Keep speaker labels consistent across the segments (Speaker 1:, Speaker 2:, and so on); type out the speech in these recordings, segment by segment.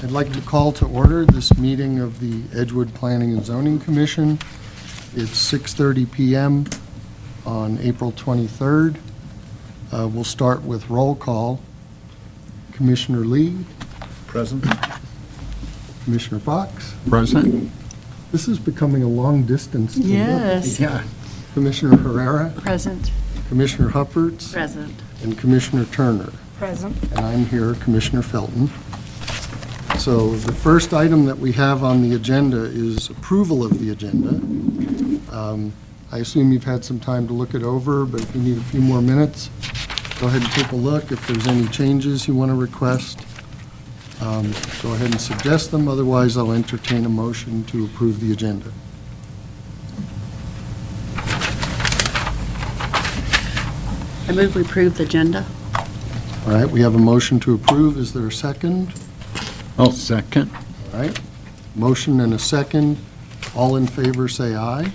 Speaker 1: I'd like to call to order this meeting of the Edgewood Planning and Zoning Commission. It's 6:30 p.m. on April 23rd. We'll start with roll call. Commissioner Lee,
Speaker 2: Present.
Speaker 1: Commissioner Fox.
Speaker 2: Present.
Speaker 1: This is becoming a long distance. To
Speaker 3: Yes.
Speaker 2: Yeah.
Speaker 1: Commissioner Herrera,
Speaker 3: Present.
Speaker 1: Commissioner Huppertz,
Speaker 3: Present.
Speaker 1: and Commissioner Turner.
Speaker 3: Present.
Speaker 1: And I'm here, Commissioner Felton. So the first item that we have on the agenda is approval of the agenda. I assume you've had some time to look it over, but if you need a few more minutes, go ahead and take a look. If there's any changes you want to request, go ahead and suggest them. Otherwise, I'll entertain a motion to approve the agenda.
Speaker 3: I move we approve the agenda.
Speaker 1: All right, we have a motion to approve. Is there a second?
Speaker 2: Oh, second.
Speaker 1: All right, motion and a second. All in favor, say aye.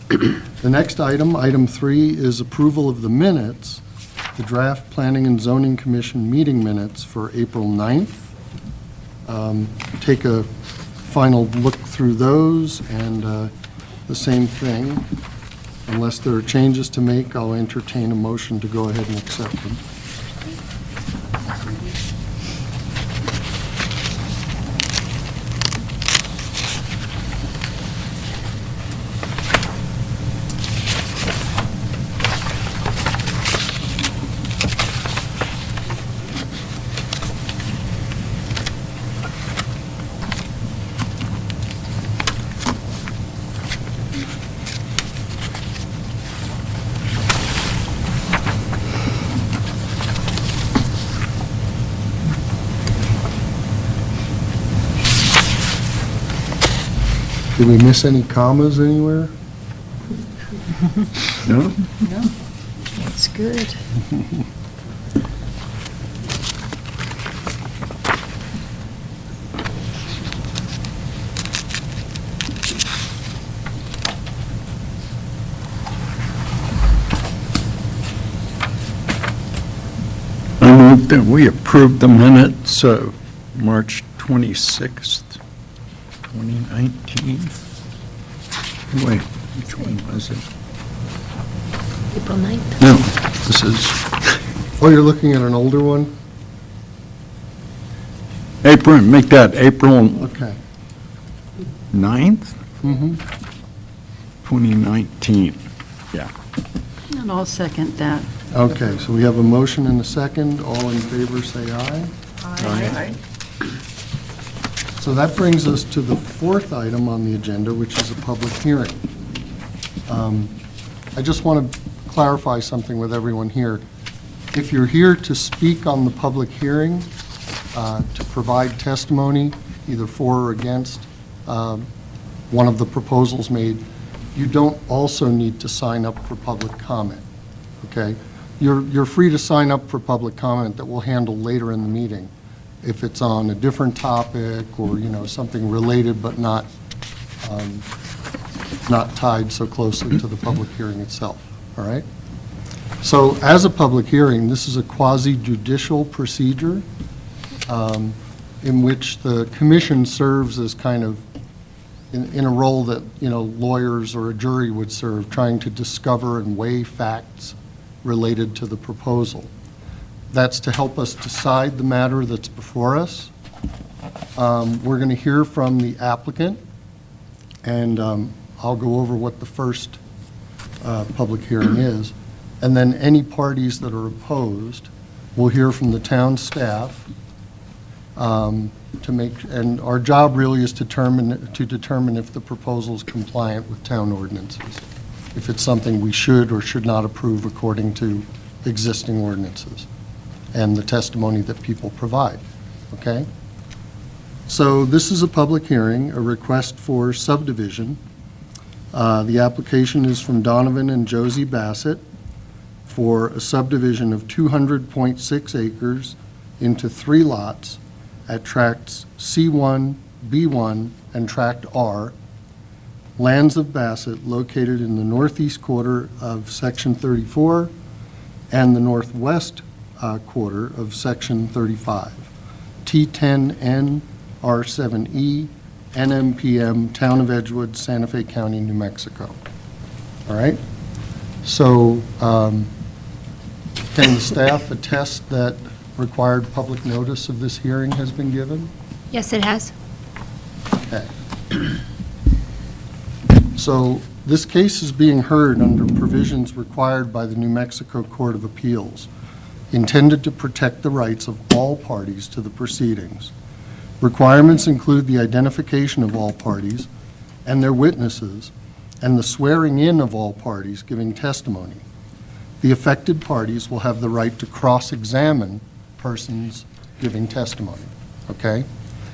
Speaker 1: The next item, item 3, is approval of the minutes, the draft Planning and Zoning Commission meeting minutes for April 9th. Take a final look through those, and the same thing. Unless there are changes to make, I'll entertain a motion to go ahead and accept them. Did we miss any commas anywhere?
Speaker 2: No?
Speaker 3: That's good.
Speaker 2: I move that we approve the minutes of March 26th, 2019. Wait, which one was it?
Speaker 3: April 9th.
Speaker 2: No, this is
Speaker 1: Oh, you're looking at an older one?
Speaker 2: April, make that April
Speaker 1: Okay.
Speaker 2: 9th,
Speaker 1: Mm-hmm.
Speaker 2: 2019.
Speaker 3: And I'll second that.
Speaker 1: Okay, so we have a motion and a second. All in favor, say aye.
Speaker 2: Aye.
Speaker 1: So that brings us to the fourth item on the agenda, which is a public hearing. I just want to clarify something with everyone here. If you're here to speak on the public hearing, to provide testimony, either for or against one of the proposals made, you don't also need to sign up for public comment, okay? You're free to sign up for public comment that we'll handle later in the meeting, if it's on a different topic or, something related but not tied so closely to the public hearing itself, all right? So as a public hearing, this is a quasi-judicial procedure in which the commission serves as kind of in a role that, lawyers or a jury would serve, trying to discover and weigh facts related to the proposal. That's to help us decide the matter that's before us. We're going to hear from the applicant, and I'll go over what the first public hearing is. And then any parties that are opposed, we'll hear from the town staff and our job really is to determine if the proposal is compliant with town ordinances, if it's something we should or should not approve according to existing ordinances and the testimony that people provide, okay? So this is a public hearing, a request for subdivision. The application is from Donovan and Josie Bassett for a subdivision of 200.6 acres into 3 lots at tracts C1, B1, and Tract R, lands of Bassett located in the northeast quarter of Section 34 and the northwest quarter of Section 35. T10N R7E NMPM, Town of Edgewood, Santa Fe County, New Mexico. All right? So can the staff attest that required public notice of this hearing has been given?
Speaker 4: Yes, it has.
Speaker 1: Okay. So this case is being heard under provisions required by the New Mexico Court of Appeals, intended to protect the rights of all parties to the proceedings. Requirements include the identification of all parties and their witnesses, and the swearing in of all parties giving testimony. The affected parties will have the right to cross-examine persons giving testimony, okay?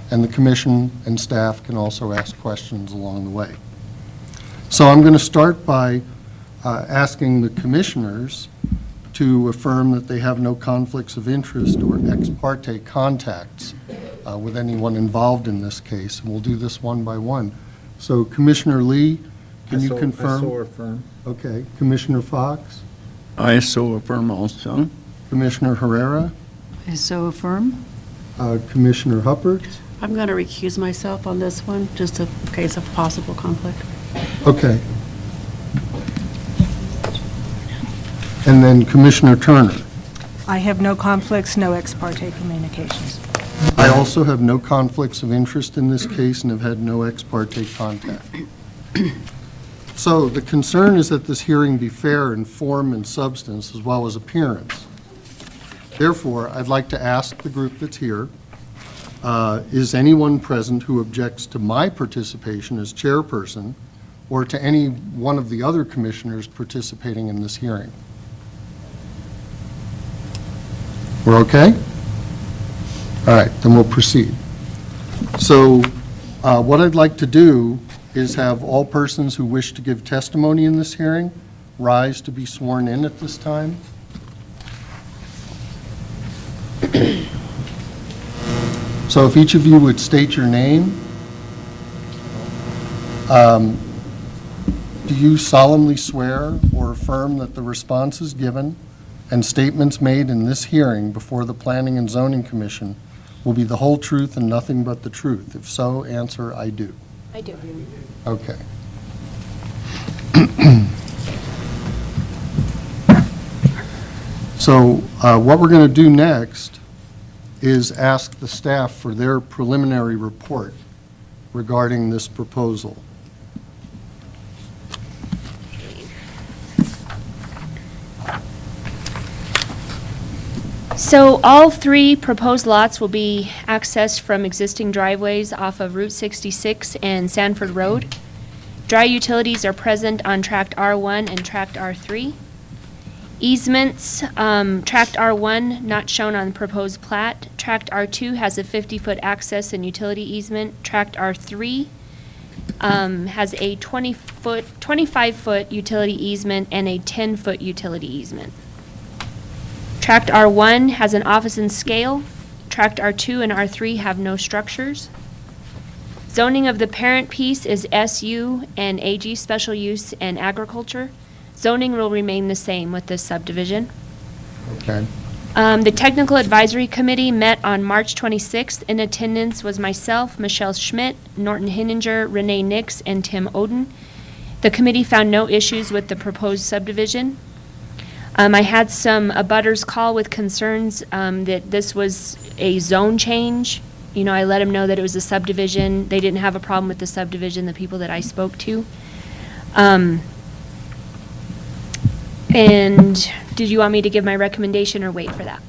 Speaker 1: And the commission and staff can also ask questions along the way. So I'm going to start by asking the commissioners to affirm that they have no conflicts of interest or ex parte contacts with anyone involved in this case, and we'll do this one by one. So Commissioner Lee, can you confirm?
Speaker 5: I so affirm.
Speaker 1: Okay. Commissioner Fox?
Speaker 2: I so affirm also.
Speaker 1: Commissioner Herrera?
Speaker 3: I so affirm.
Speaker 1: Commissioner Huppert?
Speaker 3: I'm going to recuse myself on this one, just in case of possible conflict.
Speaker 1: Okay. And then Commissioner Turner?
Speaker 6: I have no conflicts, no ex parte communications.
Speaker 1: I also have no conflicts of interest in this case and have had no ex parte contact. So the concern is that this hearing be fair in form and substance as well as appearance. Therefore, I'd like to ask the group that's here, is anyone present who objects to my participation as chairperson or to any one of the other commissioners participating in this hearing? We're okay? All right, then we'll proceed. So what I'd like to do is have all persons who wish to give testimony in this hearing rise to be sworn in at this time. So if each of you would state your name. Do you solemnly swear or affirm that the responses given and statements made in this hearing before the Planning and Zoning Commission will be the whole truth and nothing but the truth? If so, answer, I do.
Speaker 4: I do.
Speaker 1: Okay. So what we're going to do next is ask the staff for their preliminary report regarding this proposal.
Speaker 4: So all 3 proposed lots will be accessed from existing driveways off of Route 66 and Sanford Road. Dry utilities are present on Tract R1 and Tract R3. Easements, Tract R1 not shown on the proposed plat. Tract R2 has a 50-foot access and utility easement. Tract R3 has a 25-foot utility easement and a 10-foot utility easement. Tract R1 has an office and scale. Tract R2 and R3 have no structures. Zoning of the parent piece is SU and AG special use and agriculture. Zoning will remain the same with this subdivision.
Speaker 1: Okay.
Speaker 4: The Technical Advisory Committee met on March 26th. In attendance was myself, Michelle Schmidt, Norton Hinninger, Renee Nix, and Tim Oden. The committee found no issues with the proposed subdivision. I had some abutters call with concerns that this was a zone change. You know, I let them know that it was a subdivision. They didn't have a problem with the subdivision, the people that I spoke to. And did you want me to give my recommendation or wait for that?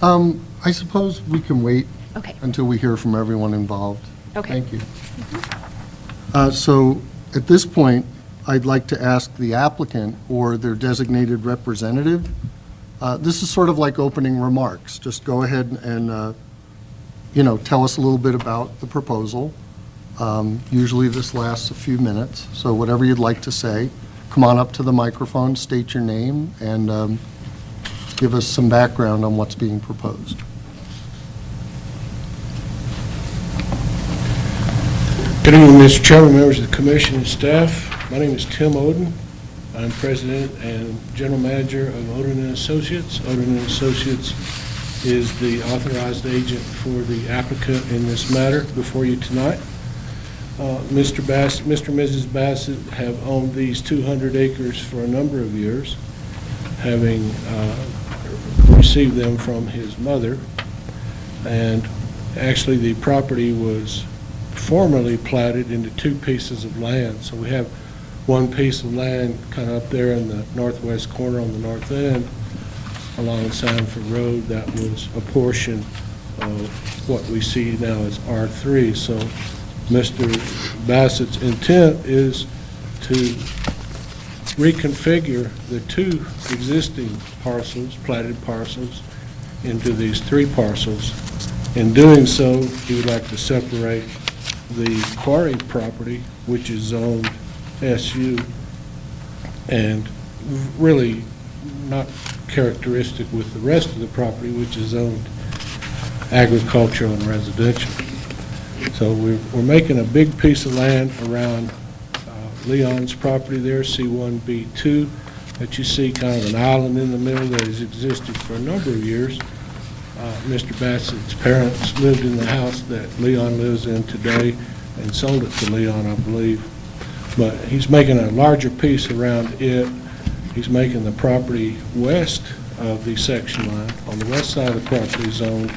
Speaker 1: I suppose we can wait
Speaker 4: Okay.
Speaker 1: until we hear from everyone involved.
Speaker 4: Okay.
Speaker 1: Thank you. So at this point, I'd like to ask the applicant or their designated representative. This is sort of like opening remarks. Just go ahead and, tell us a little bit about the proposal. Usually this lasts a few minutes, so whatever you'd like to say. Come on up to the microphone, state your name, and give us some background on what's being proposed.
Speaker 5: Good evening, Mr. Chairman, members of the commission and staff. My name is Tim Oden. I'm president and general manager of Oden & Associates. Oden & Associates is the authorized agent for the applicant in this matter before you tonight. Mr. and Mrs. Bassett have owned these 200 acres for a number of years, having received them from his mother. And actually, the property was formerly platted into 2 pieces of land. So we have one piece of land kind of up there in the northwest corner on the north end along Sanford Road that was a portion of what we see now as R3. So Mr. Bassett's intent is to reconfigure the 2 existing parcels, platted parcels, into these 3 parcels. In doing so, he would like to separate the quarry property, which is zoned SU, and really not characteristic with the rest of the property, which is zoned agricultural and residential. So we're making a big piece of land around Leon's property there, C1B2, that you see kind of an island in the middle that has existed for a number of years. Mr. Bassett's parents lived in the house that Leon lives in today and sold it to Leon, I believe. But he's making a larger piece around it. He's making the property west of the section line. On the west side of the property zoned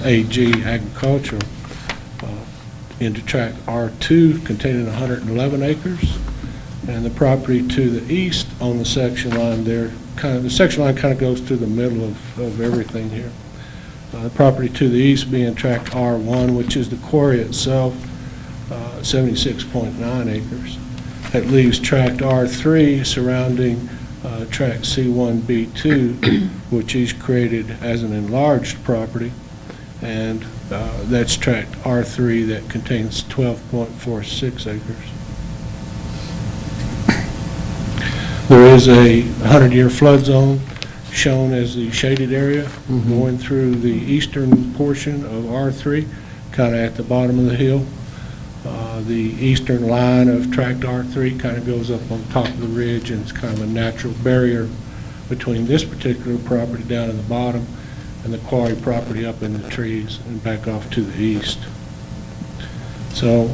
Speaker 5: AG, agricultural, into tract R2 containing 111 acres. And the property to the east on the section line there, the section line kind of goes through the middle of everything here. The property to the east being tract R1, which is the quarry itself, 76.9 acres. That leaves tract R3 surrounding tract C1B2, which he's created as an enlarged property, and that's tract R3 that contains 12.46 acres. There is a 100-year flood zone shown as the shaded area going through the eastern portion of R3, kind of at the bottom of the hill. The eastern line of tract R3 kind of goes up on top of the ridge, and it's kind of a natural barrier between this particular property down in the bottom and the quarry property up in the trees and back off to the east. So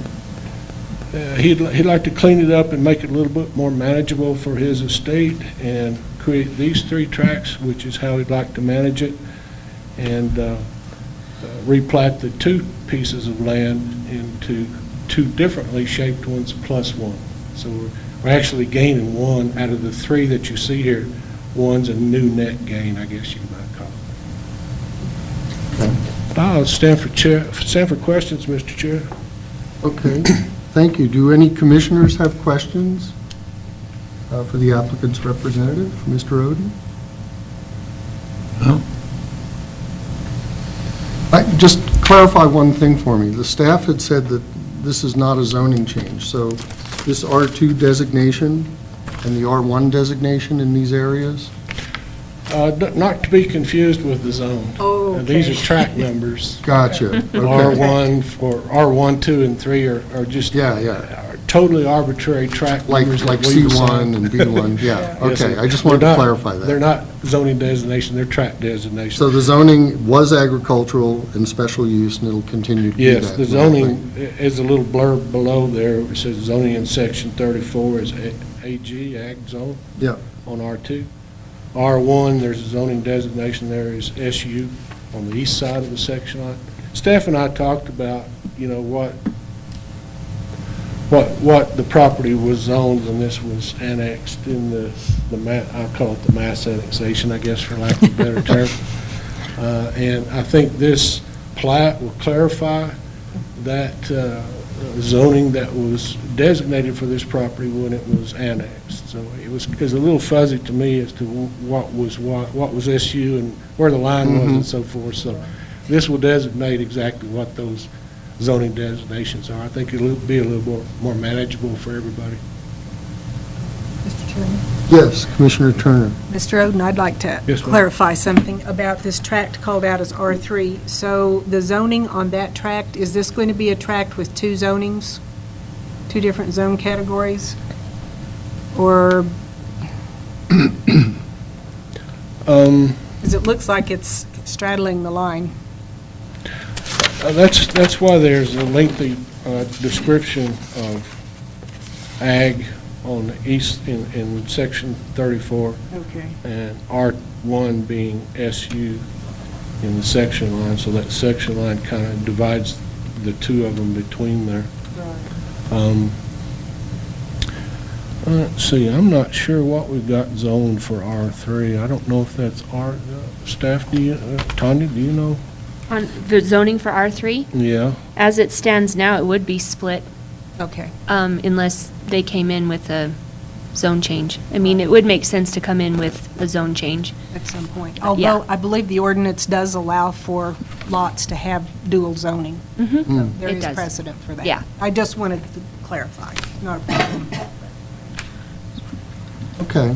Speaker 5: he'd like to clean it up and make it a little bit more manageable for his estate and create these 3 tracts, which is how he'd like to manage it, and replat the 2 pieces of land into 2 differently shaped ones plus 1. So we're actually gaining 1 out of the 3 that you see here. 1's a new net gain, I guess you might call it. I'll stand for questions, Mr. Chair.
Speaker 1: Okay, thank you. Do any commissioners have questions for the applicant's representative, Mr. Oden?
Speaker 2: No.
Speaker 1: Just clarify one thing for me. The staff had said that this is not a zoning change, so this R2 designation and the R1 designation in these areas?
Speaker 5: Not to be confused with the zone.
Speaker 6: Oh, okay.
Speaker 5: These are tract numbers.
Speaker 1: Gotcha. Okay.
Speaker 5: R1, 2, and 3 are just
Speaker 1: Yeah.
Speaker 5: totally arbitrary tract
Speaker 1: Like
Speaker 5: numbers that
Speaker 1: C1
Speaker 5: we've assigned.
Speaker 1: and B1, yeah,
Speaker 5: Yes,
Speaker 1: okay.
Speaker 5: sir.
Speaker 1: I just wanted to
Speaker 5: They're not-
Speaker 1: clarify
Speaker 5: They're
Speaker 1: that.
Speaker 5: not zoning designation, they're tract designation.
Speaker 1: So the zoning was agricultural and special use, and it'll continue to be that?
Speaker 5: Yes, the zoning is a little blurb below there. It says zoning in section 34 is AG, ag zone,
Speaker 1: Yeah,
Speaker 5: on R2. R1, there's a zoning designation there is SU on the east side of the section line. Staff and I talked about, what the property was zoned when this was annexed in I call it the mass annexation, I guess, for lack of a better term. And I think this plat will clarify that zoning that was designated for this property when it was annexed. So it was a little fuzzy to me as to what was SU and where the line was and so forth. So this will designate exactly what those zoning designations are. I think it'll be a little more manageable for everybody.
Speaker 6: Mr. Chairman?
Speaker 1: yes, Commissioner Turner.
Speaker 6: Mr. Oden, I'd like to
Speaker 5: Yes, ma'am.
Speaker 6: clarify something about this tract called out as R3. So the zoning on that tract, is this going to be a tract with 2 zonings, 2 different zone categories? Or, because it looks like it's straddling the line.
Speaker 5: That's why there's a lengthy description of ag on the east in section 34,
Speaker 6: Okay.
Speaker 5: and R1 being SU in the section line, so that section line kind of divides the two of them between there. Let's see, I'm not sure what we've got zoned for R3. I don't know if that's staff, do you, Tanya, do you know?
Speaker 4: On the zoning for R3,
Speaker 5: Yeah,
Speaker 4: as it stands now, it would be split
Speaker 6: Okay.
Speaker 4: unless they came in with a zone change. I mean, it would make sense to come in with a zone change.
Speaker 6: At some point. Although I believe the ordinance does allow for lots to have dual zoning.
Speaker 4: Mm-hmm.
Speaker 6: There
Speaker 4: It
Speaker 6: is
Speaker 4: does.
Speaker 6: precedent for that.
Speaker 4: Yeah.
Speaker 6: I just wanted to clarify, not a problem.
Speaker 1: Okay.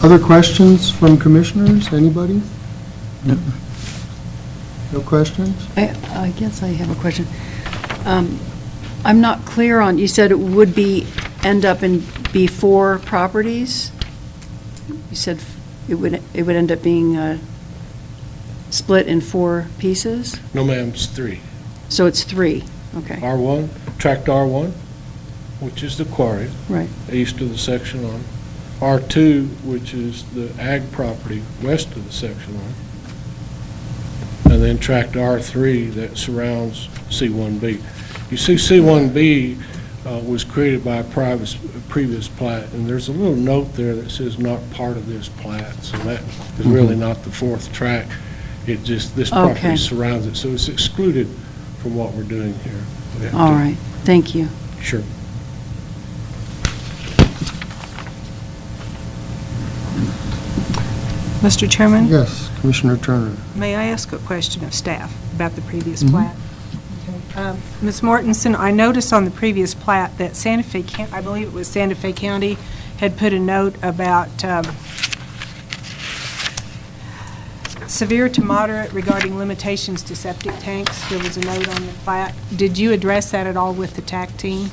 Speaker 1: Other questions from commissioners? Anybody? No questions?
Speaker 7: I guess I have a question. I'm not clear on, you said it would end up in be 4 properties? You said it would end up being split in 4 pieces?
Speaker 5: no ma'am, it's 3.
Speaker 7: So it's 3, okay,
Speaker 5: R1, tract R1, which is the quarry,
Speaker 7: right.
Speaker 5: east of the section line. R2, which is the ag property west of the section line. And then tract R3 that surrounds C1B. You see C1B was created by a previous plat, and there's a little note there that says not part of this plat, so that is really not the 4th tract. It just, this property
Speaker 7: Okay.
Speaker 5: surrounds it, so it's excluded from what we're doing here. We have
Speaker 7: All
Speaker 5: to-
Speaker 7: right, thank you.
Speaker 5: Sure.
Speaker 6: Mr. Chairman?
Speaker 1: Yes, Commissioner Turner.
Speaker 6: May I ask a question of staff about the previous plat? Ms. Mortensen, I noticed on the previous plat that Santa Fe, I believe it was Santa Fe County, had put a note about severe to moderate regarding limitations to septic tanks. There was a note on the plat. Did you address that at all with the TAC team?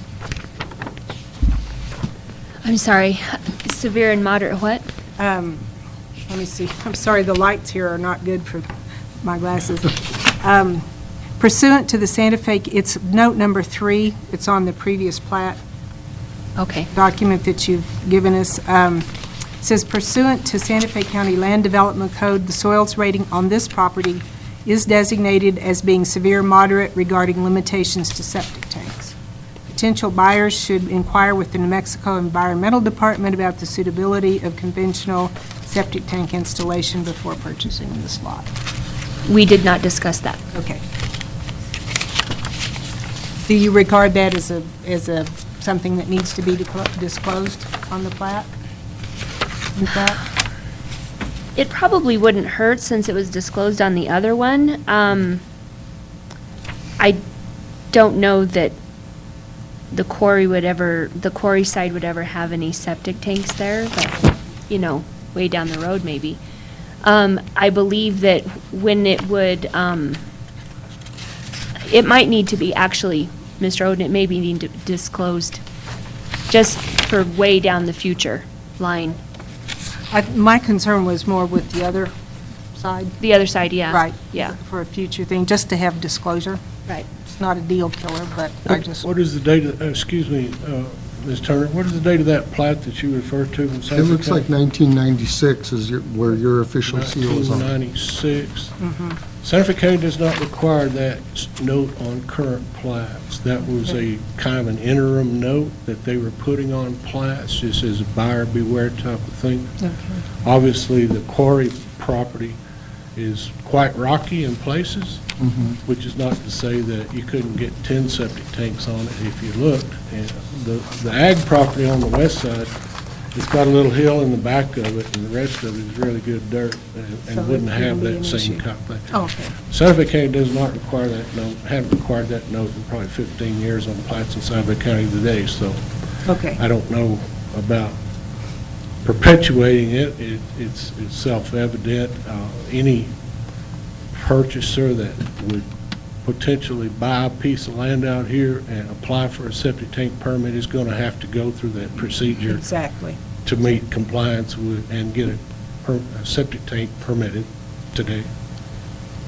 Speaker 4: I'm sorry, severe and moderate what?
Speaker 6: Let me see. I'm sorry, the lights here are not good for my glasses. Pursuant to the Santa Fe, it's note number 3. It's on the previous plat
Speaker 4: Okay.
Speaker 6: document that you've given us. It says pursuant to Santa Fe County Land Development Code, the soils rating on this property is designated as being severe moderate regarding limitations to septic tanks. Potential buyers should inquire with the New Mexico Environmental Department about the suitability of conventional septic tank installation before purchasing this lot.
Speaker 4: We did not discuss that.
Speaker 6: Okay. Do you regard that as something that needs to be disclosed on the plat? In plat?
Speaker 4: It probably wouldn't hurt since it was disclosed on the other one. I don't know that the quarry side would ever have any septic tanks there, but, way down the road maybe. I believe that when it would, it might need to be, actually, Mr. Oden, it may be need to disclosed just for way down the future line.
Speaker 6: My concern was more with the other side.
Speaker 4: The other side, yeah.
Speaker 6: Right.
Speaker 4: Yeah,
Speaker 6: For a future thing, just to have disclosure.
Speaker 4: right.
Speaker 6: It's not a deal killer, but I just,
Speaker 5: What is the date, excuse me, Ms. Turner, what is the date of that plat that you referred to in
Speaker 1: It
Speaker 5: Santa Fe
Speaker 1: looks like
Speaker 5: County?
Speaker 1: 1996 is where your official seal is on.
Speaker 5: 1996. Santa Fe County does not require that note on current plats. That was a kind of an interim note that they were putting on plats, just as a buyer beware type of thing. Obviously, the quarry property is quite rocky in places, which is not to say that you couldn't get 10 septic tanks on it if you looked. And the ag property on the west side, it's got a little hill in the back of it, and the rest of it is really good dirt, and
Speaker 6: So it
Speaker 5: wouldn't have
Speaker 6: wouldn't be
Speaker 5: that
Speaker 6: an
Speaker 5: same
Speaker 6: issue.
Speaker 5: kind of thing.
Speaker 6: oh, okay.
Speaker 5: Santa Fe County does not require that note, haven't required that note in probably 15 years on plats in Santa Fe County today, so
Speaker 6: Okay.
Speaker 5: I don't know about perpetuating it. It's self-evident. Any purchaser that would potentially buy a piece of land out here and apply for a septic tank permit is going to have to go through that procedure
Speaker 6: Exactly.
Speaker 5: to meet compliance with, and get it septic tank permitted today.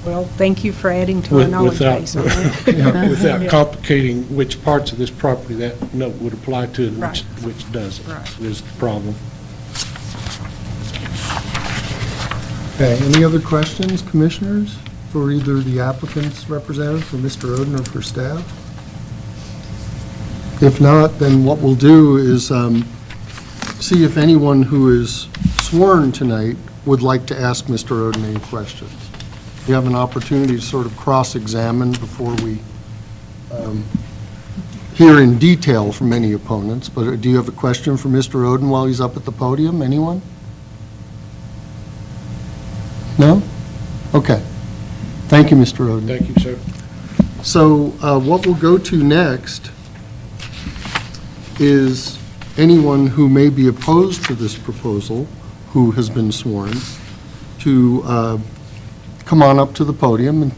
Speaker 6: Well, thank you for adding to our knowledge base on that.
Speaker 5: Without complicating which parts of this property that note would apply to and
Speaker 6: Right.
Speaker 5: which doesn't,
Speaker 6: Right.
Speaker 5: is the problem.
Speaker 1: Okay, any other questions, commissioners, for either the applicant's representative, for Mr. Oden, or for staff? If not, then what we'll do is see if anyone who is sworn tonight would like to ask Mr. Oden any questions. You have an opportunity to sort of cross-examine before we hear in detail from any opponents, but do you have a question for Mr. Oden while he's up at the podium? Anyone? No? Okay. Thank you, Mr. Oden.
Speaker 5: Thank you, sir.
Speaker 1: So what we'll go to next is anyone who may be opposed to this proposal, who has been sworn, to come on up to the podium and,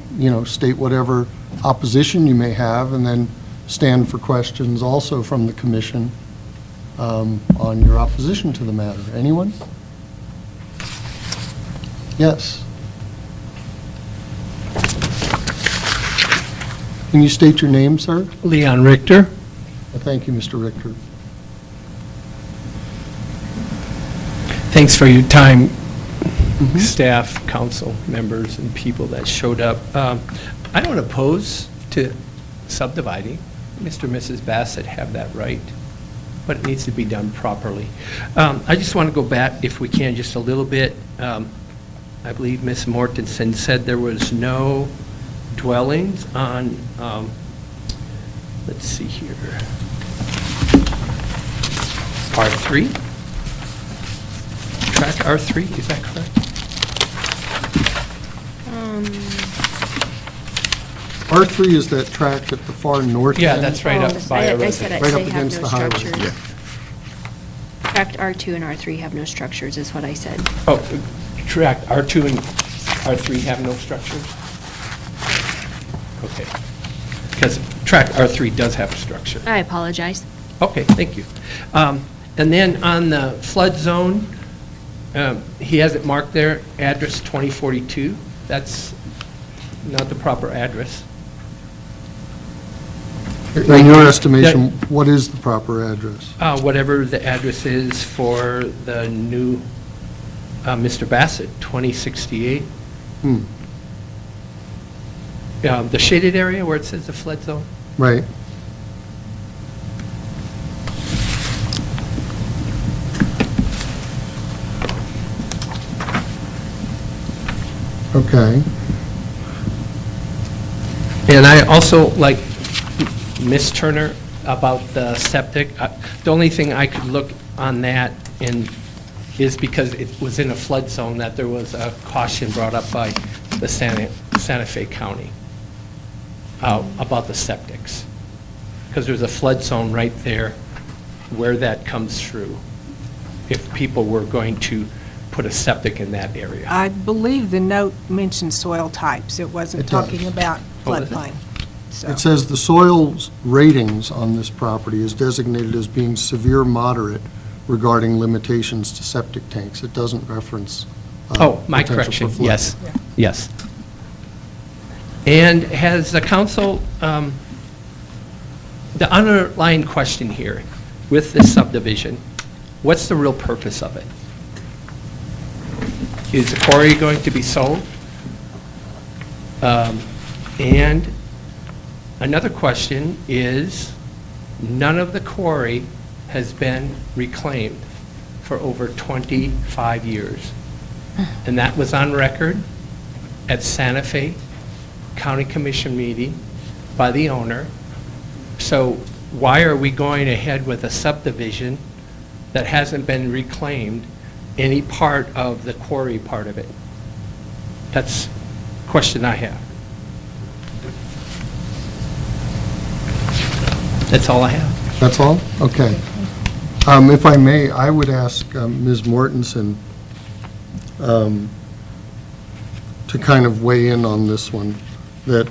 Speaker 1: state whatever opposition you may have, and then stand for questions also from the commission on your opposition to the matter. Anyone? Yes. Can you state your name, sir?
Speaker 8: Leon Richter.
Speaker 1: Thank you, Mr. Richter.
Speaker 8: Thanks for your time, staff, council members, and people that showed up. I don't oppose to subdividing. Mr. and Mrs. Bassett have that right, but it needs to be done properly. I just want to go back, if we can, just a little bit. I believe Ms. Mortensen said there was no dwellings on, let's see here, R3? Track R3, is that correct?
Speaker 1: R3 is that tract at the far north
Speaker 8: Yeah,
Speaker 1: end?
Speaker 8: that's right up by our
Speaker 4: I said
Speaker 8: residence.
Speaker 1: Right
Speaker 4: they
Speaker 1: up
Speaker 4: have
Speaker 1: against
Speaker 4: no
Speaker 1: the highway.
Speaker 4: structures. Tract R2 and R3 have no structures, is what I said.
Speaker 8: Oh, track R2 and R3 have no structures? Okay. Because track R3 does have a structure.
Speaker 4: I apologize.
Speaker 8: Okay, thank you. And then on the flood zone, he has it marked there, address 2042. That's not the proper address.
Speaker 1: In your estimation, what is the proper address?
Speaker 8: Whatever the address is for the new Mr. Bassett, 2068. The shaded area where it says the flood zone?
Speaker 1: Right. Okay.
Speaker 8: And I also, like Ms. Turner, about the septic, the only thing I could look on that in is because it was in a flood zone, that there was a caution brought up by the Santa Fe County about the septics. Because there's a flood zone right there where that comes through, if people were going to put a septic in that area.
Speaker 6: I believe the note mentioned soil types. It wasn't
Speaker 1: It does.
Speaker 6: talking about
Speaker 8: Oh, is it?
Speaker 6: floodplain. So-
Speaker 1: It says the soils ratings on this property is designated as being severe moderate regarding limitations to septic tanks. It doesn't reference
Speaker 8: Oh, my
Speaker 1: potential for
Speaker 8: correction,
Speaker 1: flooding.
Speaker 8: yes, yes. And has the council, the underlying question here with this subdivision, what's the real purpose of it? Is the quarry going to be sold? And another question is, none of the quarry has been reclaimed for over 25 years. And that was on record at Santa Fe County Commission meeting by the owner. So why are we going ahead with a subdivision that hasn't been reclaimed, any part of the quarry part of it? That's a question I have. That's all I have.
Speaker 1: That's all? Okay. If I may, I would ask Ms. Mortensen to kind of weigh in on this one, that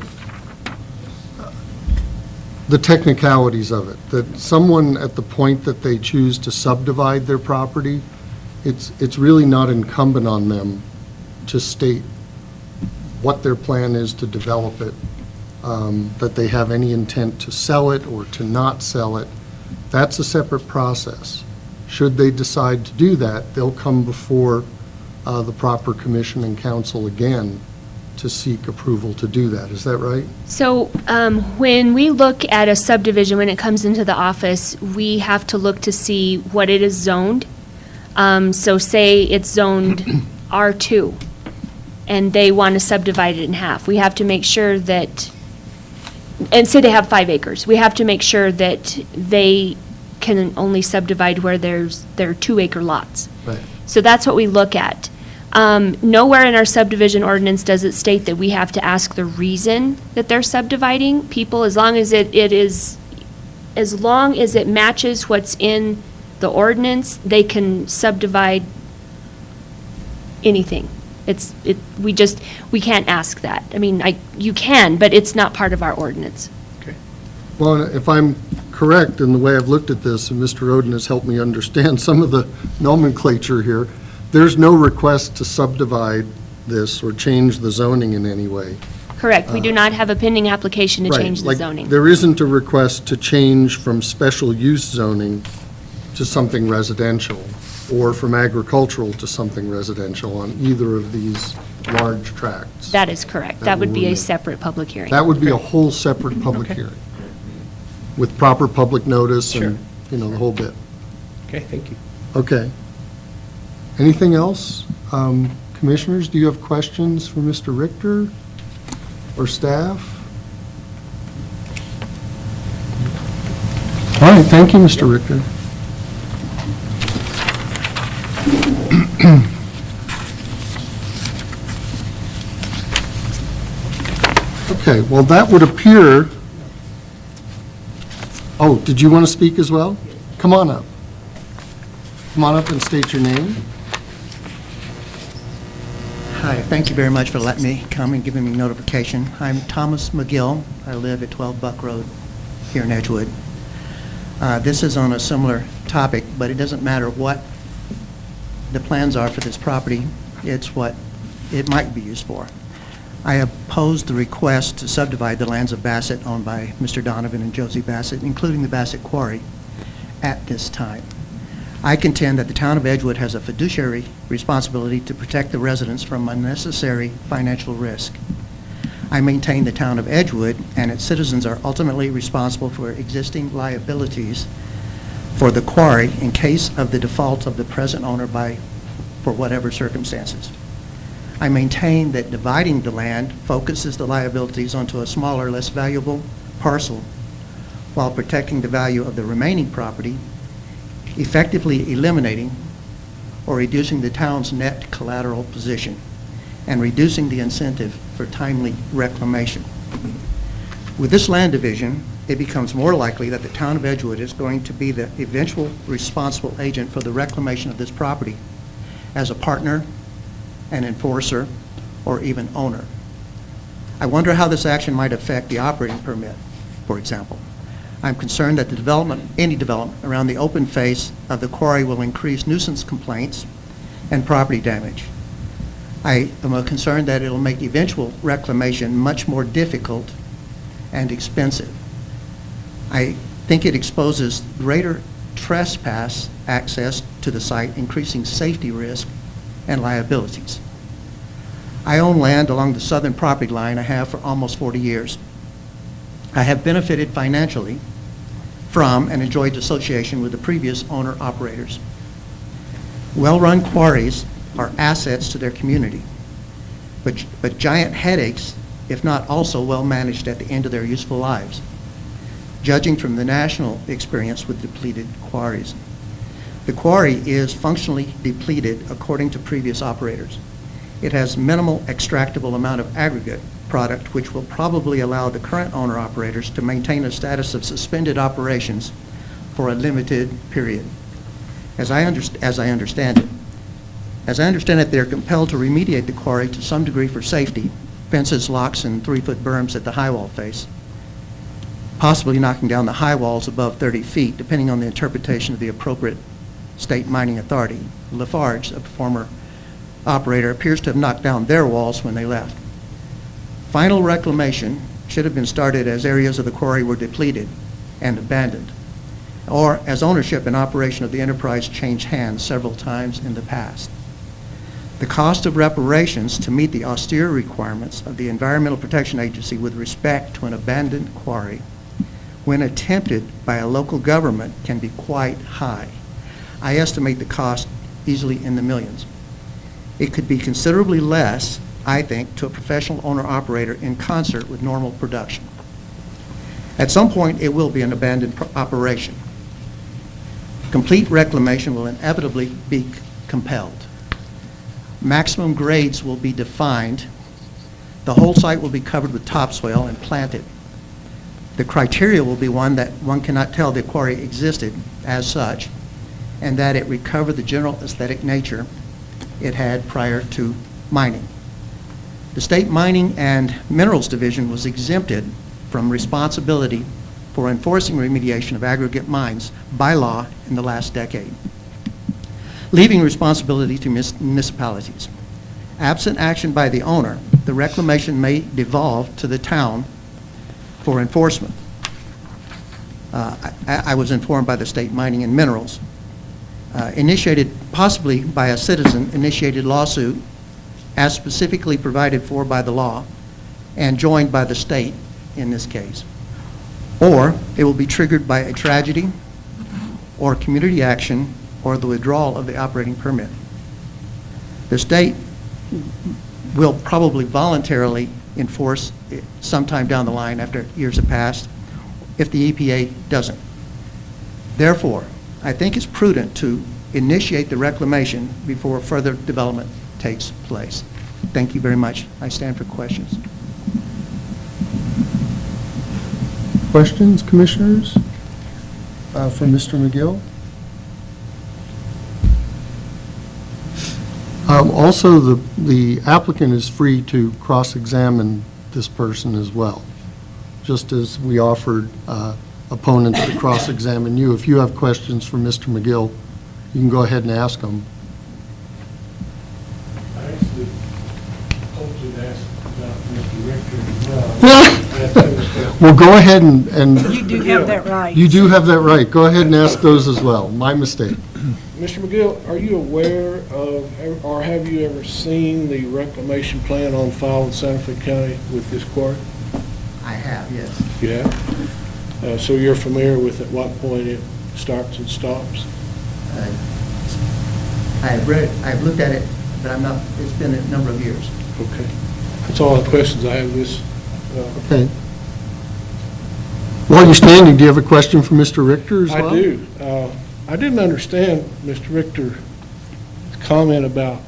Speaker 1: the technicalities of it, that someone at the point that they choose to subdivide their property it's really not incumbent on them to state what their plan is to develop it, that they have any intent to sell it or to not sell it. That's a separate process. Should they decide to do that, they'll come before the proper commission and council again to seek approval to do that. Is that right?
Speaker 4: So when we look at a subdivision, when it comes into the office, we have to look to see what it is zoned. So say it's zoned R2, and they want to subdivide it in half. We have to make sure that, and say they have 5 acres, we have to make sure that they can only subdivide where there are 2-acre lots.
Speaker 1: Right.
Speaker 4: So that's what we look at. Nowhere in our subdivision ordinance does it state that we have to ask the reason that they're subdividing people, as long as as long as it matches what's in the ordinance, they can subdivide anything. We can't ask that. I mean, you can, but it's not part of our ordinance.
Speaker 1: Well, if I'm correct in the way I've looked at this, and Mr. Oden has helped me understand some of the nomenclature here, there's no request to subdivide this or change the zoning in any way.
Speaker 4: Correct. We do not have a pending application to
Speaker 1: Right,
Speaker 4: change the
Speaker 1: like,
Speaker 4: zoning.
Speaker 1: there isn't a request to change from special use zoning to something residential, or from agricultural to something residential on either of these large tracts.
Speaker 4: That is correct.
Speaker 1: That
Speaker 4: That would
Speaker 1: will
Speaker 4: be a
Speaker 1: remain.
Speaker 4: separate public hearing.
Speaker 1: That would be a whole separate public hearing, with proper public notice and, the whole bit.
Speaker 8: Okay, thank you.
Speaker 1: Okay. Anything else? Commissioners, do you have questions for Mr. Richter or staff? All right, thank you, Mr. Richter. Okay, well, that would appear, oh, did you want to speak as well? Come on up. Come on up and state your name.
Speaker 9: Hi, thank you very much for letting me come and giving me notification. I'm Thomas McGill. I live at 12 Buck Road here in Edgewood. This is on a similar topic, but it doesn't matter what the plans are for this property. It's what it might be used for. I opposed the request to subdivide the lands of Bassett owned by Mr. Donovan and Josie Bassett, including the Bassett Quarry, at this time. I contend that the town of Edgewood has a fiduciary responsibility to protect the residents from unnecessary financial risk. I maintain the town of Edgewood and its citizens are ultimately responsible for existing liabilities for the quarry in case of the default of the present owner for whatever circumstances. I maintain that dividing the land focuses the liabilities onto a smaller, less valuable parcel while protecting the value of the remaining property, effectively eliminating or reducing the town's net collateral position and reducing the incentive for timely reclamation. With this land division, it becomes more likely that the town of Edgewood is going to be the eventual responsible agent for the reclamation of this property as a partner, an enforcer, or even owner. I wonder how this action might affect the operating permit, for example. I'm concerned that any development around the open face of the quarry will increase nuisance complaints and property damage. I am concerned that it will make eventual reclamation much more difficult and expensive. I think it exposes greater trespass access to the site, increasing safety risk and liabilities. I own land along the southern property line. I have for almost 40 years. I have benefited financially from and enjoyed association with the previous owner-operators. Well-run quarries are assets to their community, but giant headaches if not also well-managed at the end of their useful lives, judging from the national experience with depleted quarries. The quarry is functionally depleted according to previous operators. It has minimal extractable amount of aggregate product, which will probably allow the current owner-operators to maintain a status of suspended operations for a limited period. As I understand it, they're compelled to remediate the quarry to some degree for safety, fences, locks, and 3-foot berms at the high wall face, possibly knocking down the high walls above 30 feet, depending on the interpretation of the appropriate State Mining Authority. Lafarge, a former operator, appears to have knocked down their walls when they left. Final reclamation should have been started as areas of the quarry were depleted and abandoned, or as ownership and operation of the enterprise changed hands several times in the past. The cost of reparations to meet the austere requirements of the Environmental Protection Agency with respect to an abandoned quarry, when attempted by a local government, can be quite high. I estimate the cost easily in the millions. It could be considerably less, I think, to a professional owner-operator in concert with normal production. At some point, it will be an abandoned operation. Complete reclamation will inevitably be compelled. Maximum grades will be defined. The whole site will be covered with topsoil and planted. The criteria will be one that one cannot tell the quarry existed as such, and that it recovered the general aesthetic nature it had prior to mining. The State Mining and Minerals Division was exempted from responsibility for enforcing remediation of aggregate mines by law in the last decade, leaving responsibility to municipalities. Absent action by the owner, the reclamation may devolve to the town for enforcement. I was informed by the State Mining and Minerals. Initiated possibly by a citizen-initiated lawsuit as specifically provided for by the law and joined by the state in this case. Or it will be triggered by a tragedy or community action or the withdrawal of the operating permit. The state will probably voluntarily enforce it sometime down the line after years have passed if the EPA doesn't. Therefore, I think it's prudent to initiate the reclamation before further development takes place. Thank you very much. I stand for questions.
Speaker 1: Questions, commissioners? For Mr. McGill? Also, the applicant is free to cross-examine this person as well, just as we offered opponents to cross-examine you. If you have questions for Mr. McGill, you can go ahead and ask them.
Speaker 5: I actually told you to ask about Mr. Richter as well.
Speaker 1: Well, go ahead and
Speaker 6: You do have that right.
Speaker 1: you do have that right. Go ahead and ask those as well. My mistake.
Speaker 5: Mr. McGill, are you aware of, or have you ever seen the reclamation plan on file in Santa Fe County with this quarry?
Speaker 9: I have, yes.
Speaker 5: You have? So you're familiar with at what point it starts and stops?
Speaker 9: I've read, I've looked at it, but I'm not, it's been a number of years.
Speaker 5: Okay. That's all the questions I have this.
Speaker 1: Okay. While you're standing, do you have a question for Mr. Richter as well?
Speaker 5: I do. I didn't understand Mr. Richter's comment about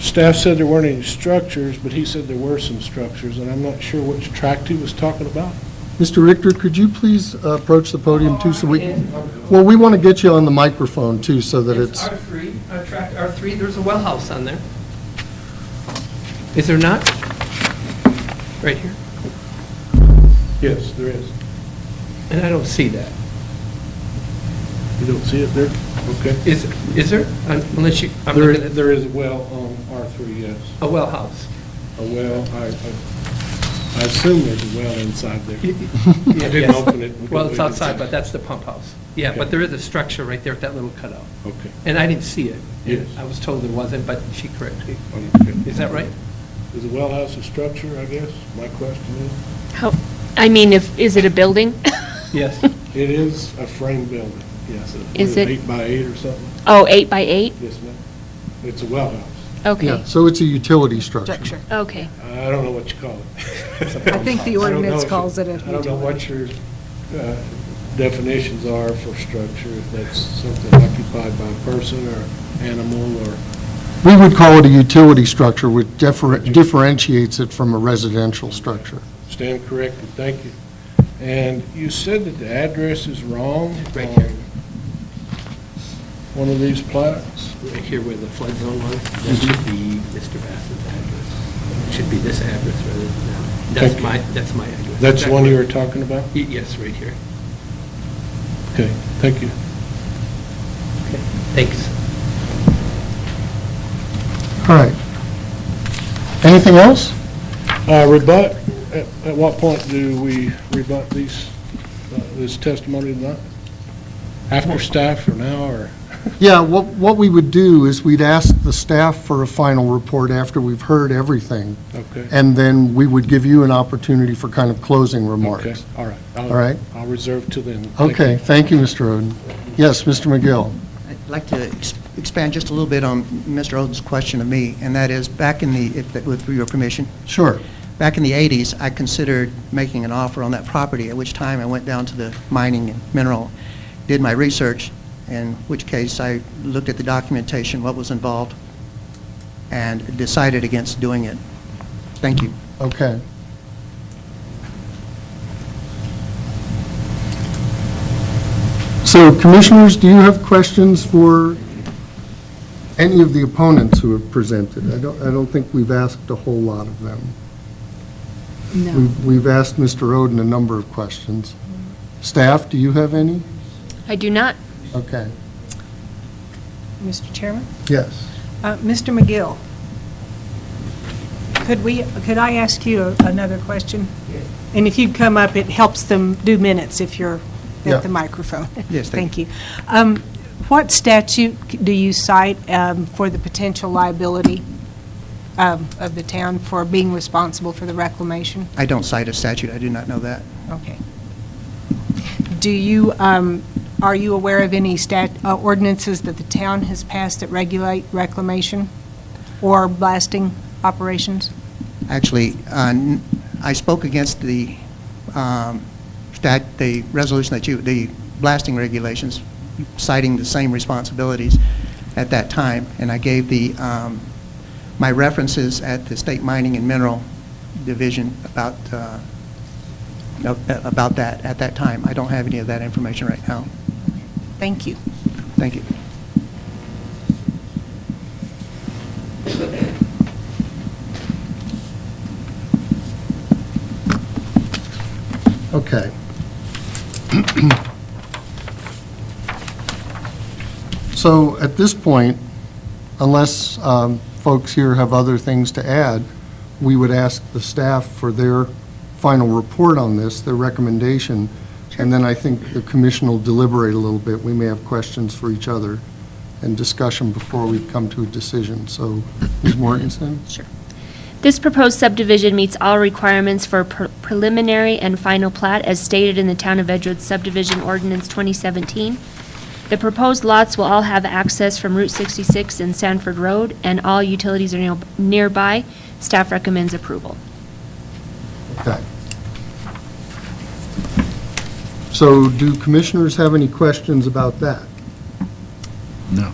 Speaker 5: staff said there weren't any structures, but he said there were some structures, and I'm not sure which tract he was talking about.
Speaker 1: Mr. Richter, could you please approach the podium too, so well, we want to get you on the microphone too, so that it's...
Speaker 8: R3, tract R3, there's a well house on there. Is there not? Right here?
Speaker 5: Yes, there is.
Speaker 8: And I don't see that.
Speaker 5: You don't see it there? Okay.
Speaker 8: Is there? Unless you, I'm
Speaker 5: There
Speaker 8: looking at
Speaker 5: there is a well on R3, yes.
Speaker 8: a well house.
Speaker 5: A well, I assume there's a well inside there.
Speaker 8: I
Speaker 5: didn't open it.
Speaker 8: Well, it's outside, but that's the pump house. Yeah,
Speaker 5: Okay.
Speaker 8: but there is a structure right there at that little cutout.
Speaker 5: Okay.
Speaker 8: And I didn't see it.
Speaker 5: Yes.
Speaker 8: I was told there wasn't, but she corrected me.
Speaker 5: Okay.
Speaker 8: Is that right?
Speaker 5: Is a well house a structure, I guess? My question is?
Speaker 4: How, I mean, is it a building?
Speaker 8: Yes.
Speaker 5: It is a frame building, yes.
Speaker 4: Is it-
Speaker 5: 8 by 8 or something?
Speaker 4: Oh, 8 by 8?
Speaker 5: Yes, ma'am. It's a well house.
Speaker 4: Okay,
Speaker 1: Yeah, so it's a utility structure.
Speaker 6: Structure.
Speaker 4: okay.
Speaker 5: I don't know what you call it.
Speaker 6: I think the
Speaker 5: I don't know
Speaker 6: ordinance
Speaker 5: if
Speaker 6: calls it a
Speaker 5: I don't know
Speaker 6: utility.
Speaker 5: what your definitions are for structure, if that's something occupied by a person or animal or,
Speaker 1: We would call it a utility structure, which differentiates it from a residential structure.
Speaker 5: stand corrected, thank you. And you said that the address is wrong?
Speaker 8: Right
Speaker 5: on
Speaker 8: here.
Speaker 5: One of these plats?
Speaker 8: Right here where the flood zone was, that should be Mr. Bassett's address. It should be this address rather than that. That's my address.
Speaker 5: That's the one you were talking about?
Speaker 8: Yes, right here.
Speaker 5: Okay, thank you.
Speaker 8: Thanks.
Speaker 1: All right. Anything else?
Speaker 5: Rebut, at what point do we rebut this testimony tonight? After staff or now, or?
Speaker 1: Yeah, what we would do is we'd ask the staff for a final report after we've heard everything,
Speaker 5: Okay.
Speaker 1: and then we would give you an opportunity for kind of closing remarks.
Speaker 5: Okay, all right.
Speaker 1: All right.
Speaker 5: I'll reserve till then. Thank
Speaker 1: Okay,
Speaker 5: you.
Speaker 1: thank you, Mr. Oden. Yes, Mr. McGill?
Speaker 9: I'd like to expand just a little bit on Mr. Oden's question of me, and that is, back in the, with your permission,
Speaker 1: Sure.
Speaker 9: back in the 80s, I considered making an offer on that property, at which time I went down to the mining and mineral, did my research, in which case I looked at the documentation, what was involved, and decided against doing it. Thank you.
Speaker 1: Okay. So, Commissioners, do you have questions for any of the opponents who have presented? I don't think we've asked a whole lot of them.
Speaker 7: No.
Speaker 1: We've asked Mr. Oden a number of questions. Staff, do you have any?
Speaker 4: I do not.
Speaker 1: Okay.
Speaker 6: Mr. Chairman?
Speaker 1: Yes.
Speaker 6: Mr. McGill, could I ask you another question? And if you'd come up, it helps them do minutes if you're
Speaker 1: Yeah.
Speaker 6: at the microphone.
Speaker 9: Yes, thank
Speaker 6: Thank you. What statute do you cite for the potential liability of the town for being responsible for the reclamation?
Speaker 9: I don't cite a statute, I do not know that.
Speaker 6: Okay. Do you, are you aware of any ordinances that the town has passed that regulate reclamation or blasting operations?
Speaker 9: Actually, I spoke against the the resolution that the blasting regulations, citing the same responsibilities at that time, and I gave my references at the State Mining and Mineral Division about that at that time. I don't have any of that information right now.
Speaker 6: Thank you.
Speaker 9: Thank you.
Speaker 1: Okay. So at this point, unless folks here have other things to add, we would ask the staff for their final report on this, their recommendation, and then I think the commission will deliberate a little bit. We may have questions for each other and discussion before we come to a decision. So, Ms. Mortensen?
Speaker 4: Sure. This proposed subdivision meets all requirements for preliminary and final plat as stated in the Town of Edgewood Subdivision Ordinance 2017. The proposed lots will all have access from Route 66 and Sanford Road, and all utilities are nearby. Staff recommends approval.
Speaker 1: Okay. So do commissioners have any questions about that?
Speaker 2: No.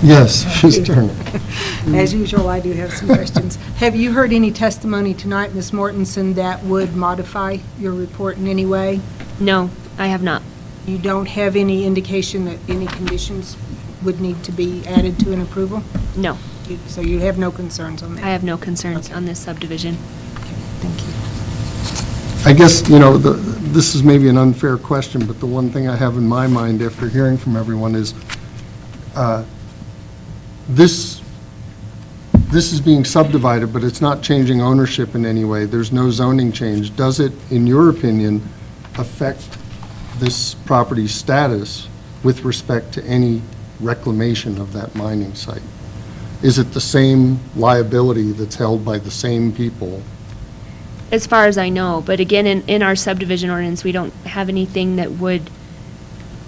Speaker 1: Yes, Ms. Turner.
Speaker 6: As usual, I do have some questions. Have you heard any testimony tonight, Ms. Mortensen, that would modify your report in any way?
Speaker 4: No, I have not.
Speaker 6: You don't have any indication that any conditions would need to be added to an approval?
Speaker 4: No,
Speaker 6: So you have no concerns on that?
Speaker 4: I have no concerns on this subdivision.
Speaker 6: Thank you.
Speaker 1: I guess, this is maybe an unfair question, but the one thing I have in my mind after hearing from everyone is, this is being subdivided, but it's not changing ownership in any way. There's no zoning change. Does it, in your opinion, affect this property's status with respect to any reclamation of that mining site? Is it the same liability that's held by the same people?
Speaker 4: As far as I know, but again, in our subdivision ordinance, we don't have anything that would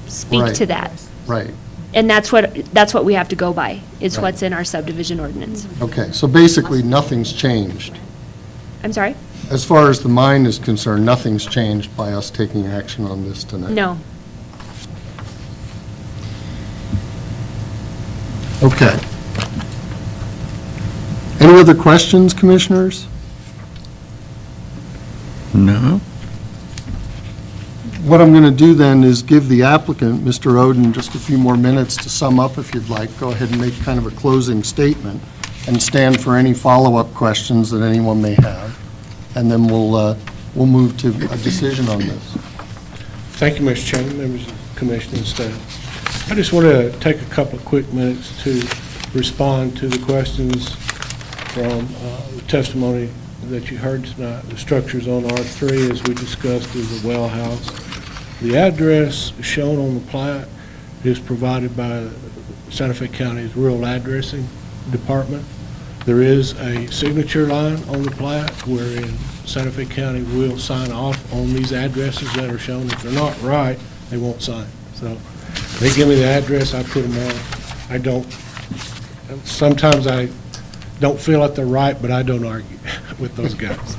Speaker 4: speak
Speaker 1: Right.
Speaker 4: to that.
Speaker 1: Right.
Speaker 4: And that's what we have to go by, is
Speaker 1: Right.
Speaker 4: what's in our subdivision ordinance.
Speaker 1: Okay, so basically, nothing's changed.
Speaker 4: I'm sorry?
Speaker 1: As far as the mine is concerned, nothing's changed by us taking action on this tonight?
Speaker 4: No.
Speaker 1: Okay. Any other questions, commissioners?
Speaker 2: No?
Speaker 1: What I'm going to do then is give the applicant, Mr. Oden, just a few more minutes to sum up if you'd like. Go ahead and make kind of a closing statement and stand for any follow-up questions that anyone may have. And then we'll move to a decision on this.
Speaker 5: Thank you, Mr. Chairman, members of the commission and staff. I just want to take a couple of quick minutes to respond to the questions from the testimony that you heard tonight. The structures on R3, as we discussed, is a well house. The address shown on the plat is provided by Santa Fe County's Rural Addressing Department. There is a signature line on the plat wherein Santa Fe County will sign off on these addresses that are shown. If they're not right, they won't sign. So they give me the address, I put them on. I don't, sometimes I don't feel that they're right, but I don't argue with those guys.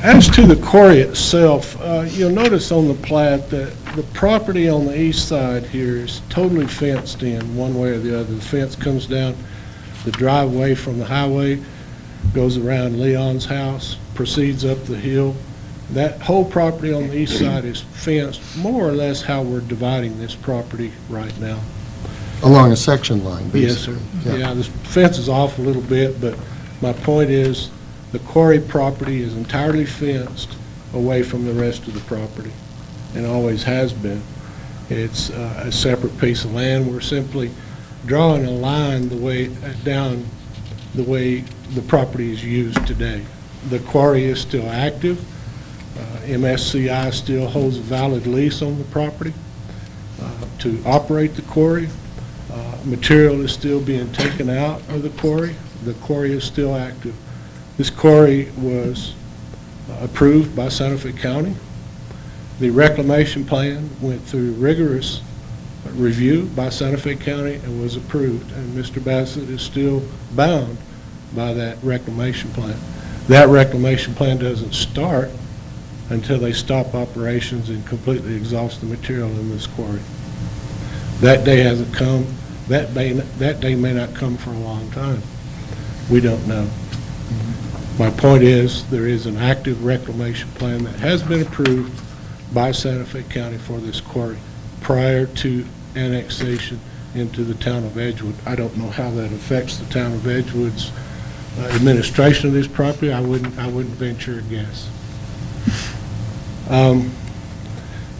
Speaker 5: As to the quarry itself, you'll notice on the plat that the property on the east side here is totally fenced in one way or the other. The fence comes down the driveway from the highway, goes around Leon's house, proceeds up the hill. That whole property on the east side is fenced, more or less how we're dividing this property right now.
Speaker 1: Along a section line,
Speaker 5: Yes, sir.
Speaker 1: basically.
Speaker 5: Yeah, the fence is off a little bit, but my point is, the quarry property is entirely fenced away from the rest of the property, and always has been. It's a separate piece of land. We're simply drawing a line the way, down the way the property is used today. The quarry is still active. MSCI still holds a valid lease on the property to operate the quarry. Material is still being taken out of the quarry. The quarry is still active. This quarry was approved by Santa Fe County. The reclamation plan went through rigorous review by Santa Fe County and was approved, and Mr. Bassett is still bound by that reclamation plan. That reclamation plan doesn't start until they stop operations and completely exhaust the material in this quarry. That day hasn't come. That day may not come for a long time. We don't know. My point is, there is an active reclamation plan that has been approved by Santa Fe County for this quarry prior to annexation into the town of Edgewood. I don't know how that affects the town of Edgewood's administration of this property. I wouldn't venture a guess.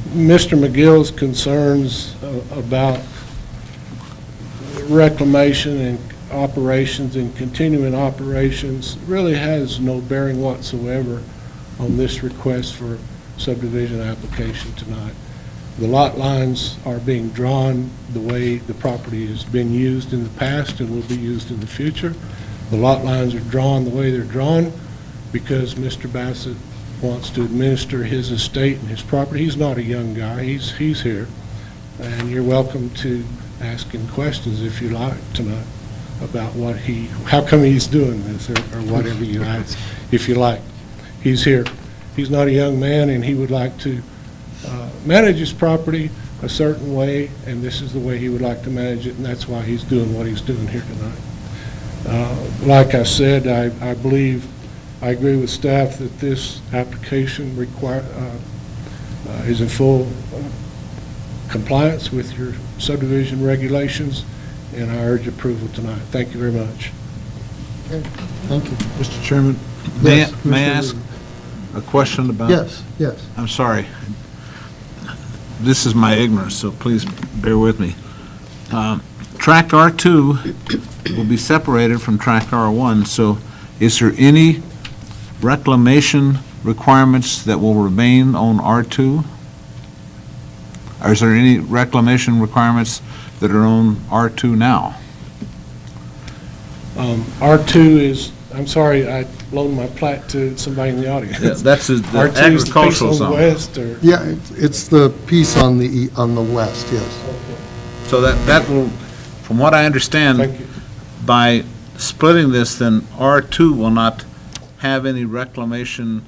Speaker 5: Mr. McGill's concerns about reclamation and operations and continuing operations really has no bearing whatsoever on this request for subdivision application tonight. The lot lines are being drawn the way the property has been used in the past and will be used in the future. The lot lines are drawn the way they're drawn because Mr. Bassett wants to administer his estate and his property. He's not a young guy. He's here. And you're welcome to ask him questions if you like tonight about how come he's doing this, or whatever you ask, if you like. He's here. He's not a young man, and he would like to manage his property a certain way, and this is the way he would like to manage it, and that's why he's doing what he's doing here tonight. Like I said, I believe, I agree with staff that this application is in full compliance with your subdivision regulations, and I urge approval tonight. Thank you very much.
Speaker 1: Okay, thank you.
Speaker 10: Mr. Chairman,
Speaker 1: Yes,
Speaker 10: may I
Speaker 1: Mr.
Speaker 10: ask a question about?
Speaker 1: Yes, yes.
Speaker 10: I'm sorry. This is my ignorance, so please bear with me. Tract R2 will be separated from Tract R1, so is there any reclamation requirements that will remain on R2? Or is there any reclamation requirements that are on R2 now?
Speaker 5: R2 is, I'm sorry, I loaned my plat to somebody in the audience.
Speaker 10: Yeah, that's the
Speaker 5: R2 is the piece
Speaker 10: agricultural
Speaker 5: on the
Speaker 10: zone.
Speaker 5: west, or?
Speaker 1: Yeah, it's the piece on the west, yes.
Speaker 10: So that will, from what I understand,
Speaker 5: Thank you.
Speaker 10: by splitting this, then R2 will not have any reclamation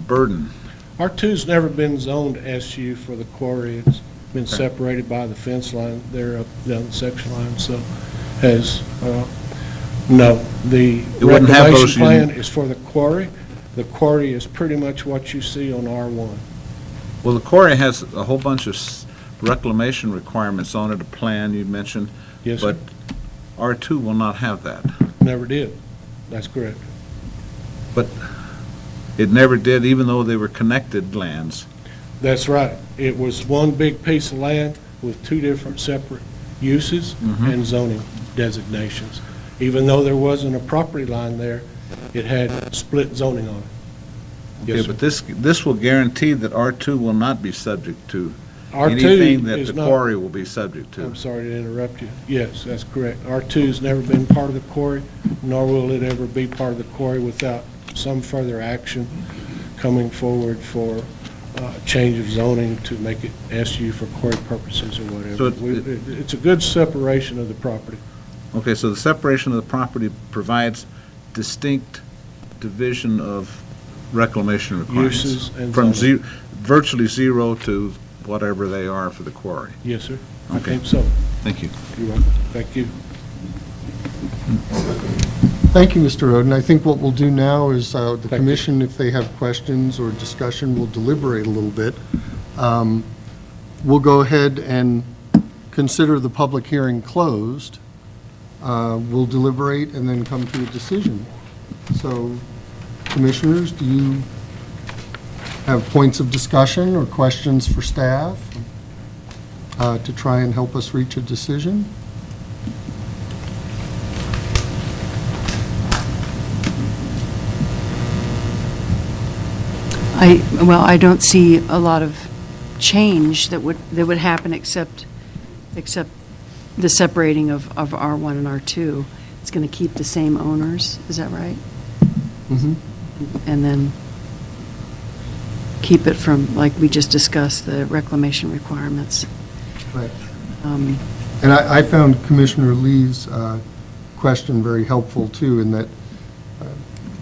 Speaker 10: burden.
Speaker 5: R2's never been zoned SU for the quarry. It's been separated by the fence line there up down the section line, so no. The
Speaker 10: wouldn't have those
Speaker 5: reclamation plan is for the quarry. The quarry is pretty much what you see on R1.
Speaker 10: Well, the quarry has a whole bunch of reclamation requirements on it, a plan you mentioned.
Speaker 5: Yes, sir.
Speaker 10: But R2 will not have that.
Speaker 5: Never did. That's correct.
Speaker 10: But It never did, even though they were connected lands.
Speaker 5: That's right. It was one big piece of land with two different separate uses and zoning designations. Even though there wasn't a property line there, it had split zoning on it.
Speaker 10: Okay,
Speaker 5: Yes, sir.
Speaker 10: but this will guarantee that R2 will not be subject to
Speaker 5: R2
Speaker 10: anything that
Speaker 5: is
Speaker 10: the
Speaker 5: not-
Speaker 10: quarry will be subject to.
Speaker 5: I'm sorry to interrupt you. Yes, that's correct. R2's never been part of the quarry, nor will it ever be part of the quarry without some further action coming forward for change of zoning to make it SU for quarry purposes or whatever.
Speaker 10: So
Speaker 5: It's a good separation of the property.
Speaker 10: Okay, so the separation of the property provides distinct division of reclamation requirements.
Speaker 5: Uses and
Speaker 10: From
Speaker 5: zoning.
Speaker 10: virtually zero to whatever they are for the quarry.
Speaker 5: Yes, sir. I
Speaker 10: Okay.
Speaker 5: think so.
Speaker 10: Thank you.
Speaker 5: You're welcome. Thank you.
Speaker 1: Thank you, Mr. Oden. I think what we'll do now is the commission, if they have questions or discussion, will deliberate a little bit. We'll go ahead and consider the public hearing closed. We'll deliberate and then come to a decision. So, commissioners, do you have points of discussion or questions for staff to try and help us reach a decision?
Speaker 7: I don't see a lot of change that would happen except the separating of R1 and R2. It's going to keep the same owners, is that right?
Speaker 1: Mm-hmm.
Speaker 7: And then keep it from, like we just discussed, the reclamation requirements.
Speaker 1: Right. And I found Commissioner Lee's question very helpful, too, in that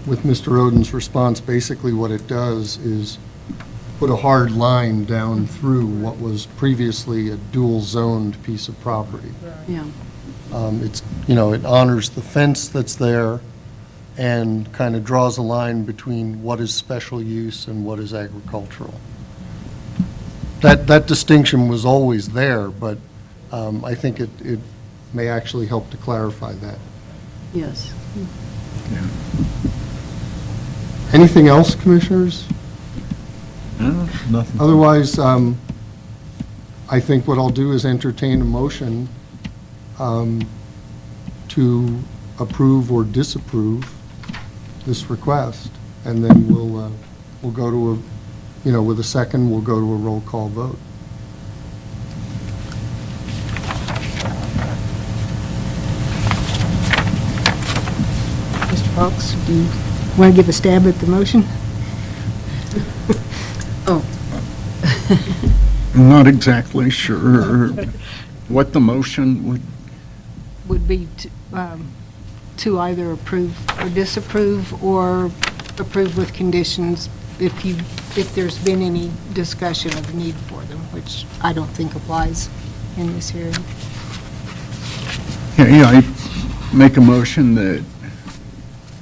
Speaker 1: with Mr. Oden's response, basically what it does is put a hard line down through what was previously a dual-zoned piece of property.
Speaker 7: Yeah.
Speaker 1: It's, it honors the fence that's there and kind of draws a line between what is special use and what is agricultural. That distinction was always there, but I think it may actually help to clarify that.
Speaker 7: Yes.
Speaker 1: Anything else, Commissioners?
Speaker 10: Nothing.
Speaker 1: Otherwise, I think what I'll do is entertain a motion to approve or disapprove this request, and then we'll go to with a second, we'll go to a roll call vote.
Speaker 6: Mr. Fox, do you want to give a stab at the motion?
Speaker 2: I'm not exactly sure what the motion
Speaker 6: Would be to either approve or disapprove, or approve with conditions if there's been any discussion of the need for them, which I don't think applies in this hearing.
Speaker 2: Okay, I make a motion that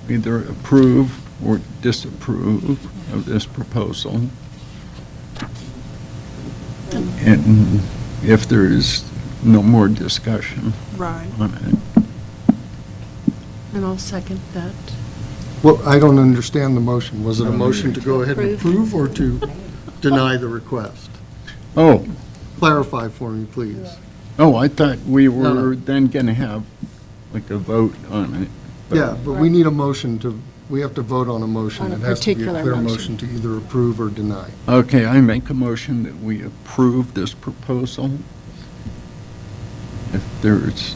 Speaker 2: either approve or disapprove of this proposal. And if there is no more discussion
Speaker 6: Right.
Speaker 2: on it.
Speaker 3: And I'll second that.
Speaker 1: Well, I don't understand the motion. Was it a motion to go ahead and approve or to deny the request?
Speaker 2: Oh,
Speaker 1: Clarify for me, please.
Speaker 2: I thought we
Speaker 1: No, no.
Speaker 2: were then going to have like a vote on it. but-
Speaker 1: Yeah, but we need a motion we have to vote on a motion.
Speaker 6: On a
Speaker 1: It has to be a
Speaker 6: particular
Speaker 1: clear
Speaker 6: motion.
Speaker 1: motion to either approve or deny.
Speaker 2: Okay, I make a motion that we approve this proposal. If there's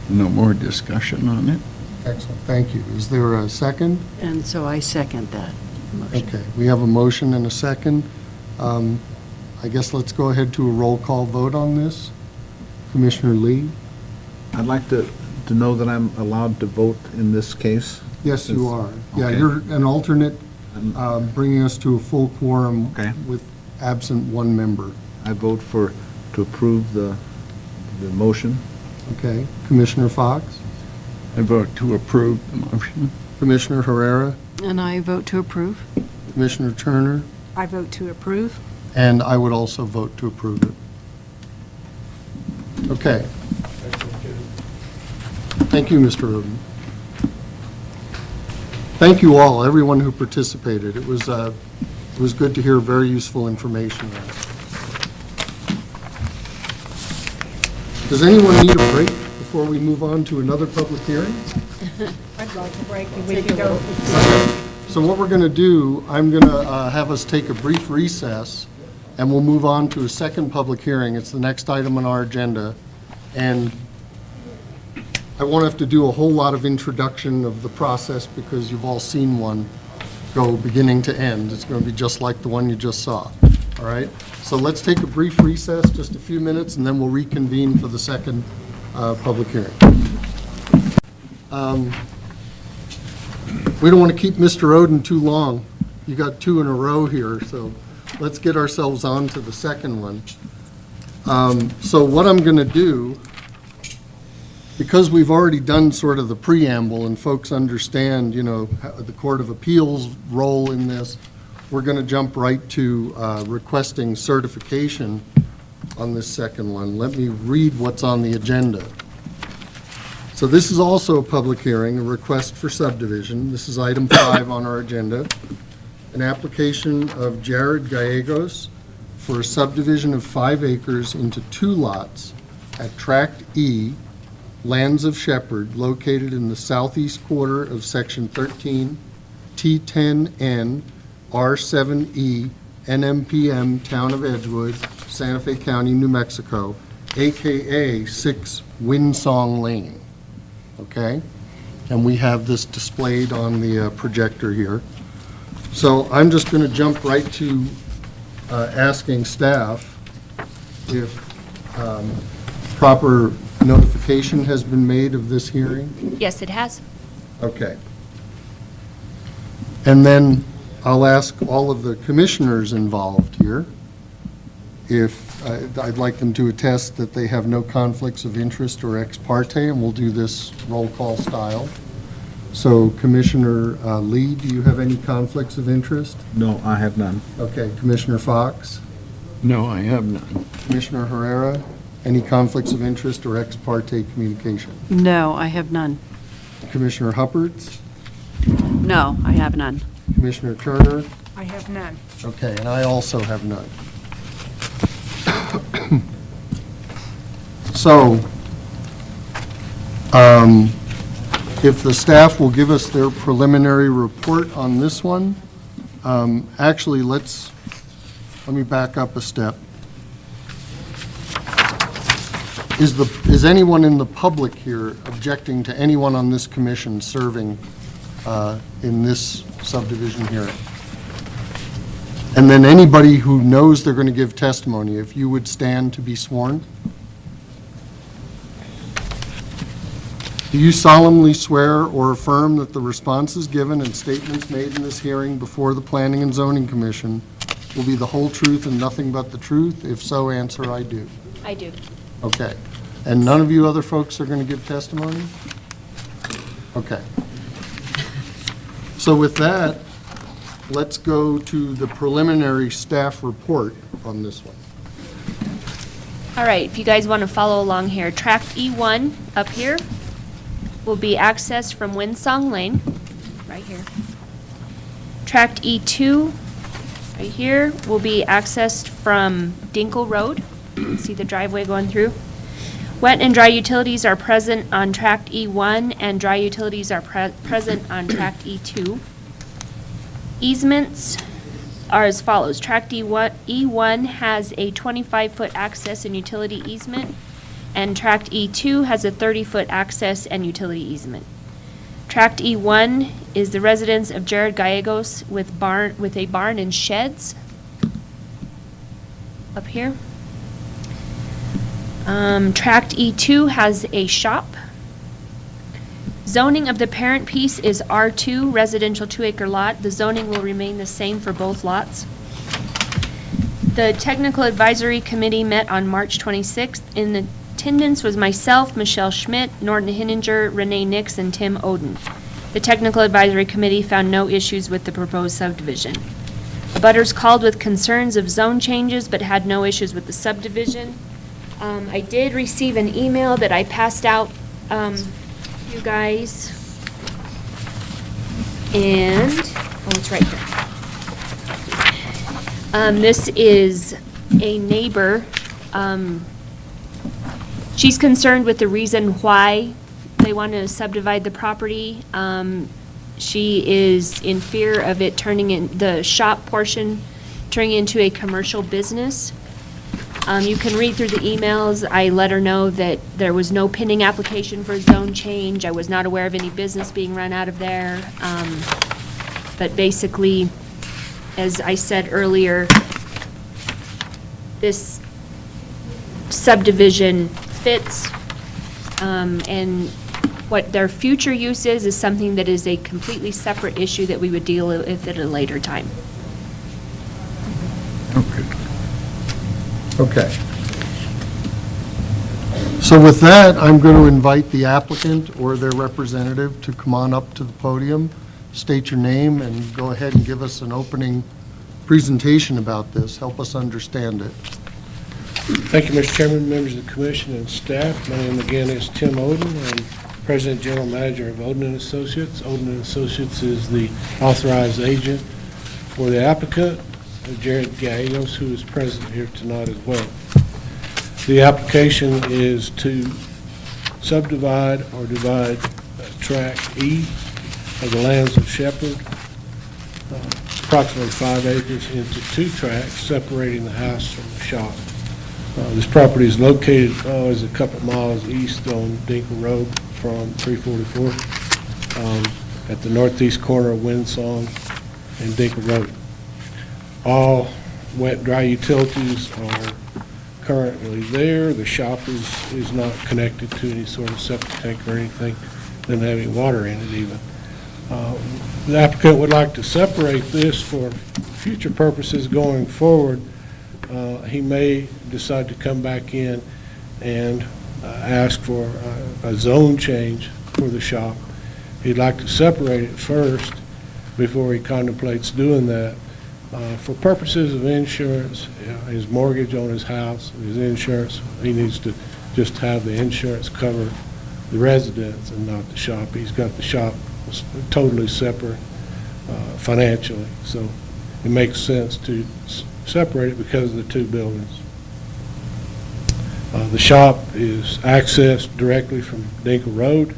Speaker 2: no more discussion on it.
Speaker 1: Excellent, thank you. Is there a second?
Speaker 7: And so I second that motion.
Speaker 1: Okay, we have a motion and a second. I guess let's go ahead to a roll call vote on this. Commissioner Lee?
Speaker 10: I'd like to know that I'm allowed to vote in this case.
Speaker 1: Yes, you are. Yeah,
Speaker 10: Okay.
Speaker 1: you're an alternate, bringing us to a full quorum
Speaker 10: Okay.
Speaker 1: with absent one member.
Speaker 10: I vote to approve the motion.
Speaker 1: Okay, Commissioner Fox?
Speaker 2: I vote to approve the motion.
Speaker 1: Commissioner Herrera?
Speaker 7: And I vote to approve.
Speaker 1: Commissioner Turner?
Speaker 6: I vote to approve.
Speaker 1: And I would also vote to approve it. Okay. Thank you, Mr. Oden. Thank you all, everyone who participated. It was good to hear very useful information. Does anyone need a break before we move on to another public hearing?
Speaker 6: I'd like a break if we could go.
Speaker 1: So what we're going to do, I'm going to have us take a brief recess, and we'll move on to a second public hearing. It's the next item on our agenda, and I won't have to do a whole lot of introduction of the process because you've all seen one go beginning to end. It's going to be just like the one you just saw, all right? So let's take a brief recess, just a few minutes, and then we'll reconvene for the second public hearing. We don't want to keep Mr. Oden too long. You got two in a row here, so let's get ourselves on to the second one. So what I'm going to do, because we've already done sort of the preamble and folks understand, you know, the Court of Appeals' role in this, we're going to jump right to requesting certification on this second one. Let me read what's on the agenda. So this is also a public hearing, a request for subdivision. This is item 5 on our agenda. An application of Jared Gallegos for a subdivision of 5 acres into 2 lots at Tract E, Lands of Shepherd, located in the southeast quarter of Section 13, T10N, R7E, NMPM, Town of Edgewood, Santa Fe County, New Mexico, AKA 6 Windsong Lane. Okay? And we have this displayed on the projector here. So I'm just going to jump right to asking staff if proper notification has been made of this hearing.
Speaker 4: Yes, it has.
Speaker 1: Okay. And then I'll ask all of the commissioners involved here if I'd like them to attest that they have no conflicts of interest or ex parte, and we'll do this roll call style. So Commissioner Lee, do you have any conflicts of interest?
Speaker 10: No, I have none.
Speaker 1: Okay, Commissioner Fox,
Speaker 2: No, I have none.
Speaker 1: Commissioner Herrera, any conflicts of interest or ex parte communication?
Speaker 7: No, I have none.
Speaker 1: Commissioner Hupperts,
Speaker 3: No, I have none.
Speaker 1: Commissioner Turner,
Speaker 6: I have none.
Speaker 1: okay, and I also have none. So, if the staff will give us their preliminary report on this one, actually, let me back up a step. Is anyone in the public here objecting to anyone on this commission serving in this subdivision hearing? And then anybody who knows they're going to give testimony, if you would stand to be sworn. Do you solemnly swear or affirm that the responses given and statements made in this hearing before the Planning and Zoning Commission will be the whole truth and nothing but the truth? If so, answer, I do.
Speaker 4: I do.
Speaker 1: Okay. And none of you other folks are going to give testimony? Okay. So with that, let's go to the preliminary staff report on this one.
Speaker 4: All right, if you guys want to follow along here, Tract E1 up here will be accessed from Windsong Lane, right here. Tract E2, right here, will be accessed from Dinkle Road. You can see the driveway going through. Wet and dry utilities are present on Tract E1, and dry utilities are present on Tract E2. Easements are as follows. Tract E1 has a 25-foot access and utility easement, and Tract E2 has a 30-foot access and utility easement. Tract E1 is the residence of Jared Gallegos with a barn and sheds up here. Tract E2 has a shop. Zoning of the parent piece is R2, residential 2-acre lot. The zoning will remain the same for both lots. The Technical Advisory Committee met on March 26th. In attendance was myself, Michelle Schmidt, Norton Hinninger, Renee Nix, and Tim Oden. The Technical Advisory Committee found no issues with the proposed subdivision. Abutters called with concerns of zone changes but had no issues with the subdivision. I did receive an email that I passed out, you guys. And, oh, it's right here. This is a neighbor. She's concerned with the reason why they want to subdivide the property. She is in fear of it turning in, the shop portion, turning into a commercial business. You can read through the emails. I let her know that there was no pending application for a zone change. I was not aware of any business being run out of there. But basically, as I said earlier, this subdivision fits, and what their future use is something that is a completely separate issue that we would deal with at a later time.
Speaker 2: Okay.
Speaker 1: Okay. So with that, I'm going to invite the applicant or their representative to come on up to the podium, state your name, and go ahead and give us an opening presentation about this. Help us understand it.
Speaker 5: Thank you, Mr. Chairman, members of the commission and staff. My name again is Tim Oden. I'm President General Manager of Oden and Associates. Oden and Associates is the authorized agent for the applicant, Jared Gallegos, who is present here tonight as well. The application is to subdivide or divide Tract E of the lands of Shepherd, approximately 5 acres, into 2 tracts, separating the house from the shop. This property is located, is a couple miles east on Dinkle Road from 344, at the northeast corner of Windsong and Dinkle Road. All wet, dry utilities are currently there. The shop is not connected to any sort of septic tank or anything. Doesn't have any water in it even. The applicant would like to separate this for future purposes going forward. He may decide to come back in and ask for a zone change for the shop. He'd like to separate it first before he contemplates doing that. For purposes of insurance, his mortgage on his house, his insurance, he needs to just have the insurance cover the residence and not the shop. He's got the shop totally separate financially, so it makes sense to separate it because of the 2 buildings. The shop is accessed directly from Dinkle Road.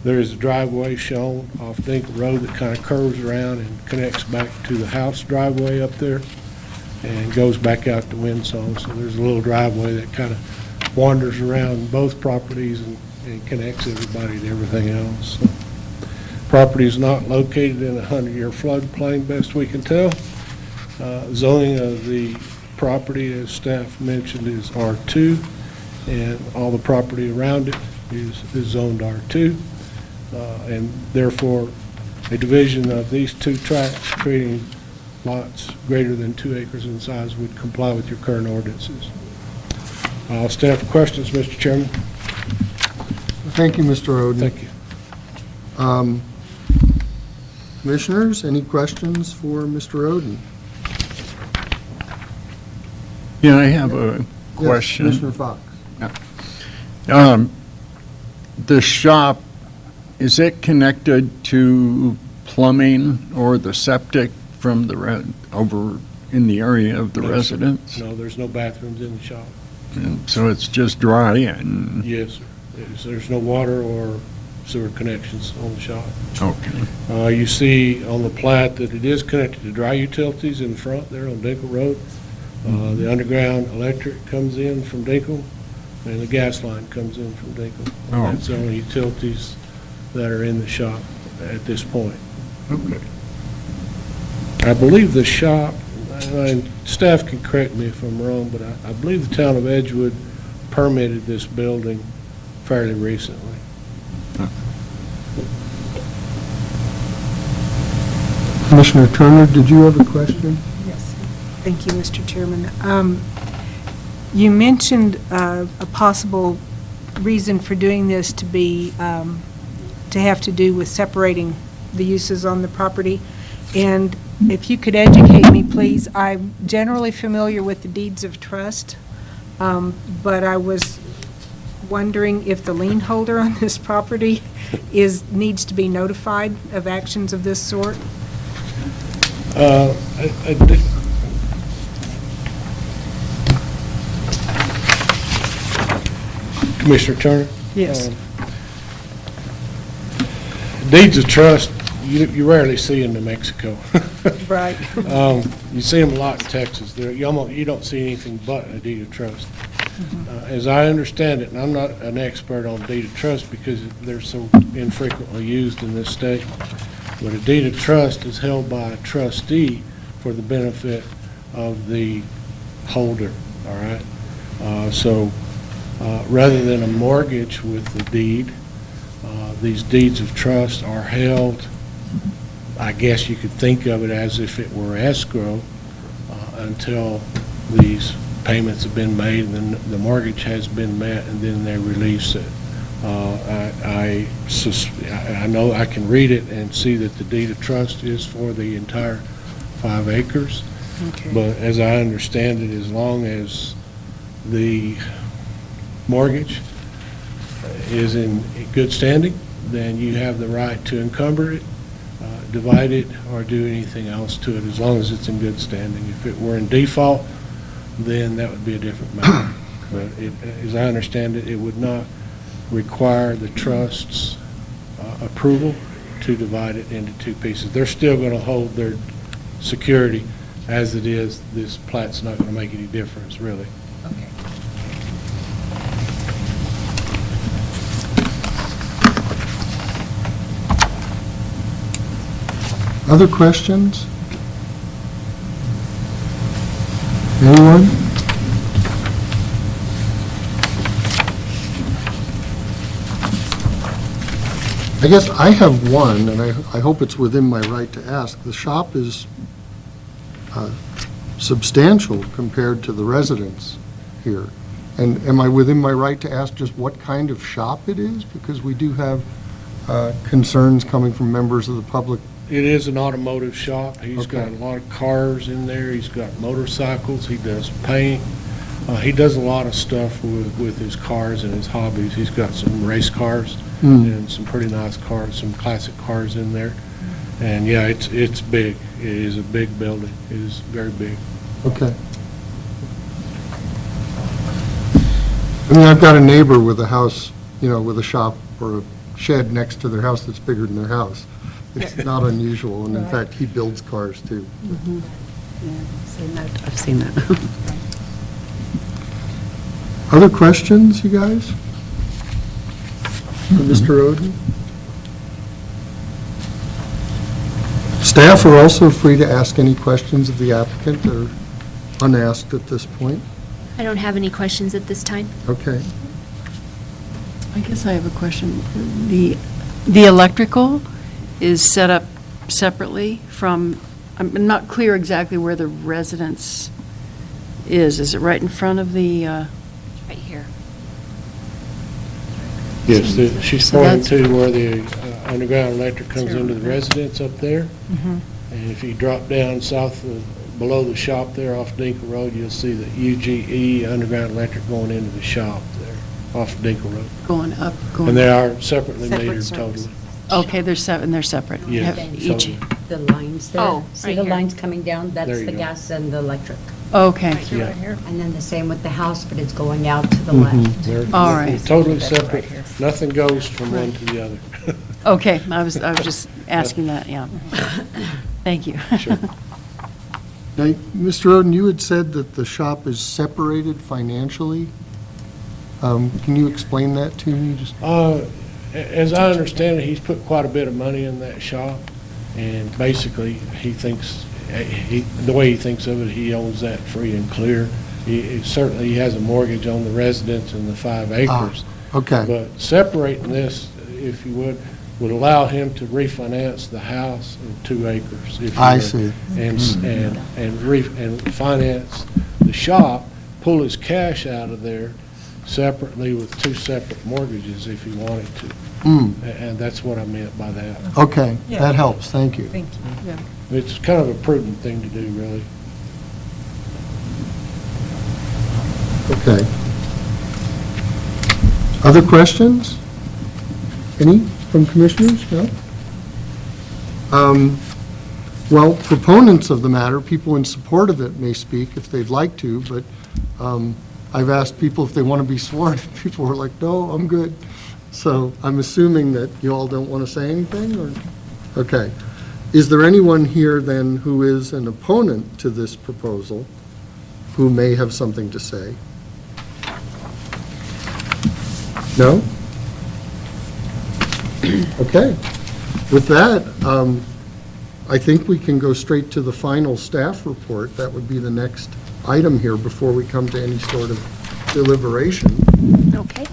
Speaker 5: There is a driveway shown off Dinkle Road that kind of curves around and connects back to the house driveway up there and goes back out to Windsong. So there's a little driveway that kind of wanders around both properties and connects everybody to everything else. So, property is not located in a 100-year floodplain, best we can tell. Zoning of the property, as staff mentioned, is R2, and all the property around it is zoned R2. And therefore, a division of these 2 tracts, creating lots greater than 2 acres in size, would comply with your current ordinances. I'll stand for questions, Mr. Chairman.
Speaker 1: Thank you, Mr. Oden.
Speaker 5: Thank you.
Speaker 1: Commissioners, any questions for Mr. Oden?
Speaker 2: Yeah, I have a question.
Speaker 1: Yes, Commissioner Fox.
Speaker 2: The shop, is it connected to plumbing or the septic from the over in the area of the
Speaker 5: No, sir.
Speaker 2: residence?
Speaker 5: No, there's no bathrooms in the shop.
Speaker 2: And so it's just dry and,
Speaker 5: Yes, sir. There's no water or sewer connections on the shop.
Speaker 2: okay.
Speaker 5: You see on the plat that it is connected to dry utilities in front there on Dinkle Road. The underground electric comes in from Dinkle, and the gas line comes in from Dinkle.
Speaker 2: Oh,
Speaker 5: That's the only utilities that are in the shop at this point.
Speaker 2: Okay.
Speaker 5: I believe the shop, and staff can correct me if I'm wrong, but I believe the town of Edgewood permitted this building fairly recently.
Speaker 1: Commissioner Turner, did you have a question?
Speaker 6: Yes. Thank you, Mr. Chairman. You mentioned a possible reason for doing this to be, to have to do with separating the uses on the property. And if you could educate me, please, I'm generally familiar with the deeds of trust, but I was wondering if the lien holder on this property needs to be notified of actions of this sort?
Speaker 5: Commissioner Turner?
Speaker 6: Yes.
Speaker 5: Deeds of trust, you rarely see in New Mexico.
Speaker 6: Right.
Speaker 5: You see them a lot in Texas. You don't see anything but a deed of trust. As I understand it, and I'm not an expert on deed of trust because they're so infrequently used in this state, but a deed of trust is held by a trustee for the benefit of the holder, all right? So rather than a mortgage with the deed, these deeds of trust are held, I guess you could think of it as if it were escrow until these payments have been made and then the mortgage has been met and then they release it. I know I can read it and see that the deed of trust is for the entire 5 acres.
Speaker 6: Okay.
Speaker 5: But as I understand it, as long as the mortgage is in good standing, then you have the right to encumber it, divide it, or do anything else to it, as long as it's in good standing. If it were in default, then that would be a different matter. But as I understand it, it would not require the trust's approval to divide it into 2 pieces. They're still going to hold their security as it is. This plat's not going to make any difference, really.
Speaker 1: Other questions? Anyone? I guess I have one, and I hope it's within my right to ask. The shop is substantial compared to the residence here. And am I within my right to ask just what kind of shop it is? Because we do have concerns coming from members of the public.
Speaker 5: It is an automotive shop. He's
Speaker 1: Okay.
Speaker 5: got a lot of cars in there. He's got motorcycles. He does paint. He does a lot of stuff with his cars and his hobbies. He's got some race cars and some pretty nice cars, some classic cars in there. And yeah, it's big. It is a big building. It is very big.
Speaker 1: Okay. I mean, I've got a neighbor with a house, with a shop or a shed next to their house that's bigger than their house. It's not unusual, and in fact, he builds cars too.
Speaker 3: I've seen that.
Speaker 1: Other questions, you guys? For Mr. Oden? Staff are also free to ask any questions of the applicant that are unasked at this point.
Speaker 4: I don't have any questions at this time.
Speaker 1: Okay.
Speaker 7: I guess I have a question. The electrical is set up separately from, I'm not clear exactly where the residence is. Is it right in front of the,
Speaker 4: Right here.
Speaker 5: Yes, she's
Speaker 7: So
Speaker 5: pointing
Speaker 7: that's-
Speaker 5: to where the underground electric comes into the residence up there. And if you drop down below the shop there off Dinkle Road, you'll see the UGE underground electric going into the shop there off Dinkle Road.
Speaker 7: going up, going?
Speaker 5: And they are separately
Speaker 6: Separate
Speaker 5: metered
Speaker 6: service.
Speaker 5: totally.
Speaker 7: Okay, they're separate.
Speaker 5: Yes,
Speaker 7: Have each-
Speaker 5: totally.
Speaker 11: The lines there.
Speaker 4: Oh,
Speaker 11: See
Speaker 4: right
Speaker 11: the
Speaker 4: here.
Speaker 11: lines coming down?
Speaker 5: There
Speaker 11: That's
Speaker 5: you
Speaker 11: the
Speaker 5: go.
Speaker 11: gas and the electric.
Speaker 7: Okay,
Speaker 5: Yeah.
Speaker 11: And then the same with the house, but it's going out to the left.
Speaker 5: They're
Speaker 7: All right.
Speaker 5: totally separate. Nothing goes from one to the other.
Speaker 7: okay, I was just asking that, yeah. Thank you.
Speaker 5: Sure.
Speaker 1: Now, Mr. Oden, you had said that the shop is separated financially. Can you explain that to me? Just
Speaker 5: As I understand it, he's put quite a bit of money in that shop, and basically, he thinks, the way he thinks of it, he owns that free and clear. Certainly, he has a mortgage on the residence and the 5 acres.
Speaker 1: Okay,
Speaker 5: But separating this, if you would allow him to refinance the house in 2 acres. if you
Speaker 1: I
Speaker 5: would,
Speaker 1: see.
Speaker 5: And finance the shop, pull his cash out of there separately with 2 separate mortgages if he wanted to. And that's what I meant by that.
Speaker 1: Okay, that helps, thank you.
Speaker 6: Thank you.
Speaker 5: It's kind of a prudent thing to do, really.
Speaker 1: Okay. Other questions? Any from commissioners? No? Well, proponents of the matter, people in support of it may speak if they'd like to, but I've asked people if they want to be sworn. People were like, no, I'm good. So I'm assuming that you all don't want to say anything, or? Okay. Is there anyone here then who is an opponent to this proposal who may have something to say? No? Okay. With that, I think we can go straight to the final staff report. That would be the next item here before we come to any sort of deliberation.
Speaker 4: Okay.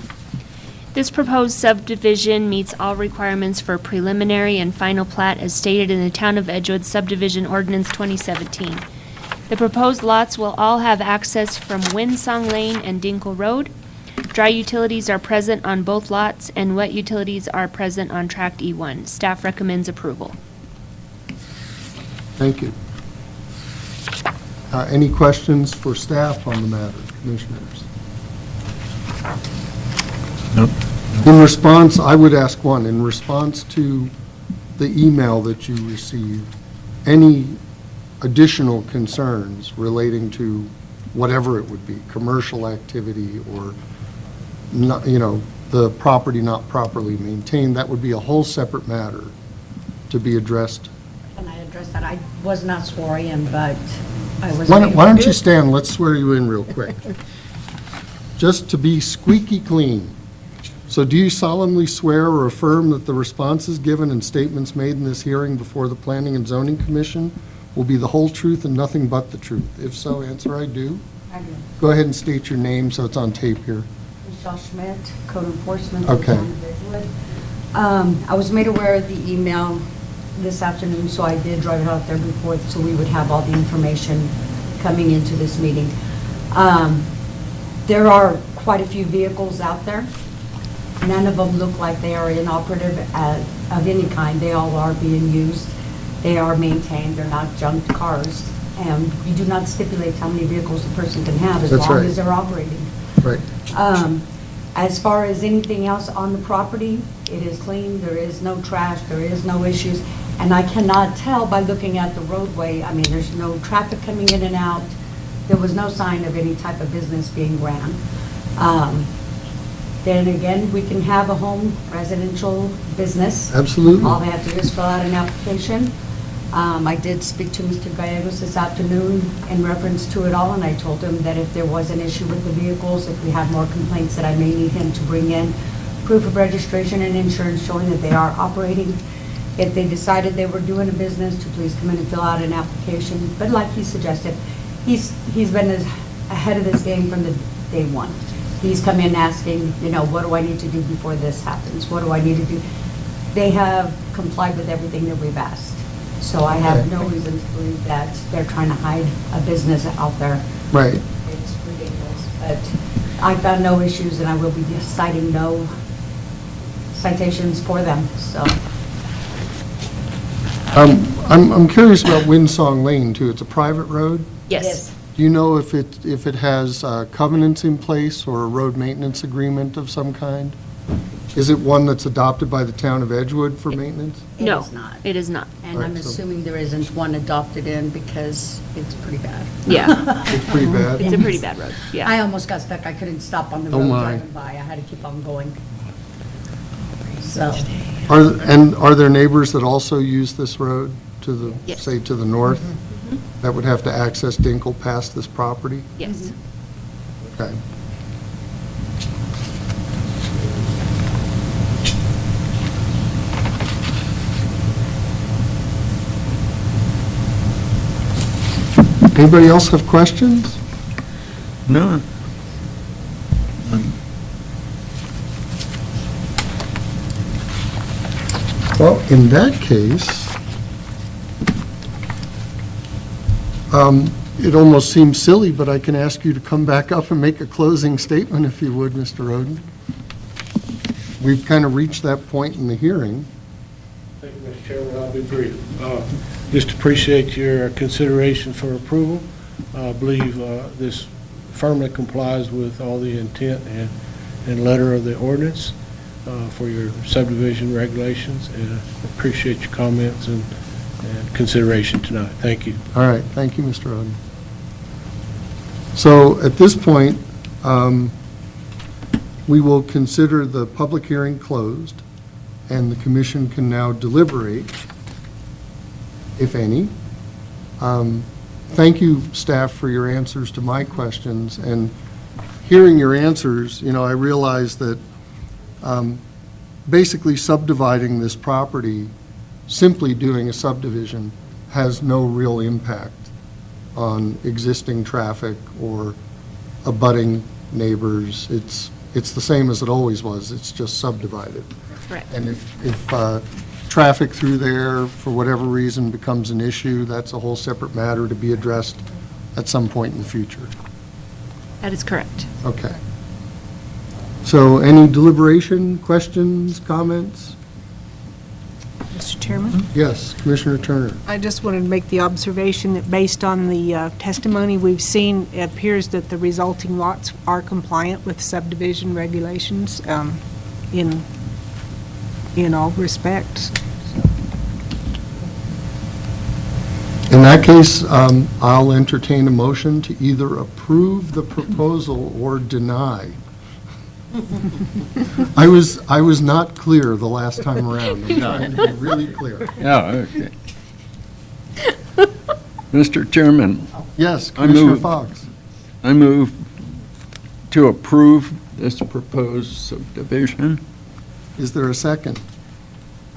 Speaker 4: This proposed subdivision meets all requirements for preliminary and final plat as stated in the Town of Edgewood Subdivision Ordinance 2017. The proposed lots will all have access from Windsong Lane and Dinkle Road. Dry utilities are present on both lots, and wet utilities are present on Tract E1. Staff recommends approval.
Speaker 1: Thank you. Any questions for staff on the matter, commissioners?
Speaker 10: Nope.
Speaker 1: In response, I would ask one, in response to the email that you received, any additional concerns relating to whatever it would be, commercial activity or, not, the property not properly maintained, that would be a whole separate matter to be addressed.
Speaker 11: Can I address that? I was not sworn in, but I was.
Speaker 1: Why don't you stand, let's swear you in real quick. Just to be squeaky clean. So do you solemnly swear or affirm that the responses given and statements made in this hearing before the Planning and Zoning Commission will be the whole truth and nothing but the truth? If so, answer I do.
Speaker 11: I do.
Speaker 1: Go ahead and state your name so it's on tape here.
Speaker 11: Michelle Schmidt, Code Enforcement.
Speaker 1: Okay.
Speaker 11: Town of Edgewood. I was made aware of the email this afternoon, so I did drive it out there before, so we would have all the information coming into this meeting. There are quite a few vehicles out there. None of them look like they are inoperative of any kind. They all are being used. They are maintained. They're not junked cars. And you do not stipulate how many vehicles a person can have as
Speaker 1: That's
Speaker 11: long
Speaker 1: right.
Speaker 11: as they're operating.
Speaker 1: Right.
Speaker 11: As far as anything else on the property, it is clean. There is no trash. There is no issues. And I cannot tell by looking at the roadway, I mean, there's no traffic coming in and out. There was no sign of any type of business being ran. Then again, we can have a home residential business.
Speaker 1: Absolutely.
Speaker 11: All they have to do is fill out an application. I did speak to Mr. Gallegos this afternoon in reference to it all, and I told him that if there was an issue with the vehicles, if we have more complaints, that I may need him to bring in proof of registration and insurance showing that they are operating. If they decided they were doing a business, to please come in and fill out an application. But like he suggested, he's been ahead of this game from the day one. He's come in asking, what do I need to do before this happens? What do I need to do? They have complied with everything that we've asked. So I have no reason to believe that they're trying to hide a business out there.
Speaker 1: Right.
Speaker 11: It's ridiculous. But I found no issues, and I will be citing no citations for them, so.
Speaker 1: I'm curious about Windsong Lane, too. It's a private road?
Speaker 4: Yes.
Speaker 1: Do you know if it has covenants in place or a road maintenance agreement of some kind? Is it one that's adopted by the Town of Edgewood for maintenance?
Speaker 4: No,
Speaker 11: It is not.
Speaker 4: it is not.
Speaker 11: And I'm
Speaker 1: Right, so-
Speaker 11: assuming there isn't one adopted in because it's pretty bad.
Speaker 4: Yeah,
Speaker 1: It's pretty bad.
Speaker 4: it's a pretty bad road,
Speaker 11: I
Speaker 4: yeah.
Speaker 11: almost got stuck. I couldn't stop on the
Speaker 1: Oh,
Speaker 11: road
Speaker 1: my.
Speaker 11: driving by. I had to keep on going. So,
Speaker 1: Are there neighbors that also use this road to the,
Speaker 4: Yes.
Speaker 1: say, to the north? That would have to access Dinkle past this property?
Speaker 4: Yes.
Speaker 1: Okay. Anybody else have questions?
Speaker 2: No.
Speaker 1: Well, in that case, it almost seems silly, but I can ask you to come back up and make a closing statement, if you would, Mr. Roden. We've kind of reached that point in the hearing.
Speaker 5: Thank you, Mr. Chairman. I'll be brief. Just appreciate your consideration for approval. I believe this firmly complies with all the intent and letter of the ordinance for your subdivision regulations, and appreciate your comments and consideration tonight. Thank you.
Speaker 1: All right, thank you, Mr. Oden. So at this point, we will consider the public hearing closed, and the commission can now deliberate, if any. Thank you, staff, for your answers to my questions, and hearing your answers, I realize that basically subdividing this property, simply doing a subdivision, has no real impact on existing traffic or abutting neighbors. It's the same as it always was, it's just subdivided.
Speaker 4: Correct.
Speaker 1: And if traffic through there, for whatever reason, becomes an issue, that's a whole separate matter to be addressed at some point in the future.
Speaker 4: That is correct.
Speaker 1: Okay. So any deliberation, questions, comments?
Speaker 6: Mr. Chairman?
Speaker 1: Yes, Commissioner Turner.
Speaker 6: I just wanted to make the observation that based on the testimony we've seen, it appears that the resulting lots are compliant with subdivision regulations in all respects.
Speaker 1: In that case, I'll entertain a motion to either approve the proposal or deny. I was not clear the last time around. I'm trying to be really clear.
Speaker 2: Yeah, okay. Mr. Chairman,
Speaker 1: Yes,
Speaker 2: I
Speaker 1: Commissioner
Speaker 2: move-
Speaker 1: Fox.
Speaker 2: I move to approve this proposed subdivision.
Speaker 1: Is there a second?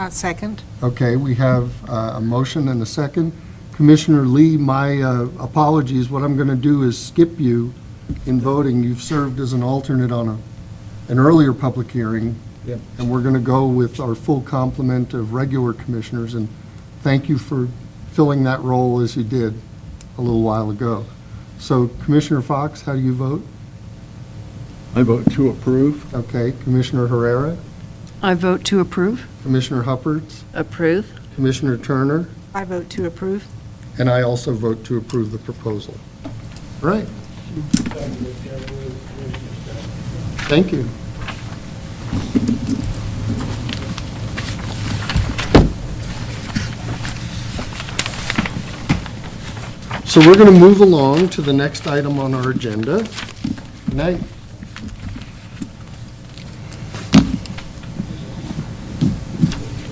Speaker 6: Second.
Speaker 1: Okay, we have a motion and a second. Commissioner Lee, my apologies. What I'm going to do is skip you in voting. You've served as an alternate on an earlier public hearing.
Speaker 10: Yep.
Speaker 1: And we're going to go with our full complement of regular commissioners. And thank you for filling that role as you did a little while ago. So Commissioner Fox, how do you vote?
Speaker 2: I vote to approve.
Speaker 1: Okay, Commissioner Herrera,
Speaker 7: I vote to approve.
Speaker 1: Commissioner Hupperts,
Speaker 7: Approve.
Speaker 1: Commissioner Turner,
Speaker 6: I vote to approve.
Speaker 1: and I also vote to approve the proposal. All right. Thank you. So we're going to move along to the next item on our agenda. Good night.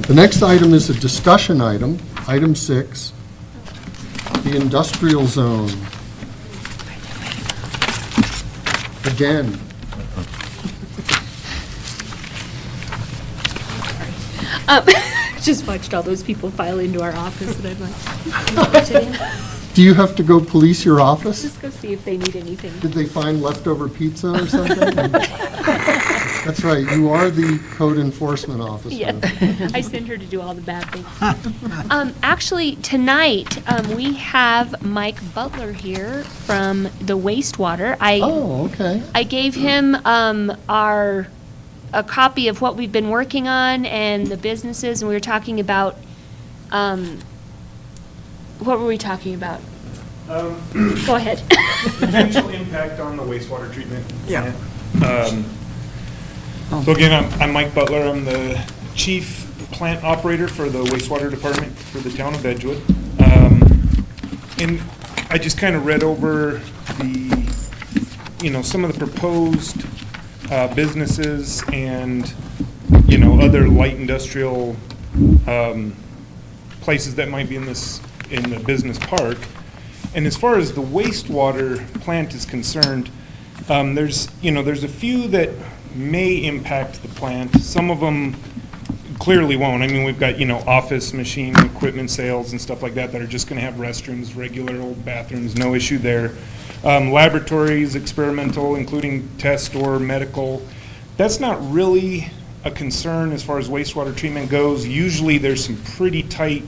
Speaker 1: The next item is a discussion item, item 6, the industrial zone. Again.
Speaker 4: Just watched all those people file into our office, and I'm like,
Speaker 1: Do you have to go police your office?
Speaker 4: just go see if they need anything.
Speaker 1: Did they find leftover pizza or something? That's right, you are the code enforcement officer.
Speaker 4: Yes, I send her to do all the bad things. Actually, tonight, we have Mike Butler here from the wastewater.
Speaker 1: Oh, okay.
Speaker 4: I gave him a copy of what we've been working on and the businesses, and we were talking about, what were we talking about? Go ahead.
Speaker 12: Potential impact on the wastewater treatment
Speaker 6: Yeah.
Speaker 12: plant. So again, I'm Mike Butler. I'm the chief plant operator for the wastewater department for the town of Edgewood. And I just kind of read over some of the proposed businesses and, other light industrial places that might be in the business park. And as far as the wastewater plant is concerned, there's a few that may impact the plant. Some of them clearly won't. I mean, we've got, office machine equipment sales and stuff like that that are just going to have restrooms, regular old bathrooms, no issue there. Laboratories, experimental, including test or medical, that's not really a concern as far as wastewater treatment goes. Usually there's some pretty tight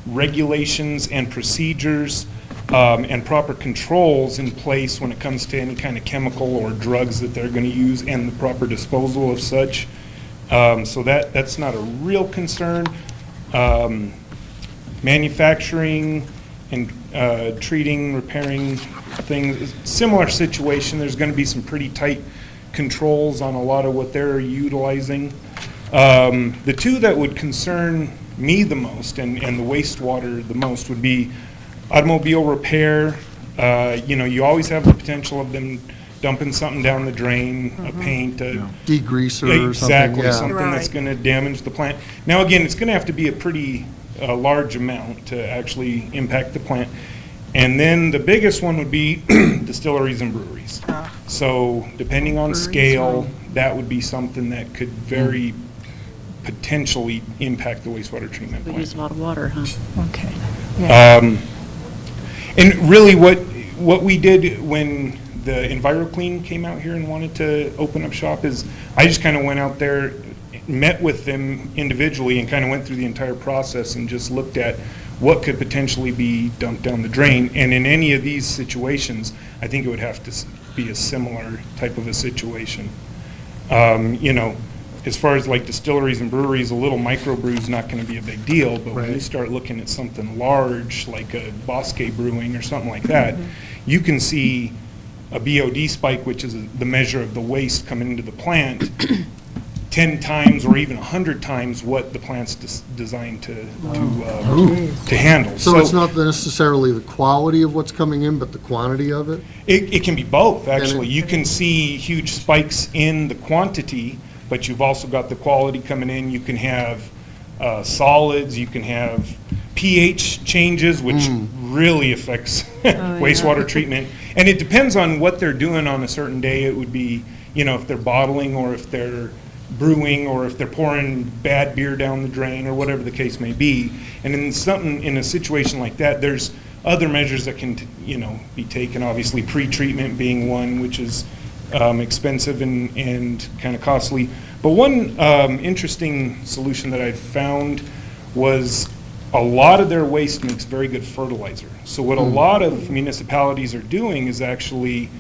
Speaker 12: regulations and procedures and proper controls in place when it comes to any kind of chemical or drugs that they're going to use and the proper disposal of such. So that's not a real concern. Manufacturing and treating, repairing things, similar situation. There's going to be some pretty tight controls on a lot of what they're utilizing. The two that would concern me the most and the wastewater the most would be automobile repair. You always have the potential of them dumping something down the drain, a paint,
Speaker 1: Degreaser or something,
Speaker 12: exactly,
Speaker 1: yeah.
Speaker 12: something that's
Speaker 6: Right.
Speaker 12: going to damage the plant. Now, again, it's going to have to be a pretty large amount to actually impact the plant. And then the biggest one would be distilleries and breweries. So depending on scale, that would be something that could very potentially impact the wastewater treatment
Speaker 3: We
Speaker 12: plant.
Speaker 3: use a lot of water, huh?
Speaker 6: Okay.
Speaker 12: And really, what we did when the EnviroClean came out here and wanted to open up shop is, I just kind of went out there, met with them individually, and kind of went through the entire process and just looked at what could potentially be dumped down the drain. And in any of these situations, I think it would have to be a similar type of a situation. As far as like distilleries and breweries, a little microbrew is not going to be a big deal, but when you
Speaker 1: Right.
Speaker 12: start looking at something large, like a Bosque Brewing or something like that, you can see a BOD spike, which is the measure of the waste coming into the plant, 10 times or even 100 times what the plant's designed to handle.
Speaker 1: So it's not necessarily the quality of what's coming in, but the quantity of it?
Speaker 12: It can be both,
Speaker 1: And
Speaker 12: actually. You can see huge spikes in the quantity, but you've also got the quality coming in. You can have solids, you can have pH changes, which really affects wastewater treatment. And it depends on what they're doing on a certain day. It would be, if they're bottling or if they're brewing or if they're pouring bad beer down the drain or whatever the case may be. And in a situation like that, there's other measures that can, be taken. Obviously, pre-treatment being one, which is expensive and kind of costly. But one interesting solution that I found was a lot of their waste makes very good fertilizer. So what a lot of municipalities are doing is actually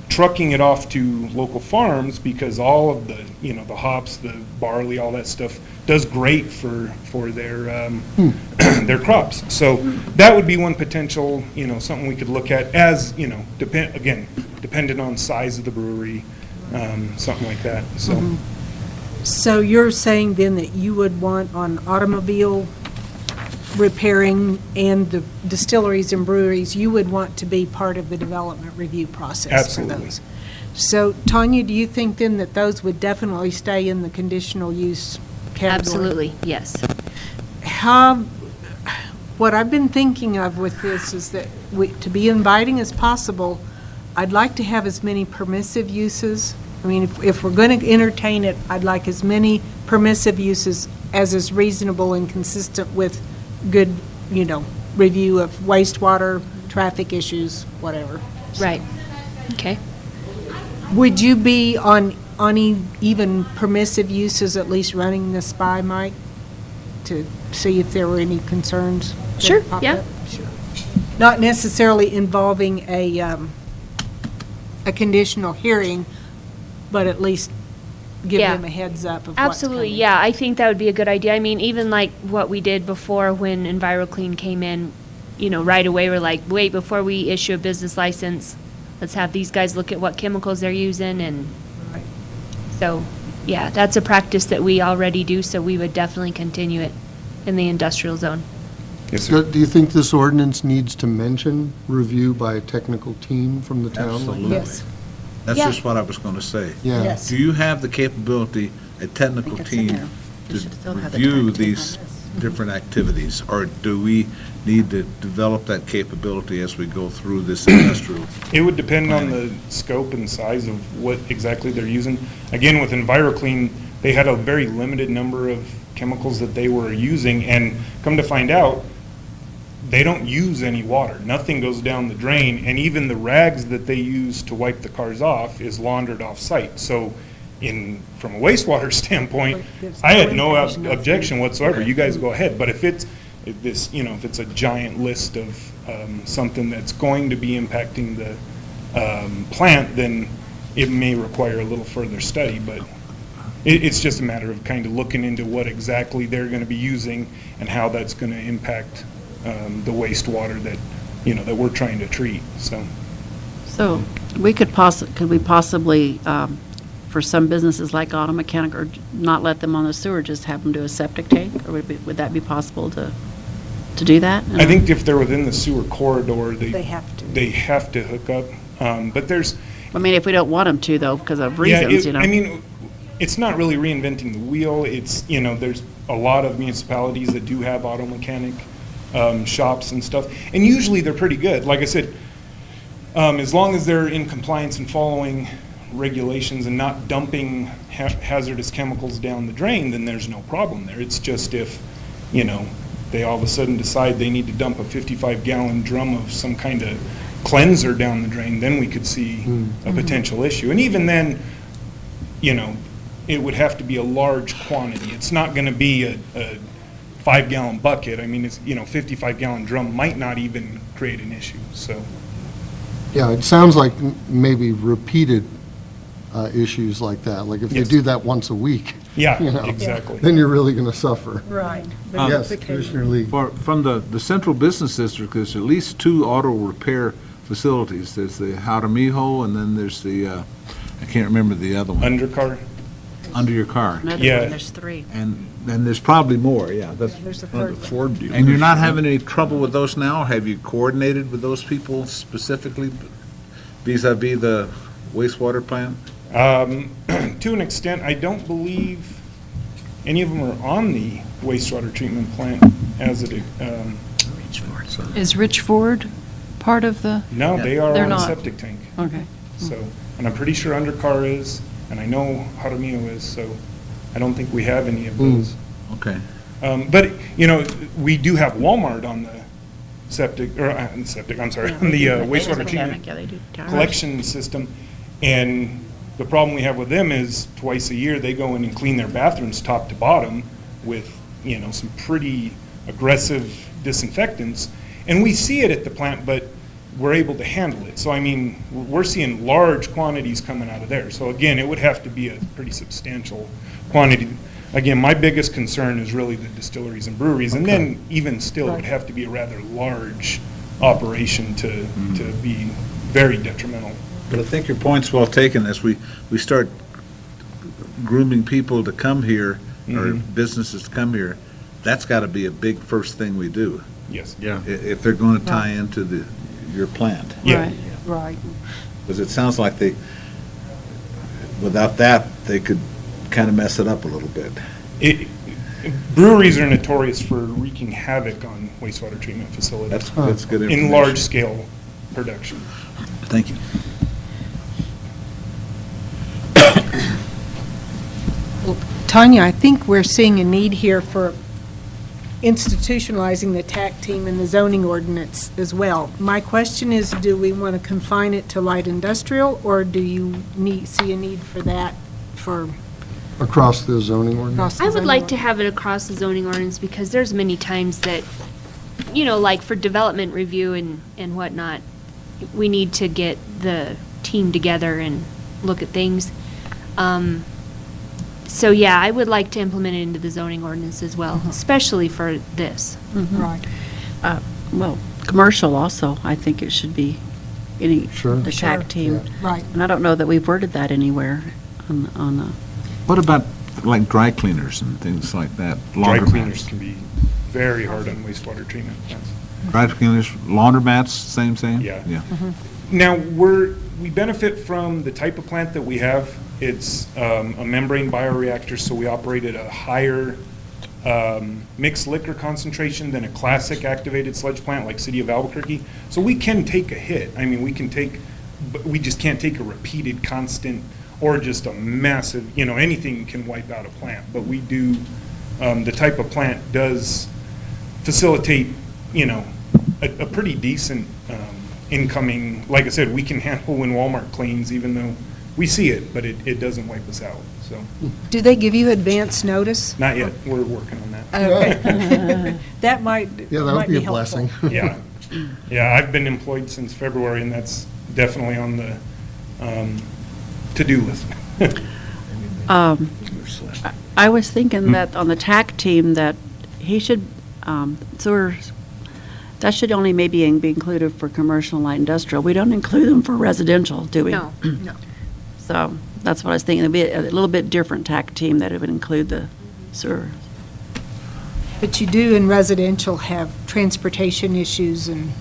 Speaker 12: trucking it off to local farms, because all of the, the hops, the barley, all that stuff does great for their their crops. So that would be one potential, something we could look at as, dependent on size of the brewery, something like that. So
Speaker 6: So you're saying then that you would want on automobile repairing and the distilleries and breweries, you would want to be part of the development review process for
Speaker 12: Absolutely.
Speaker 6: those? So Tanya, do you think then that those would definitely stay in the conditional use category?
Speaker 4: Absolutely, yes.
Speaker 6: What I've been thinking of with this is that to be inviting as possible, I'd like to have as many permissive uses. I mean, if we're going to entertain it, I'd like as many permissive uses as is reasonable and consistent with good, review of wastewater, traffic issues, whatever.
Speaker 4: Right. Okay.
Speaker 6: Would you be on even permissive uses, at least running this by, Mike, to see if there were any concerns? that
Speaker 4: Sure,
Speaker 6: popped
Speaker 4: yeah.
Speaker 6: up? Sure. Not necessarily involving a conditional hearing, but at least give
Speaker 4: Yeah.
Speaker 6: them a heads up of what's
Speaker 4: Absolutely,
Speaker 6: coming.
Speaker 4: yeah, I think that would be a good idea. I mean, even like what we did before when EnviroClean came in, right away, we're like, wait, before we issue a business license, let's have these guys look at what chemicals they're using, and
Speaker 6: Right.
Speaker 4: so, yeah, that's a practice that we already do, so we would definitely continue it in the industrial zone.
Speaker 12: yes, sir.
Speaker 1: Do you think this ordinance needs to mention review by a technical team from the town?
Speaker 10: Absolutely.
Speaker 6: Yes.
Speaker 10: That's
Speaker 4: Yeah.
Speaker 10: just what I was going to say.
Speaker 1: Yeah.
Speaker 6: Yes.
Speaker 10: Do you have the capability, a technical
Speaker 3: it's in
Speaker 10: team,
Speaker 3: there. You
Speaker 10: to
Speaker 3: should still have the
Speaker 10: review
Speaker 3: timetable
Speaker 10: these
Speaker 3: on
Speaker 10: different activities? Or do we need to develop that capability as we go through this industrial?
Speaker 12: It would depend on the scope and size of what exactly they're using. Again, with EnviroClean, they had a very limited number of chemicals that they were using, and come to find out, they don't use any water. Nothing goes down the drain, and even the rags that they use to wipe the cars off is laundered off-site. So from a wastewater standpoint, I had no objection whatsoever. You guys go ahead. But if it's a giant list of something that's going to be impacting the plant, then it may require a little further study. But it's just a matter of kind of looking into what exactly they're going to be using and how that's going to impact the wastewater that we're trying to treat. So
Speaker 3: So we could we possibly, for
Speaker 7: for some businesses like auto mechanic, or not let them on the sewer, just have them do a septic tank? Or would that be possible to do that?
Speaker 12: I think if they're within the sewer corridor,
Speaker 6: They have to.
Speaker 12: they have to hook up. But there's,
Speaker 7: I mean, if we don't want them to, though, because of
Speaker 12: yeah,
Speaker 7: reasons, you know?
Speaker 12: I mean, it's not really reinventing the wheel. It's, there's a lot of municipalities that do have auto mechanic shops and stuff. And usually they're pretty good. Like I said, as long as they're in compliance and following regulations and not dumping hazardous chemicals down the drain, then there's no problem there. It's just if, they all of a sudden decide they need to dump a 55-gallon drum of some kind of cleanser down the drain, then we could see a potential issue. And even then, it would have to be a large quantity. It's not going to be a 5-gallon bucket. I mean, it's, 55-gallon drum might not even create an issue, so.
Speaker 1: Yeah, it sounds like maybe repeated issues like that, like if you
Speaker 12: Yes.
Speaker 1: do that once a week.
Speaker 12: Yeah,
Speaker 1: you know,
Speaker 12: exactly.
Speaker 1: Then you're really going to suffer.
Speaker 6: Right.
Speaker 1: Yes, Commissioner Lee.
Speaker 10: From the central business district, there's at least 2 auto repair facilities. There's the Jaramillo, and then there's the, I can't remember the other one.
Speaker 12: Undercar?
Speaker 10: Under your car.
Speaker 7: Another
Speaker 12: Yeah.
Speaker 7: one, there's 3.
Speaker 10: And there's probably more, yeah. That's,
Speaker 6: There's a third one.
Speaker 2: Ford dealer.
Speaker 10: and you're not having any trouble with those now? Have you coordinated with those people specifically vis-à-vis the wastewater plant?
Speaker 12: To an extent, I don't believe any of them are on the wastewater treatment plant as it,
Speaker 7: Is Rich Ford part of the?
Speaker 12: no, they are
Speaker 7: They're
Speaker 12: on the
Speaker 7: not.
Speaker 12: septic tank.
Speaker 7: Okay.
Speaker 12: So, and I'm pretty sure Undercar is, and I know Jaramillo is, so I don't think we have any of those.
Speaker 10: Okay.
Speaker 12: But, we do have Walmart on the septic, or, I'm sorry, on the wastewater treatment
Speaker 7: Yeah, they do.
Speaker 12: collection system. And the problem we have with them is twice a year, they go in and clean their bathrooms top to bottom with, some pretty aggressive disinfectants. And we see it at the plant, but we're able to handle it. So, I mean, we're seeing large quantities coming out of there. So again, it would have to be a pretty substantial quantity. Again, my biggest concern is really the distilleries and breweries. And then even still, it would have to be a rather large operation to be very detrimental.
Speaker 10: But I think your point's well taken. As we start grooming people to come here, or businesses to come here, that's got to be a big first thing we do,
Speaker 12: Yes.
Speaker 2: Yeah.
Speaker 10: if they're going to tie into your plant.
Speaker 12: Yeah.
Speaker 6: Right.
Speaker 10: Because it sounds like without that, they could kind of mess it up a little bit.
Speaker 12: Breweries are notorious for wreaking havoc on wastewater treatment facilities
Speaker 10: That's good information.
Speaker 12: in large-scale production.
Speaker 10: Thank you.
Speaker 6: Tanya, I think we're seeing a need here for institutionalizing the TAC team and the zoning ordinance as well. My question is, do we want to confine it to light industrial, or do you see a need for that for
Speaker 1: Across the zoning ordinance?
Speaker 6: across the
Speaker 4: I would
Speaker 6: zoning
Speaker 4: like to
Speaker 6: ordinance?
Speaker 4: have it across the zoning ordinance because there's many times that, like for development review and whatnot, we need to get the team together and look at things. So yeah, I would like to implement it into the zoning ordinance as well, especially for this.
Speaker 6: Right.
Speaker 7: Well, commercial also, I think it should be
Speaker 1: Sure.
Speaker 7: the
Speaker 6: Sure.
Speaker 7: TAC team.
Speaker 6: Right.
Speaker 7: And I don't know that we've worded that anywhere on
Speaker 10: What about like dry cleaners and things like that?
Speaker 12: Dry
Speaker 10: Laundromats?
Speaker 12: cleaners can be very hard on wastewater treatment plants.
Speaker 10: Dry cleaners, laundromats, same thing?
Speaker 12: Yeah.
Speaker 10: Yeah.
Speaker 12: Now, we benefit from the type of plant that we have. It's a membrane bioreactor, so we operate at a higher mixed liquor concentration than a classic activated sludge plant like City of Albuquerque. So we can take a hit. I mean, but we just can't take a repeated constant or just a massive, anything can wipe out a plant. But we do, the type of plant does facilitate, a pretty decent incoming. Like I said, we can handle when Walmart cleans, even though we see it, but it doesn't wipe us out, so.
Speaker 6: Do they give you advance notice?
Speaker 12: Not yet, we're working on that.
Speaker 6: Okay. That might
Speaker 1: Yeah, that would be a
Speaker 6: helpful.
Speaker 1: blessing.
Speaker 12: Yeah, I've been employed since February, and that's definitely on the to-do list.
Speaker 7: I was thinking that on the TAC team that he should, that should only maybe be included for commercial and light industrial. We don't include them for residential, do we?
Speaker 4: No.
Speaker 6: No.
Speaker 7: So That's what I was thinking. It'd be a little bit different TAC team that it would include the sewer.
Speaker 6: But you do in residential have transportation issues and,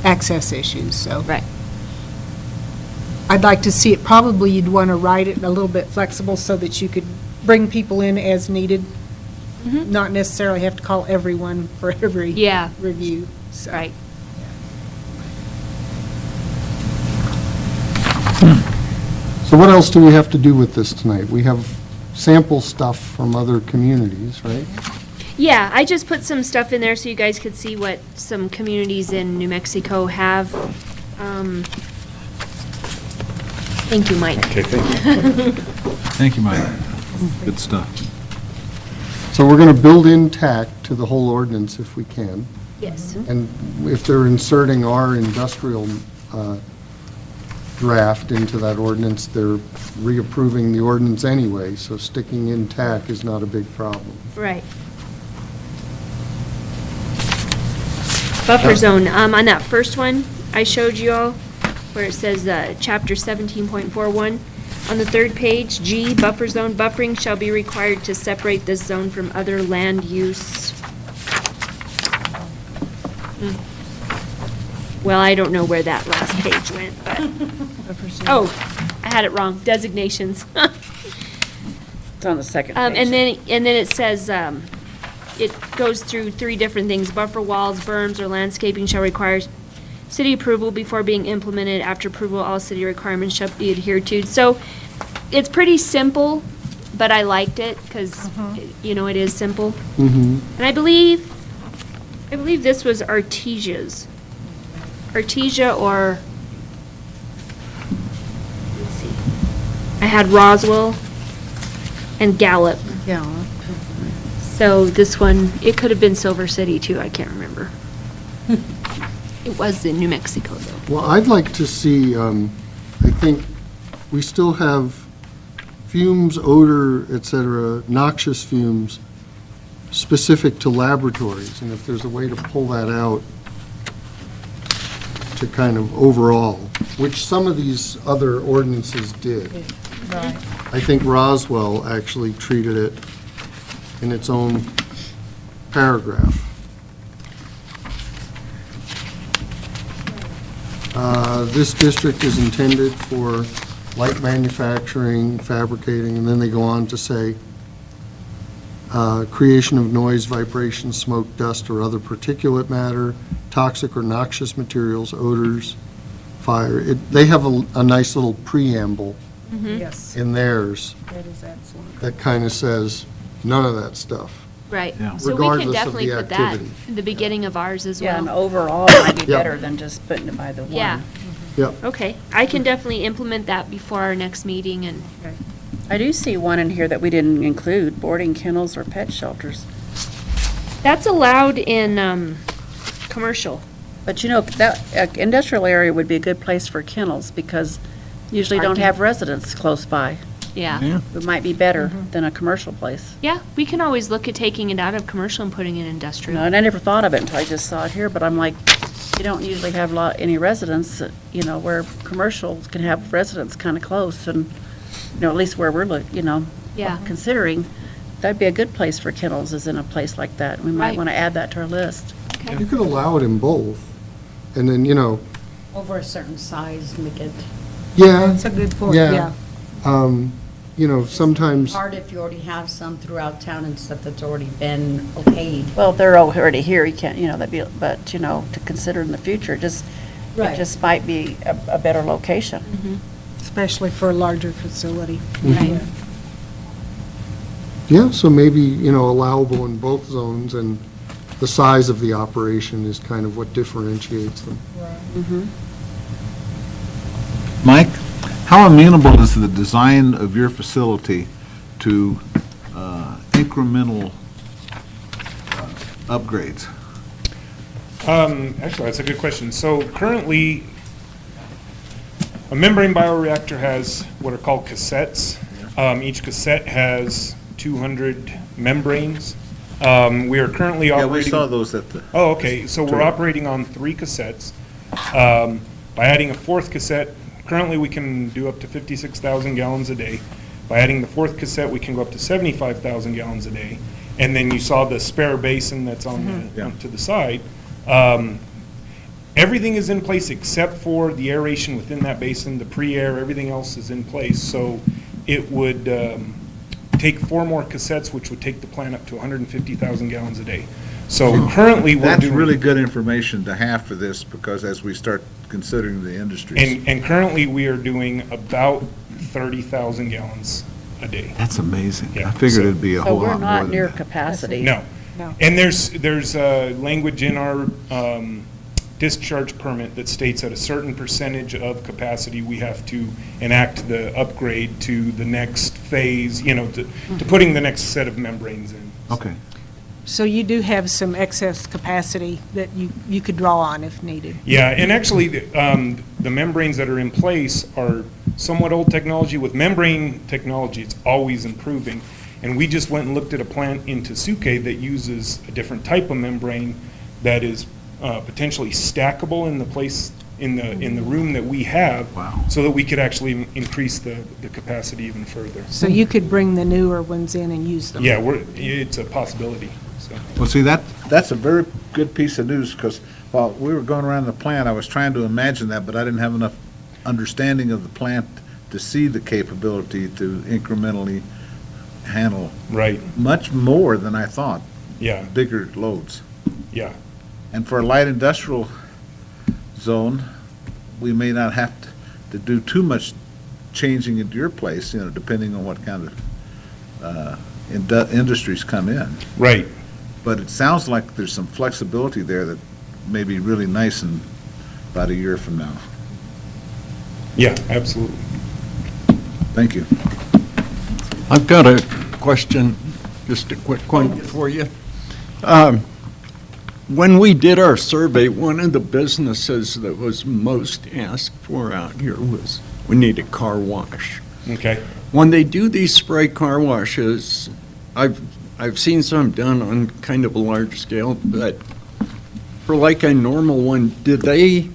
Speaker 6: access issues, so.
Speaker 4: Right.
Speaker 6: I'd like to see it, probably you'd want to write it a little bit flexible so that you could bring people in as needed, not necessarily have to call everyone for every
Speaker 4: Yeah.
Speaker 6: review. So.
Speaker 4: Right.
Speaker 1: So what else do we have to do with this tonight? We have sample stuff from other communities, right?
Speaker 4: Yeah, I just put some stuff in there so you guys could see what some communities in New Mexico have. Thank you, Mike.
Speaker 12: Okay, thank you.
Speaker 10: Thank you, Mike. Good stuff.
Speaker 1: So we're going to build in TAC to the whole ordinance if we can.
Speaker 4: Yes.
Speaker 1: And if they're inserting our industrial draft into that ordinance, they're reapproving the ordinance anyway, so sticking in TAC is not a big problem.
Speaker 4: Right. Buffer zone, on that first one I showed you all, where it says, chapter 17.41, on the third page, G, buffer zone, buffering shall be required to separate this zone from other land use. Well, I don't know where that last page went, but, oh, I had it wrong, designations.
Speaker 7: It's on the second page.
Speaker 4: And then it says, it goes through 3 different things. Buffer walls, berms, or landscaping shall require city approval before being implemented. After approval, all city requirements shall be adhered to. So it's pretty simple, but I liked it because, it is simple. And I believe this was Artesia's. Artesia or, let's see. I had Roswell and Gallup.
Speaker 7: Yeah.
Speaker 4: So this one, it could have been Silver City too, I can't remember. It was in New Mexico though.
Speaker 1: Well, I'd like to see, I think we still have fumes, odor, et cetera, noxious fumes specific to laboratories, and if there's a way to pull that out to kind of overall, which some of these other ordinances did.
Speaker 6: Right.
Speaker 1: I think Roswell actually treated it in its own paragraph. This district is intended for light manufacturing, fabricating, and then they go on to say, creation of noise, vibration, smoke, dust, or other particulate matter, toxic or noxious materials, odors, fire. They have a nice little preamble
Speaker 6: Yes,
Speaker 1: in theirs
Speaker 6: that is excellent.
Speaker 1: that kind of says none of that stuff.
Speaker 4: Right.
Speaker 10: Yeah.
Speaker 4: So we
Speaker 1: Regardless
Speaker 4: can
Speaker 1: of
Speaker 4: definitely
Speaker 1: the
Speaker 4: put that
Speaker 1: activity.
Speaker 4: in the beginning of ours as
Speaker 7: Yeah, and
Speaker 4: well.
Speaker 7: overall, it might be
Speaker 1: Yeah.
Speaker 7: better than just putting it by the one.
Speaker 4: Yeah,
Speaker 1: Yep.
Speaker 4: okay. I can definitely implement that before our next meeting and,
Speaker 7: I do see one in here that we didn't include, boarding kennels or pet shelters.
Speaker 4: that's allowed in, commercial.
Speaker 7: But that industrial area would be a good place for kennels because usually don't
Speaker 4: Parking.
Speaker 7: have residents close by.
Speaker 4: Yeah.
Speaker 7: It might be better than a commercial place.
Speaker 4: Yeah, we can always look at taking it out of commercial and putting it in
Speaker 7: No,
Speaker 4: industrial.
Speaker 7: and I never thought of it until I just saw it here, but I'm like, you don't usually have any residents, where commercials can have residents kind of close and, at least where we're,
Speaker 4: Yeah.
Speaker 7: considering, that'd be a good place for kennels is in a place like that. We might
Speaker 4: Right.
Speaker 7: want to add that to our list.
Speaker 1: You could allow it in both, and then,
Speaker 11: Over a certain size, make it
Speaker 1: yeah,
Speaker 6: That's a good point,
Speaker 1: Yeah.
Speaker 6: yeah.
Speaker 1: sometimes,
Speaker 11: hard if you already have some throughout town and stuff that's already been okayed.
Speaker 7: Well, if they're already here, you can't, that'd be, but, to consider in the future, it
Speaker 11: Right.
Speaker 7: just might be a better location.
Speaker 6: Especially for a larger facility.
Speaker 4: Right.
Speaker 1: yeah, so maybe, allowable in both zones, and the size of the operation is kind of what differentiates them.
Speaker 10: Mike, how amenable is the design of your facility to incremental upgrades?
Speaker 12: Actually, that's a good question. So currently, a membrane bioreactor has what are called cassettes. Each cassette has 200 membranes. We are currently
Speaker 10: Yeah,
Speaker 12: operating.
Speaker 10: we saw those at the.
Speaker 12: Oh, okay, so we're operating on 3 cassettes. By adding a 4th cassette, Currently, we can do up to 56,000 gallons a day. By adding the fourth cassette, we can go up to 75,000 gallons a day. And then you saw the spare basin that's on the, to the side. Everything is in place except for the aeration within that basin, the pre-air, everything else is in place. So it would take 4 more cassettes, which would take the plant up to 150,000 gallons a day. So currently, we're
Speaker 10: That's
Speaker 12: doing...
Speaker 10: really good information to have for this, because as we start considering the industries.
Speaker 12: And currently, we are doing about 30,000 gallons a day.
Speaker 10: That's amazing.
Speaker 12: Yeah,
Speaker 10: I figured
Speaker 12: so-
Speaker 10: it'd be a
Speaker 7: So
Speaker 10: whole
Speaker 7: we're
Speaker 10: lot more
Speaker 7: not
Speaker 10: than
Speaker 7: near
Speaker 10: that.
Speaker 7: capacity.
Speaker 12: No.
Speaker 6: No.
Speaker 12: And there's language in our discharge permit that states at a certain percentage of capacity, we have to enact the upgrade to the next phase, you know, to putting the next set of membranes in.
Speaker 10: Okay.
Speaker 6: So you do have some excess capacity that you could draw on if needed.
Speaker 12: Yeah, and actually, the membranes that are in place are somewhat old technology. With membrane technology, it's always improving. And we just went and looked at a plant in Tesuque that uses a different type of membrane that is potentially stackable in the place, in the room that we have.
Speaker 10: Wow.
Speaker 12: So that we could actually increase the capacity even further.
Speaker 6: So you could bring the newer ones in and use them.
Speaker 12: Yeah, it's a possibility, so.
Speaker 10: Well, see, that's a very good piece of news, because while we were going around the plant, I was trying to imagine that, but I didn't have enough understanding of the plant to see the capability to incrementally handle
Speaker 12: Right,
Speaker 10: much more than I thought,
Speaker 12: yeah,
Speaker 10: bigger loads.
Speaker 12: yeah.
Speaker 10: And for a light industrial zone, we may not have to do too much changing at your place, you know, depending on what kind of industries come in.
Speaker 12: Right.
Speaker 10: But it sounds like there's some flexibility there that may be really nice in about a year from now.
Speaker 12: Yeah, absolutely.
Speaker 10: Thank you.
Speaker 2: I've got a question, just a quick one for you. When we did our survey, one of the businesses that was most asked for out here was, we need a car wash.
Speaker 12: Okay.
Speaker 2: When they do these spray car washes, I've seen some done on kind of a large scale, but for like a normal one, did they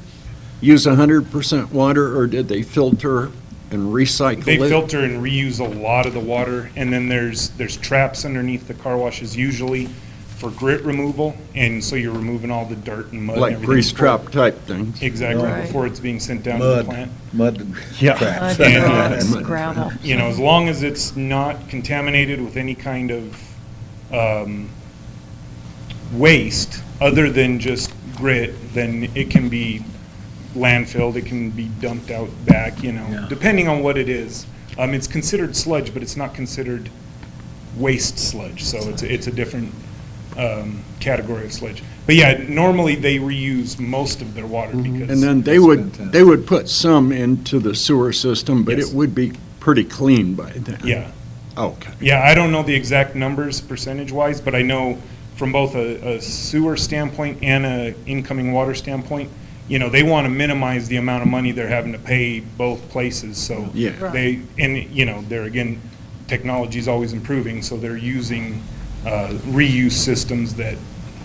Speaker 2: use 100% water, or did they filter and recycle
Speaker 12: They
Speaker 2: it?
Speaker 12: filter and reuse a lot of the water, and then there's traps underneath the car washes usually for grit removal, and so you're removing all the dirt and mud and
Speaker 2: Like
Speaker 12: everything.
Speaker 2: grease
Speaker 12: before-
Speaker 2: trap type things?
Speaker 12: Exactly,
Speaker 7: Right.
Speaker 12: before it's being sent down to the plant.
Speaker 10: Mud and
Speaker 2: Yeah.
Speaker 10: traps.
Speaker 12: And,
Speaker 7: Rocks, gravel.
Speaker 12: You know, as long as it's not contaminated with any kind of waste other than just grit, then it can be landfilled, it can be dumped out back, you know,
Speaker 10: Yeah.
Speaker 12: depending on what it is. It's considered sludge, but it's not considered waste sludge, so it's a different category of sludge. But yeah, normally they reuse most of their water because.
Speaker 2: And then they would put some into the sewer system, but
Speaker 12: Yes.
Speaker 2: it would be pretty clean by then?
Speaker 12: Yeah.
Speaker 2: Okay.
Speaker 12: Yeah, I don't know the exact numbers percentage-wise, but I know from both a sewer standpoint and a incoming water standpoint, you know, they want to minimize the amount of money they're having to pay both places, so.
Speaker 2: Yeah.
Speaker 12: They, and, you know, they're, again, technology's always improving, so they're using reuse systems that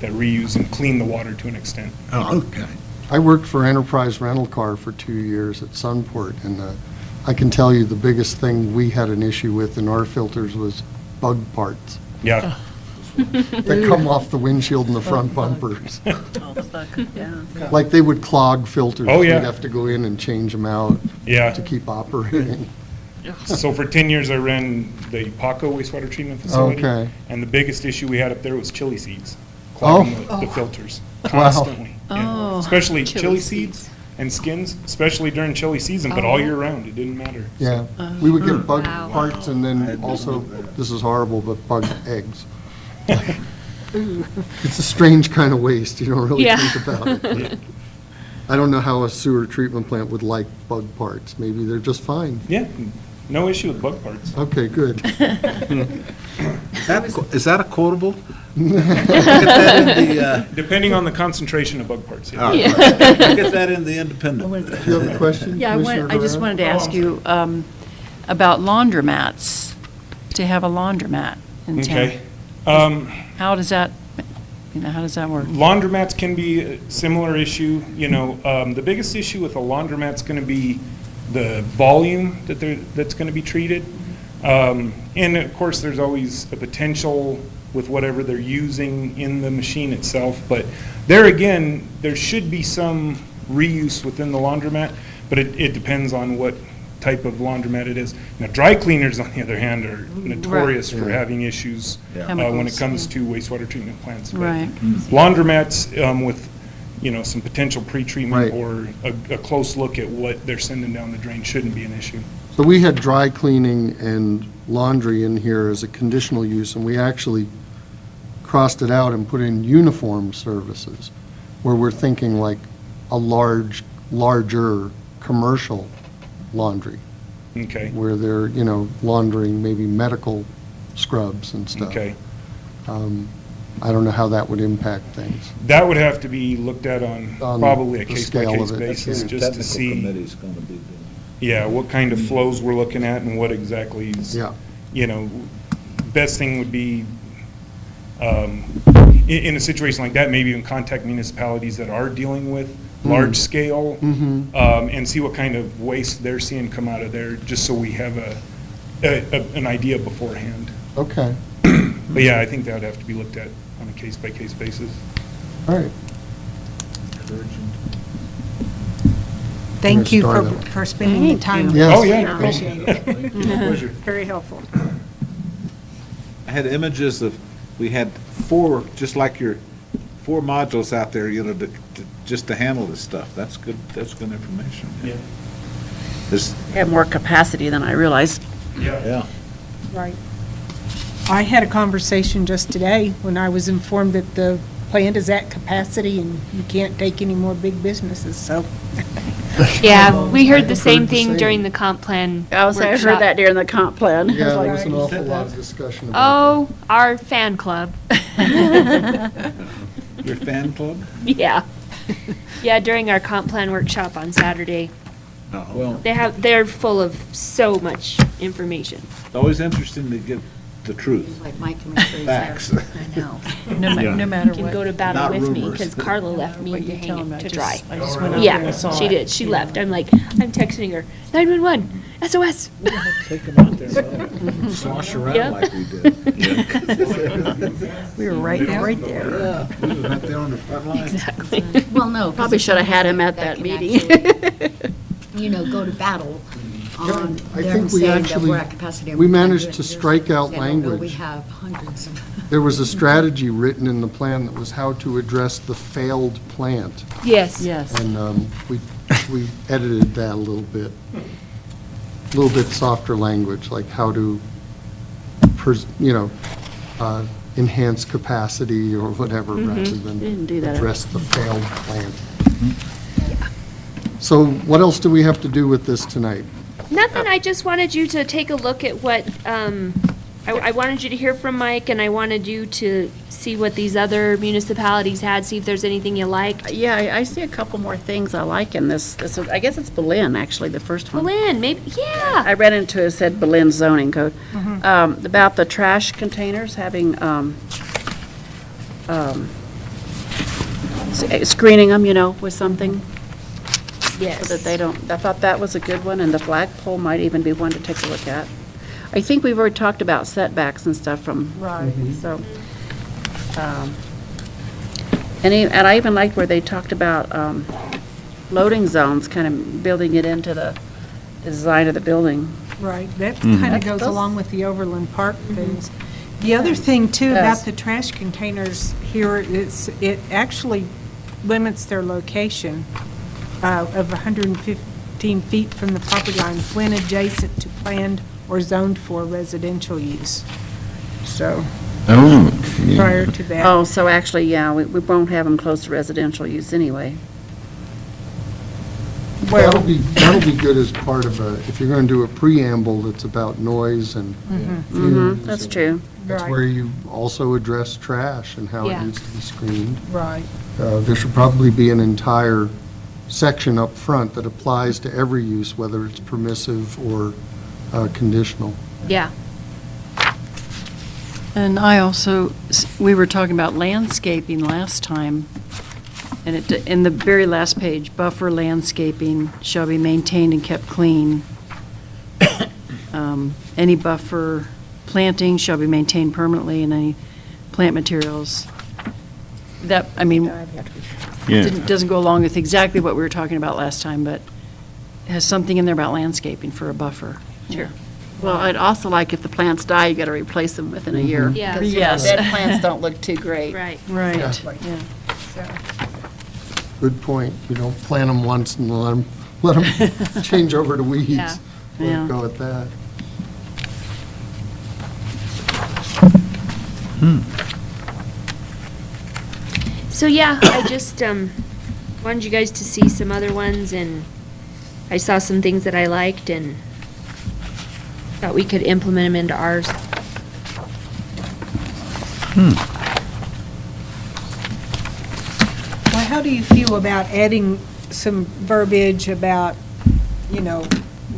Speaker 12: reuse and clean the water to an extent.
Speaker 2: Oh, okay.
Speaker 1: I worked for Enterprise Rental Car for 2 years at Sunport, and I can tell you the biggest thing we had an issue with in our filters was bug parts
Speaker 12: Yeah,
Speaker 1: that come off the windshield and the front bumpers.
Speaker 7: Oh, the buck, yeah.
Speaker 1: Like they would clog filters.
Speaker 12: Oh, yeah.
Speaker 1: We'd have to go in and change them out
Speaker 12: yeah.
Speaker 1: to keep operating.
Speaker 12: So for 10 years, I ran the Paco wastewater treatment facility.
Speaker 1: Okay.
Speaker 12: And the biggest issue we had up there was chili seeds, clogging the filters constantly. Yeah.
Speaker 7: Oh.
Speaker 12: Especially
Speaker 7: Chili
Speaker 12: chili seeds and skins, especially during chili season, but all year round, it didn't matter.
Speaker 1: Yeah, we would get bug
Speaker 4: Wow.
Speaker 1: parts and then also, this is horrible, but bug eggs. It's a strange kind of waste, you don't really
Speaker 4: Yeah.
Speaker 1: think about it. I don't know how a sewer treatment plant would like bug parts, maybe they're just fine.
Speaker 12: Yeah, no issue with bug parts.
Speaker 1: Okay, good.
Speaker 10: Is that a quotable? Get that in the,
Speaker 12: Depending on the concentration of bug parts, yeah.
Speaker 10: get that in the independent.
Speaker 1: Do you have a question?
Speaker 7: Yeah,
Speaker 1: Commissioner
Speaker 7: I just
Speaker 1: Herrera?
Speaker 7: wanted to ask you about laundromats, to have a laundromat in town.
Speaker 12: Okay.
Speaker 7: How does that, how does that work?
Speaker 12: Laundromats can be a similar issue, you know, the biggest issue with a laundromat's gonna be the volume that's going to be treated. And of course, there's always a potential with whatever they're using in the machine itself. But there again, there should be some reuse within the laundromat, but it depends on what type of laundromat it is. Now, dry cleaners, on the other hand, are notorious for having issues when it
Speaker 7: Chemicals,
Speaker 12: comes to wastewater treatment plants. But
Speaker 7: Right.
Speaker 12: laundromats with, some potential
Speaker 1: Right.
Speaker 12: pretreatment or a close look at what they're sending down the drain shouldn't be an issue.
Speaker 1: So we had dry cleaning and laundry in here as a conditional use, and we actually crossed it out and put in uniform services, where we're thinking like a larger commercial laundry,
Speaker 12: Okay,
Speaker 1: where they're, laundering maybe medical scrubs and stuff.
Speaker 12: okay.
Speaker 1: I don't know how that would impact things.
Speaker 12: That would have to be looked at on
Speaker 1: On
Speaker 12: probably a
Speaker 1: the scale
Speaker 12: case-by-case
Speaker 1: of it.
Speaker 12: basis, just to see,
Speaker 10: Committee's going to be doing.
Speaker 12: yeah, what kind of flows we're looking at and what exactly is,
Speaker 1: Yeah.
Speaker 12: Best thing would be, in a situation like that, maybe even contact municipalities that are dealing with large scale, and see what kind of waste they're seeing come out of there, just so we have an idea beforehand.
Speaker 1: Okay,
Speaker 12: But yeah, I think that would have to be looked at on a case-by-case basis.
Speaker 1: all right.
Speaker 6: Thank you
Speaker 1: Start
Speaker 6: for spending the time. with
Speaker 1: Yes.
Speaker 6: us.
Speaker 12: Oh, yeah.
Speaker 6: We appreciate it.
Speaker 12: Pleasure.
Speaker 6: Very helpful.
Speaker 10: I had images of, we had 4, just like your 4 modules out there, just to handle this stuff. That's good information.
Speaker 12: Yeah.
Speaker 10: This,
Speaker 7: Have more capacity than I realized.
Speaker 10: yeah.
Speaker 6: Right. I had a conversation just today when I was informed that the plant is at capacity and you can't take any more big businesses, so.
Speaker 4: Yeah, we heard the
Speaker 1: I've
Speaker 4: same
Speaker 1: heard the
Speaker 4: thing
Speaker 1: same.
Speaker 4: during the comp plan
Speaker 7: I heard
Speaker 4: workshop.
Speaker 7: that during the comp plan.
Speaker 1: Yeah, there
Speaker 6: like-
Speaker 1: was an awful lot of discussion about
Speaker 4: Oh, our fan club.
Speaker 10: Your fan club?
Speaker 4: Yeah. Yeah, during our comp plan workshop on Saturday.
Speaker 10: Well,
Speaker 4: They're full of so much information.
Speaker 10: it's always interesting to get the truth.
Speaker 11: Like Mike can make sure he's there.
Speaker 10: Facts.
Speaker 11: I know.
Speaker 7: No matter
Speaker 4: You can
Speaker 7: what.
Speaker 4: go to battle
Speaker 10: Not
Speaker 4: with me
Speaker 10: rumors.
Speaker 4: because Carla left me
Speaker 7: What
Speaker 4: to
Speaker 7: you tell
Speaker 4: hang
Speaker 7: them,
Speaker 4: it
Speaker 7: I
Speaker 4: to dry.
Speaker 7: just went out there
Speaker 4: Yeah,
Speaker 7: and saw
Speaker 4: she
Speaker 7: it.
Speaker 4: did. She left. I'm like, I'm texting her, 911, SOS.
Speaker 10: Take them out there. Slosh
Speaker 4: Yep.
Speaker 10: around like we did.
Speaker 7: We were right there.
Speaker 10: Yeah, we were right there on the front lines.
Speaker 4: Exactly.
Speaker 11: Well, no. 'cause
Speaker 7: Probably
Speaker 11: it's
Speaker 7: should have had
Speaker 11: something
Speaker 7: him at
Speaker 11: that
Speaker 7: that
Speaker 11: can
Speaker 7: meeting.
Speaker 11: actually, go to battle on
Speaker 1: I
Speaker 11: them
Speaker 1: think we
Speaker 11: saying that
Speaker 1: actually-
Speaker 11: we're at capacity. and
Speaker 1: we
Speaker 11: can't do
Speaker 1: managed
Speaker 11: it.
Speaker 1: to
Speaker 11: Here's
Speaker 1: strike
Speaker 11: the
Speaker 1: out
Speaker 11: thing, although We
Speaker 1: language.
Speaker 11: have hundreds of.
Speaker 1: There was a strategy written in the plan that was how to address the failed plant.
Speaker 4: Yes.
Speaker 7: Yes.
Speaker 1: And we edited that a little bit softer language, like how to, enhance capacity or whatever, rather than
Speaker 7: Didn't do that.
Speaker 1: address the failed plant. So what else do we have to do with this tonight?
Speaker 4: Nothing, I just wanted you to take a look at what, I wanted you to hear from Mike, and I wanted you to see what these other municipalities had, see if there's anything you liked.
Speaker 7: Yeah, I see a couple more things I like in this. I guess it's Berlin, actually, the first one.
Speaker 4: Lynn, maybe, yeah.
Speaker 7: I read into it, said Berlin zoning code, about the trash containers having, screening them, with something,
Speaker 4: Yes.
Speaker 7: so that they don't, I thought that was a good one, and the flagpole might even be one to take a look at. I think we've already talked about setbacks and stuff from. Right. So, and I even liked where they talked about, loading zones, kind of building it into the design of the building.
Speaker 6: Right, that kind of goes
Speaker 7: Those-
Speaker 6: along with the Overland Park things. The other thing, too, about
Speaker 7: Yes.
Speaker 6: the trash containers here, it actually limits their location of 115 feet from the property line when adjacent to planned or zoned for residential use. So, prior to that.
Speaker 7: Oh, so actually, yeah, we won't have them close to residential use anyway.
Speaker 6: Well,
Speaker 1: That'll be good as part of if you're going to do a preamble that's about noise and fumes.
Speaker 7: That's true.
Speaker 1: That's
Speaker 6: Right.
Speaker 1: where you also address trash and how it
Speaker 4: Yeah.
Speaker 1: needs to be screened.
Speaker 6: Right.
Speaker 1: There should probably be an entire section up front that applies to every use, whether it's permissive or conditional.
Speaker 4: Yeah.
Speaker 7: And I also, we were talking about landscaping last time, And in the very last page, buffer landscaping shall be maintained and kept clean. Any buffer planting shall be maintained permanently, and any plant materials. That, I mean, doesn't go along with exactly what we were talking about last time, but has something in there about landscaping for a buffer.
Speaker 4: Sure.
Speaker 13: Well, I'd also like if the plants die, you got to replace them within a year.
Speaker 4: Yeah.
Speaker 13: 'Cause,
Speaker 7: Yes.
Speaker 13: dead plants don't look too great.
Speaker 4: Right.
Speaker 7: Right,
Speaker 1: Yeah.
Speaker 7: yeah.
Speaker 1: Good point. You don't plant them once and let them change over to weeds.
Speaker 4: Yeah.
Speaker 7: Yeah.
Speaker 1: Go with that.
Speaker 4: So yeah, I just wanted you guys to see some other ones, and I saw some things that I liked and thought we could implement them into ours.
Speaker 6: Well, how do you feel about adding some verbiage about,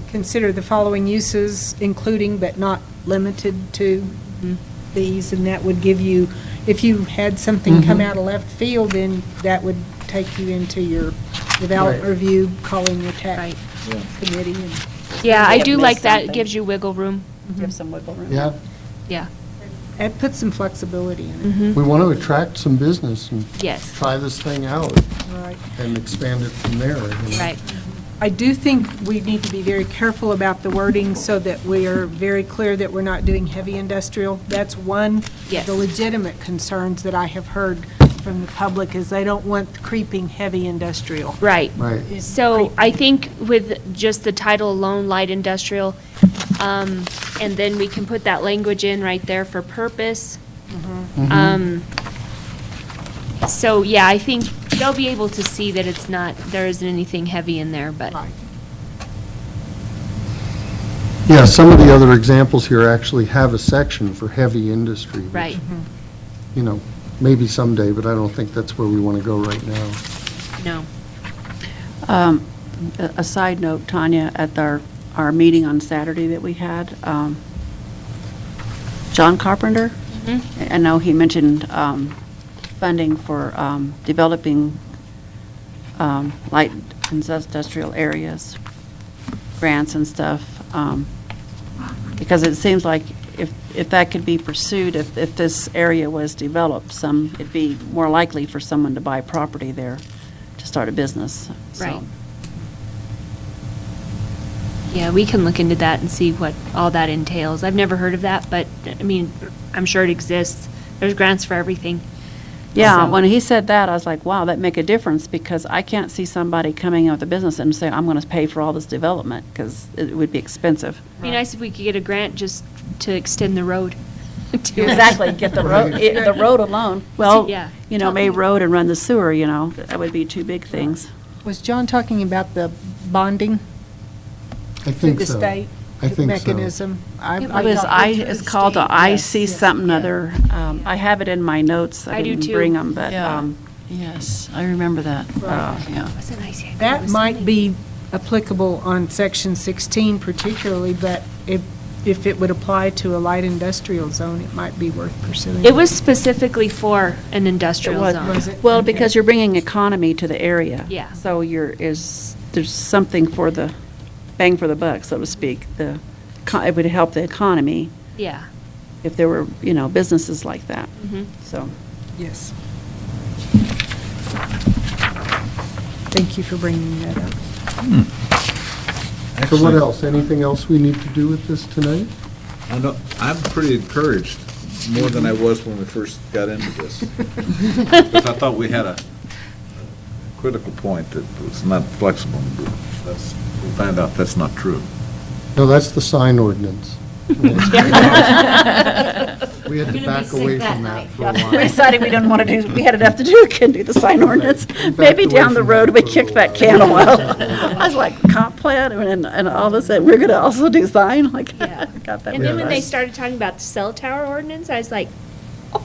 Speaker 6: consider the following uses, including but not limited to these, and that would give you, if you had something come out of left field, then that would take you into your development
Speaker 1: Right.
Speaker 6: review, calling your tax
Speaker 4: Right.
Speaker 6: committee. And
Speaker 4: Yeah, I
Speaker 13: have
Speaker 4: do
Speaker 13: missed
Speaker 4: like that. It
Speaker 13: something.
Speaker 4: gives you wiggle room.
Speaker 13: Give some wiggle room.
Speaker 1: Yeah,
Speaker 4: Yeah.
Speaker 6: that puts some flexibility in
Speaker 4: Mm-hmm.
Speaker 1: we want to attract some business and
Speaker 4: Yes.
Speaker 1: try this thing out
Speaker 6: it. Right.
Speaker 1: and expand it from there.
Speaker 4: Right.
Speaker 6: I do think we need to be very careful about the wording so that we are very clear that we're not doing heavy industrial. That's one of
Speaker 4: Yes.
Speaker 6: the legitimate concerns that I have heard from the public, is they don't want creeping heavy industrial.
Speaker 4: Right.
Speaker 1: Right.
Speaker 4: So I think with just the title alone, light industrial, and then we can put that language in right there for purpose. So, yeah, I think they'll be able to see that it's not, there isn't anything heavy in there, but,
Speaker 6: Right.
Speaker 1: Yeah, some of the other examples here actually have a section for heavy industry. which,
Speaker 4: right.
Speaker 1: Maybe someday, but I don't think that's where we want to go right now.
Speaker 4: No.
Speaker 7: A side note, Tanya, at our meeting on Saturday that we had, John Carpenter, I know he mentioned funding for developing light industrial areas, grants and stuff, because it seems like if that could be pursued, if this area was developed, it'd be more likely for someone to buy property there to start a business. so.
Speaker 4: Right. Yeah, we can look into that and see what all that entails. I've never heard of that, but, I mean, I'm sure it exists. There's grants for everything.
Speaker 7: Yeah,
Speaker 4: So-
Speaker 7: when he said that, I was like, wow, that make a difference, because I can't see somebody coming out with a business and saying, I'm going to pay for all this development, because it would be expensive.
Speaker 4: Be nice if we could get a grant just to extend the road.
Speaker 13: Exactly, get the road, the road alone.
Speaker 7: Well,
Speaker 4: Yeah.
Speaker 7: May road and run the sewer, that would be two big things.
Speaker 6: Was John talking about the bonding
Speaker 1: I
Speaker 6: through
Speaker 1: think
Speaker 6: the
Speaker 1: so.
Speaker 6: state
Speaker 1: I think so.
Speaker 6: mechanism?
Speaker 7: It was, it's called a IC something other. I have it in my notes.
Speaker 4: I do
Speaker 7: didn't
Speaker 4: too.
Speaker 7: bring them, but,
Speaker 13: Yeah. Yes, I remember that. Yeah.
Speaker 4: That's a nice idea.
Speaker 6: That might be applicable on Section 16 particularly, but if it would apply to a light industrial zone, it might be worth pursuing.
Speaker 4: It was specifically for an industrial
Speaker 7: was-
Speaker 4: zone.
Speaker 6: Was it?
Speaker 7: well,
Speaker 6: Okay.
Speaker 7: because you're bringing economy to the area.
Speaker 4: Yeah.
Speaker 7: So there's something for the bang for the buck, so to speak. It would help the economy
Speaker 4: Yeah.
Speaker 7: if there were, businesses like that.
Speaker 4: Mhm.
Speaker 7: So,
Speaker 6: Yes. Thank you for bringing that up.
Speaker 1: So what else? Anything else we need to do with this tonight?
Speaker 10: I'm pretty encouraged, more than I was when we first got into this. Because I thought we had a critical point that was not flexible. We found out that's not true.
Speaker 1: No, that's the sign ordinance. We had to back away from that for a
Speaker 13: We
Speaker 1: while.
Speaker 13: decided we didn't want to do, we had enough to do, couldn't do the sign ordinance.
Speaker 1: backed
Speaker 13: Maybe
Speaker 1: away
Speaker 13: down the
Speaker 1: from
Speaker 13: road,
Speaker 1: that
Speaker 13: we
Speaker 1: for a
Speaker 13: kicked that
Speaker 1: little
Speaker 13: can a
Speaker 1: while.
Speaker 13: while. I was like, comp plan, and all of a sudden, we're going to also do sign, like,
Speaker 4: Yeah.
Speaker 13: got that.
Speaker 4: And then when they
Speaker 1: that's-
Speaker 4: started talking about the cell tower ordinance, I was like,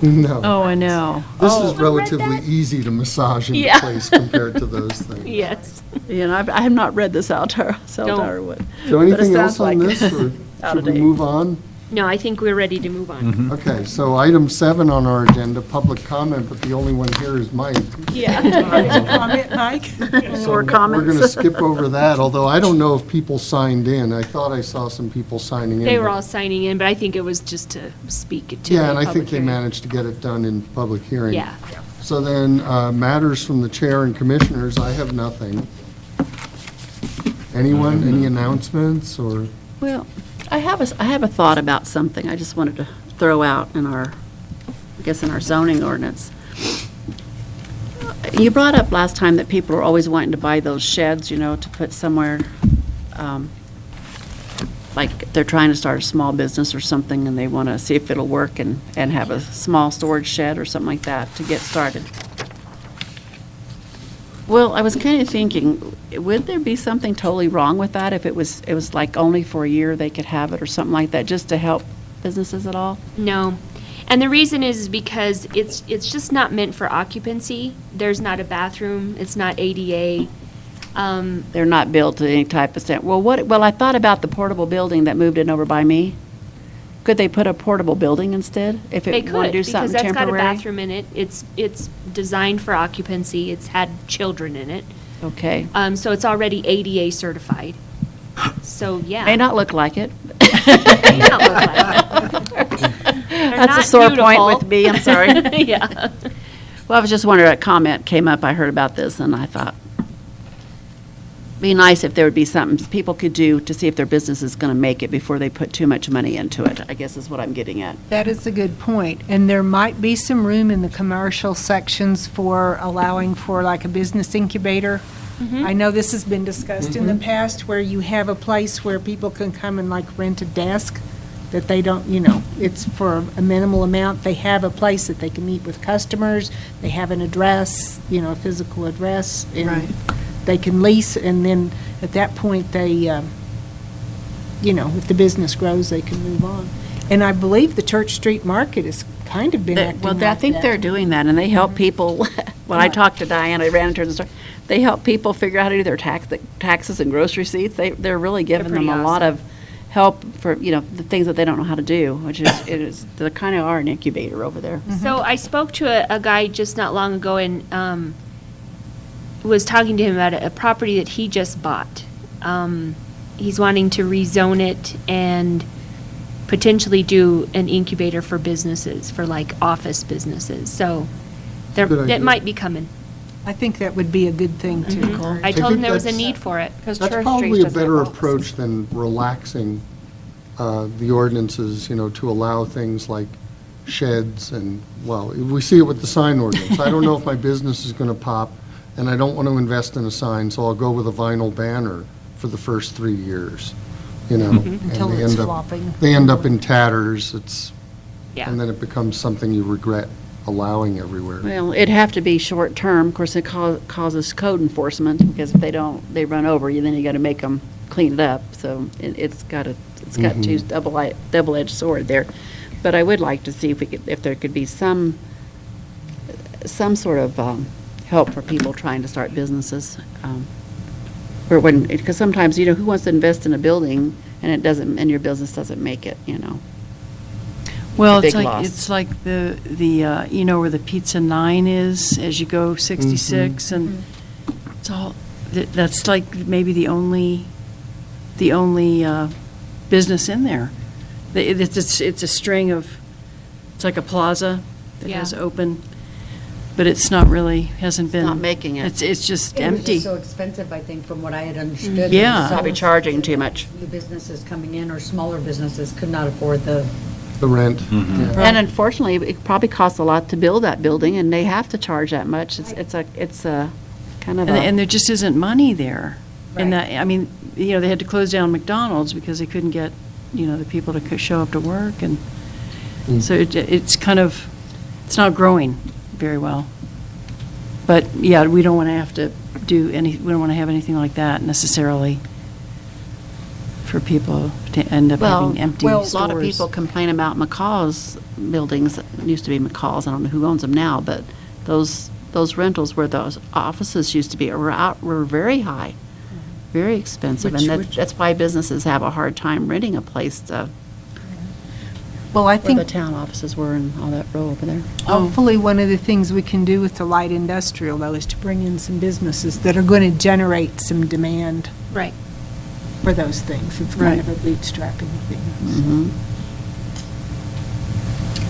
Speaker 1: No.
Speaker 7: oh, I know.
Speaker 1: This
Speaker 4: Oh.
Speaker 1: is relatively easy to massage into
Speaker 4: Yeah.
Speaker 1: place compared to those things.
Speaker 4: yes.
Speaker 7: I have not read the cell tower
Speaker 4: Don't.
Speaker 7: one.
Speaker 1: So
Speaker 7: But it
Speaker 1: anything else
Speaker 7: sounds
Speaker 1: on
Speaker 7: like
Speaker 1: this, or
Speaker 7: out
Speaker 1: should
Speaker 7: of
Speaker 1: we
Speaker 7: date.
Speaker 1: move on?
Speaker 4: No, I think we're ready to move on.
Speaker 1: Okay, so item 7 on our agenda, public comment, but the only one here is Mike.
Speaker 6: Comment, Mike?
Speaker 1: So
Speaker 13: More
Speaker 1: We're
Speaker 13: comments?
Speaker 1: going to skip over that, although I don't know if people signed in. I thought I saw some people signing in.
Speaker 4: They were
Speaker 1: but-
Speaker 4: all signing in, but I think it was just to speak to the
Speaker 1: Yeah, and I
Speaker 4: public
Speaker 1: think they
Speaker 4: hearing.
Speaker 1: managed to get it done in public hearing.
Speaker 4: Yeah.
Speaker 1: So then, matters from the chair and commissioners, I have nothing. Anyone, any announcements, or?
Speaker 13: Well, I have a thought about something I just wanted to throw out in our, I guess in our zoning ordinance. You brought up last time that people are always wanting to buy those sheds, to put somewhere, like they're trying to start a small business or something and they want to see if it'll work and have a small storage shed or something like that to get started. Well, I was kind of thinking, would there be something totally wrong with that if it was like only for a year they could have it or something like that, just to help businesses at all?
Speaker 4: No. And the reason is because it's just not meant for occupancy. There's not a bathroom, it's not ADA.
Speaker 13: They're not built to any type of standard. Well, I thought about the portable building that moved in over by me. Could they put a portable building instead if
Speaker 4: They
Speaker 13: it wanted
Speaker 4: could,
Speaker 13: to do
Speaker 4: because
Speaker 13: something
Speaker 4: that's got a
Speaker 13: temporary?
Speaker 4: bathroom in it. It's designed for occupancy. It's had children in it.
Speaker 13: Okay.
Speaker 4: So it's already ADA certified. So, yeah.
Speaker 13: May not look like it.
Speaker 4: May not look like it. They're
Speaker 13: That's a
Speaker 4: not
Speaker 13: sore point
Speaker 4: beautiful.
Speaker 13: with me, I'm sorry.
Speaker 4: Yeah.
Speaker 13: Well, I was just wondering, a comment came up, I heard about this, and I thought, be nice if there would be something people could do to see if their business is going to make it before they put too much money into it, I guess is what I'm getting at.
Speaker 6: That is a good point. And there might be some room in the commercial sections for allowing for like a business incubator. I know this has been discussed in the past, where you have a place where people can come and like rent a desk that they don't, it's for a minimal amount. They have a place that they can meet with customers. They have an address, a physical address. And they can lease, and then at that point, they, if the business grows, they can move on. And I believe the Church Street Market has kind of been acting
Speaker 13: Well,
Speaker 6: like
Speaker 13: I think
Speaker 6: that.
Speaker 13: they're doing that, and they help people, when I talked to Diana, I ran into her in the store, they help people figure out how to do their taxes and grocery receipts. They're really giving them
Speaker 4: pretty
Speaker 13: a lot of help for, the things that they don't know how to do, which is, they kind of are an incubator over there.
Speaker 4: So I spoke to a guy just not long ago and was talking to him about a property that he just bought. He's wanting to rezone it and potentially do an incubator for businesses, for like office businesses. So
Speaker 1: Good idea.
Speaker 4: that might be coming.
Speaker 6: I think that would be a good thing to encourage.
Speaker 4: I told him
Speaker 1: think
Speaker 4: there was a
Speaker 1: that's-
Speaker 4: need for it.
Speaker 1: That's probably a better approach than relaxing the ordinances, to allow things like sheds and, well, we see it with the sign ordinance. I don't know if my business is going to pop, and I don't want to invest in a sign, so I'll go with a vinyl banner for the first 3 years, and
Speaker 6: Until
Speaker 1: they
Speaker 6: it's
Speaker 1: end up-
Speaker 6: flopping.
Speaker 1: They end up in tatters,
Speaker 4: Yeah.
Speaker 1: and then it becomes something you regret allowing everywhere.
Speaker 13: Well, it'd have to be short-term. Of course, it causes code enforcement, because if they don't, they run over you, then you got to make them clean it up. So it's got two double-edged sword there. But I would like to see if there could be some sort of help for people trying to start businesses. Because sometimes, who wants to invest in a building and your business doesn't make it,
Speaker 7: Well,
Speaker 13: Big
Speaker 7: it's like,
Speaker 13: loss.
Speaker 7: it's like the where the Pizza 9 is, as you go 66, and it's all, that's like maybe the only business in there. It's a string of, it's like a plaza that has
Speaker 4: Yeah.
Speaker 7: open, but it's not really, hasn't been.
Speaker 13: not making it.
Speaker 7: It's just
Speaker 11: It was
Speaker 7: empty.
Speaker 11: just so expensive, I think, from what I had understood.
Speaker 7: Yeah.
Speaker 11: So
Speaker 13: Probably charging too much.
Speaker 11: New businesses coming in, or smaller businesses could not afford the
Speaker 1: The rent.
Speaker 10: Mm-hmm.
Speaker 1: Yeah.
Speaker 13: And unfortunately, it probably costs a lot to build that building, and they have to charge that much. It's a kind of
Speaker 7: And
Speaker 13: a,
Speaker 7: there just isn't money there. And
Speaker 11: Right.
Speaker 7: that, I mean, they had to close down McDonald's because they couldn't get, the people to show up to work, and so it's kind of, it's not growing very well. But, yeah, we don't want to have to we don't want to have anything like that necessarily for people to end up
Speaker 13: well,
Speaker 7: having empty
Speaker 13: a
Speaker 7: stores.
Speaker 13: lot of people complain about McCaw's buildings. It used to be McCaw's. I don't know who owns them now, but those rentals where those offices used to be were very high, very expensive. And that's why businesses have a hard time renting a place to.
Speaker 6: Well, I
Speaker 13: Where the
Speaker 6: think
Speaker 13: town offices were and all that row over there.
Speaker 6: hopefully one of the things we can do with the light industrial, though, is to bring in some businesses that are going to generate some demand
Speaker 4: Right.
Speaker 6: for those things. It's kind of a bootstrapping thing.
Speaker 13: Mhm.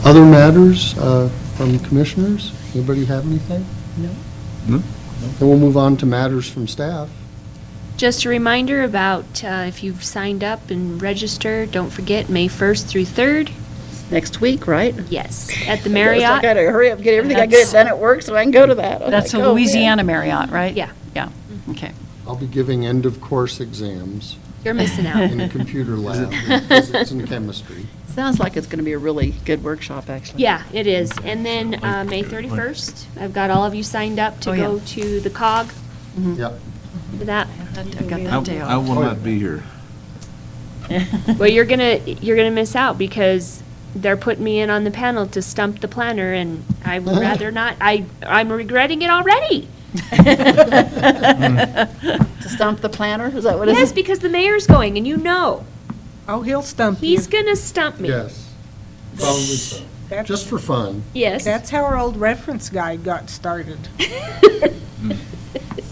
Speaker 1: Other matters from commissioners? Anybody have anything?
Speaker 6: No.
Speaker 10: No.
Speaker 1: Then we'll move on to matters from staff.
Speaker 4: Just a reminder about if you've signed up and registered, don't forget, May 1st through 3rd.
Speaker 13: Next week, right?
Speaker 4: Yes, at the
Speaker 13: I
Speaker 4: Marriott.
Speaker 13: gotta hurry up, get everything I get done at work so I can go to that. I'm
Speaker 7: That's
Speaker 13: like,
Speaker 7: the
Speaker 13: oh, man.
Speaker 7: Louisiana Marriott, right?
Speaker 4: Yeah.
Speaker 7: Yeah, okay.
Speaker 1: I'll be giving end-of-course exams
Speaker 4: You're missing out.
Speaker 1: in a computer lab, in physics and chemistry.
Speaker 13: Sounds like it's gonna be a really good workshop, actually.
Speaker 4: Yeah, it is. And then May 31st, I've got all of you signed up to
Speaker 7: Oh, yeah.
Speaker 4: go to the COG
Speaker 1: Yep.
Speaker 4: for that.
Speaker 7: I got that day
Speaker 10: I
Speaker 7: off.
Speaker 10: will not be here.
Speaker 4: Well, you're gonna miss out because they're putting me in on the panel to stump the planner, and I would rather not. I'm regretting it already.
Speaker 13: To stump the planner, is that what it is?
Speaker 4: Yes, because the mayor's going, and you know,
Speaker 6: Oh, he'll stump you.
Speaker 4: he's gonna stump me.
Speaker 1: Yes. Probably so. Just for fun.
Speaker 4: Yes.
Speaker 6: That's how our old reference guide got started.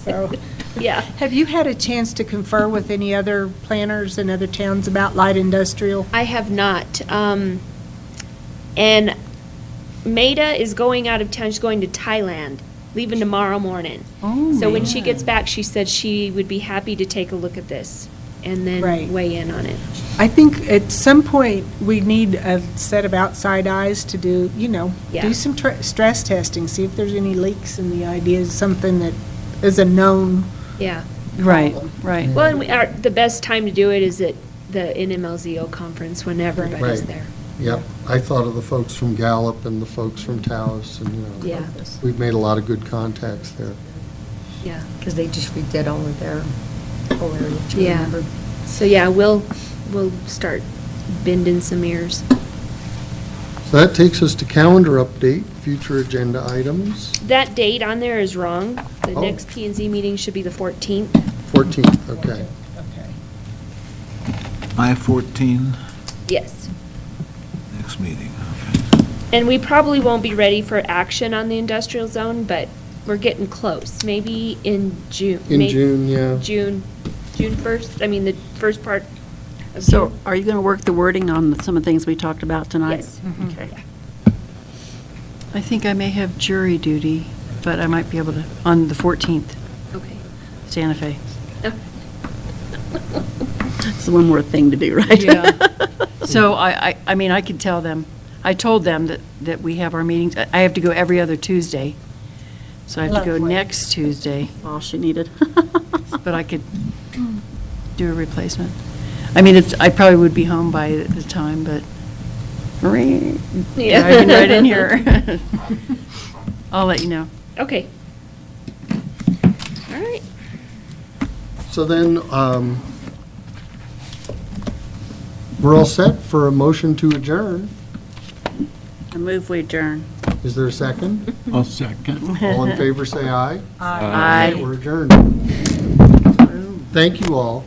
Speaker 6: So,
Speaker 4: Yeah.
Speaker 6: have you had a chance to confer with any other planners in other towns about light industrial?
Speaker 4: I have not. And Maida is going out of town. She's going to Thailand, leaving tomorrow morning.
Speaker 7: Oh,
Speaker 4: So when she
Speaker 7: man.
Speaker 4: gets back, she said she would be happy to take a look at this and then
Speaker 6: Right.
Speaker 4: weigh in on it.
Speaker 6: I think at some point, we need a set of outside eyes to do,
Speaker 4: Yeah.
Speaker 6: do some stress testing, see if there's any leaks in the ideas, something that is a known.
Speaker 4: Yeah.
Speaker 7: Right, right.
Speaker 4: Well, and the best time to do it is at the NMLZO conference when everybody's
Speaker 1: Right.
Speaker 4: there.
Speaker 1: Yep. I thought of the folks from Gallup and the folks from Taos, and,
Speaker 4: Yeah.
Speaker 1: we've made a lot of good contacts there.
Speaker 4: Yeah.
Speaker 11: Because they just redid all of their whole area, too,
Speaker 4: Yeah.
Speaker 11: remember?
Speaker 4: So yeah, we'll start bending some ears.
Speaker 1: So that takes us to calendar update, future agenda items,
Speaker 4: That date on there is wrong. The
Speaker 1: Oh.
Speaker 4: next P and Z meeting should be the 14th.
Speaker 1: 14th, okay.
Speaker 10: I-14,
Speaker 4: Yes.
Speaker 10: next meeting.
Speaker 4: And we probably won't be ready for action on the industrial zone, but we're getting close. Maybe in June.
Speaker 1: In June, yeah.
Speaker 4: June 1st, I mean, the first part of
Speaker 13: So
Speaker 4: June.
Speaker 13: are you gonna work the wording on some of the things we talked about tonight?
Speaker 4: Yes.
Speaker 13: Okay.
Speaker 7: I think I may have jury duty, but I might be able to, on the 14th,
Speaker 4: Okay.
Speaker 7: Santa Fe.
Speaker 13: It's one more thing to do, right?
Speaker 7: Yeah. So I mean, I could tell them, I told them that we have our meetings, I have to go every other Tuesday. So I have to go
Speaker 6: Lovely.
Speaker 7: next Tuesday,
Speaker 13: All she needed.
Speaker 7: but I could do a replacement. I mean, I probably would be home by the time, but driving right in here. I'll let you know.
Speaker 4: Okay. All right.
Speaker 1: So then, we're all set for a motion to adjourn.
Speaker 13: I move we adjourn.
Speaker 1: Is there a second?
Speaker 10: I'll second.
Speaker 1: All in favor, say aye.
Speaker 13: Aye.
Speaker 1: We're adjourned. Thank you all.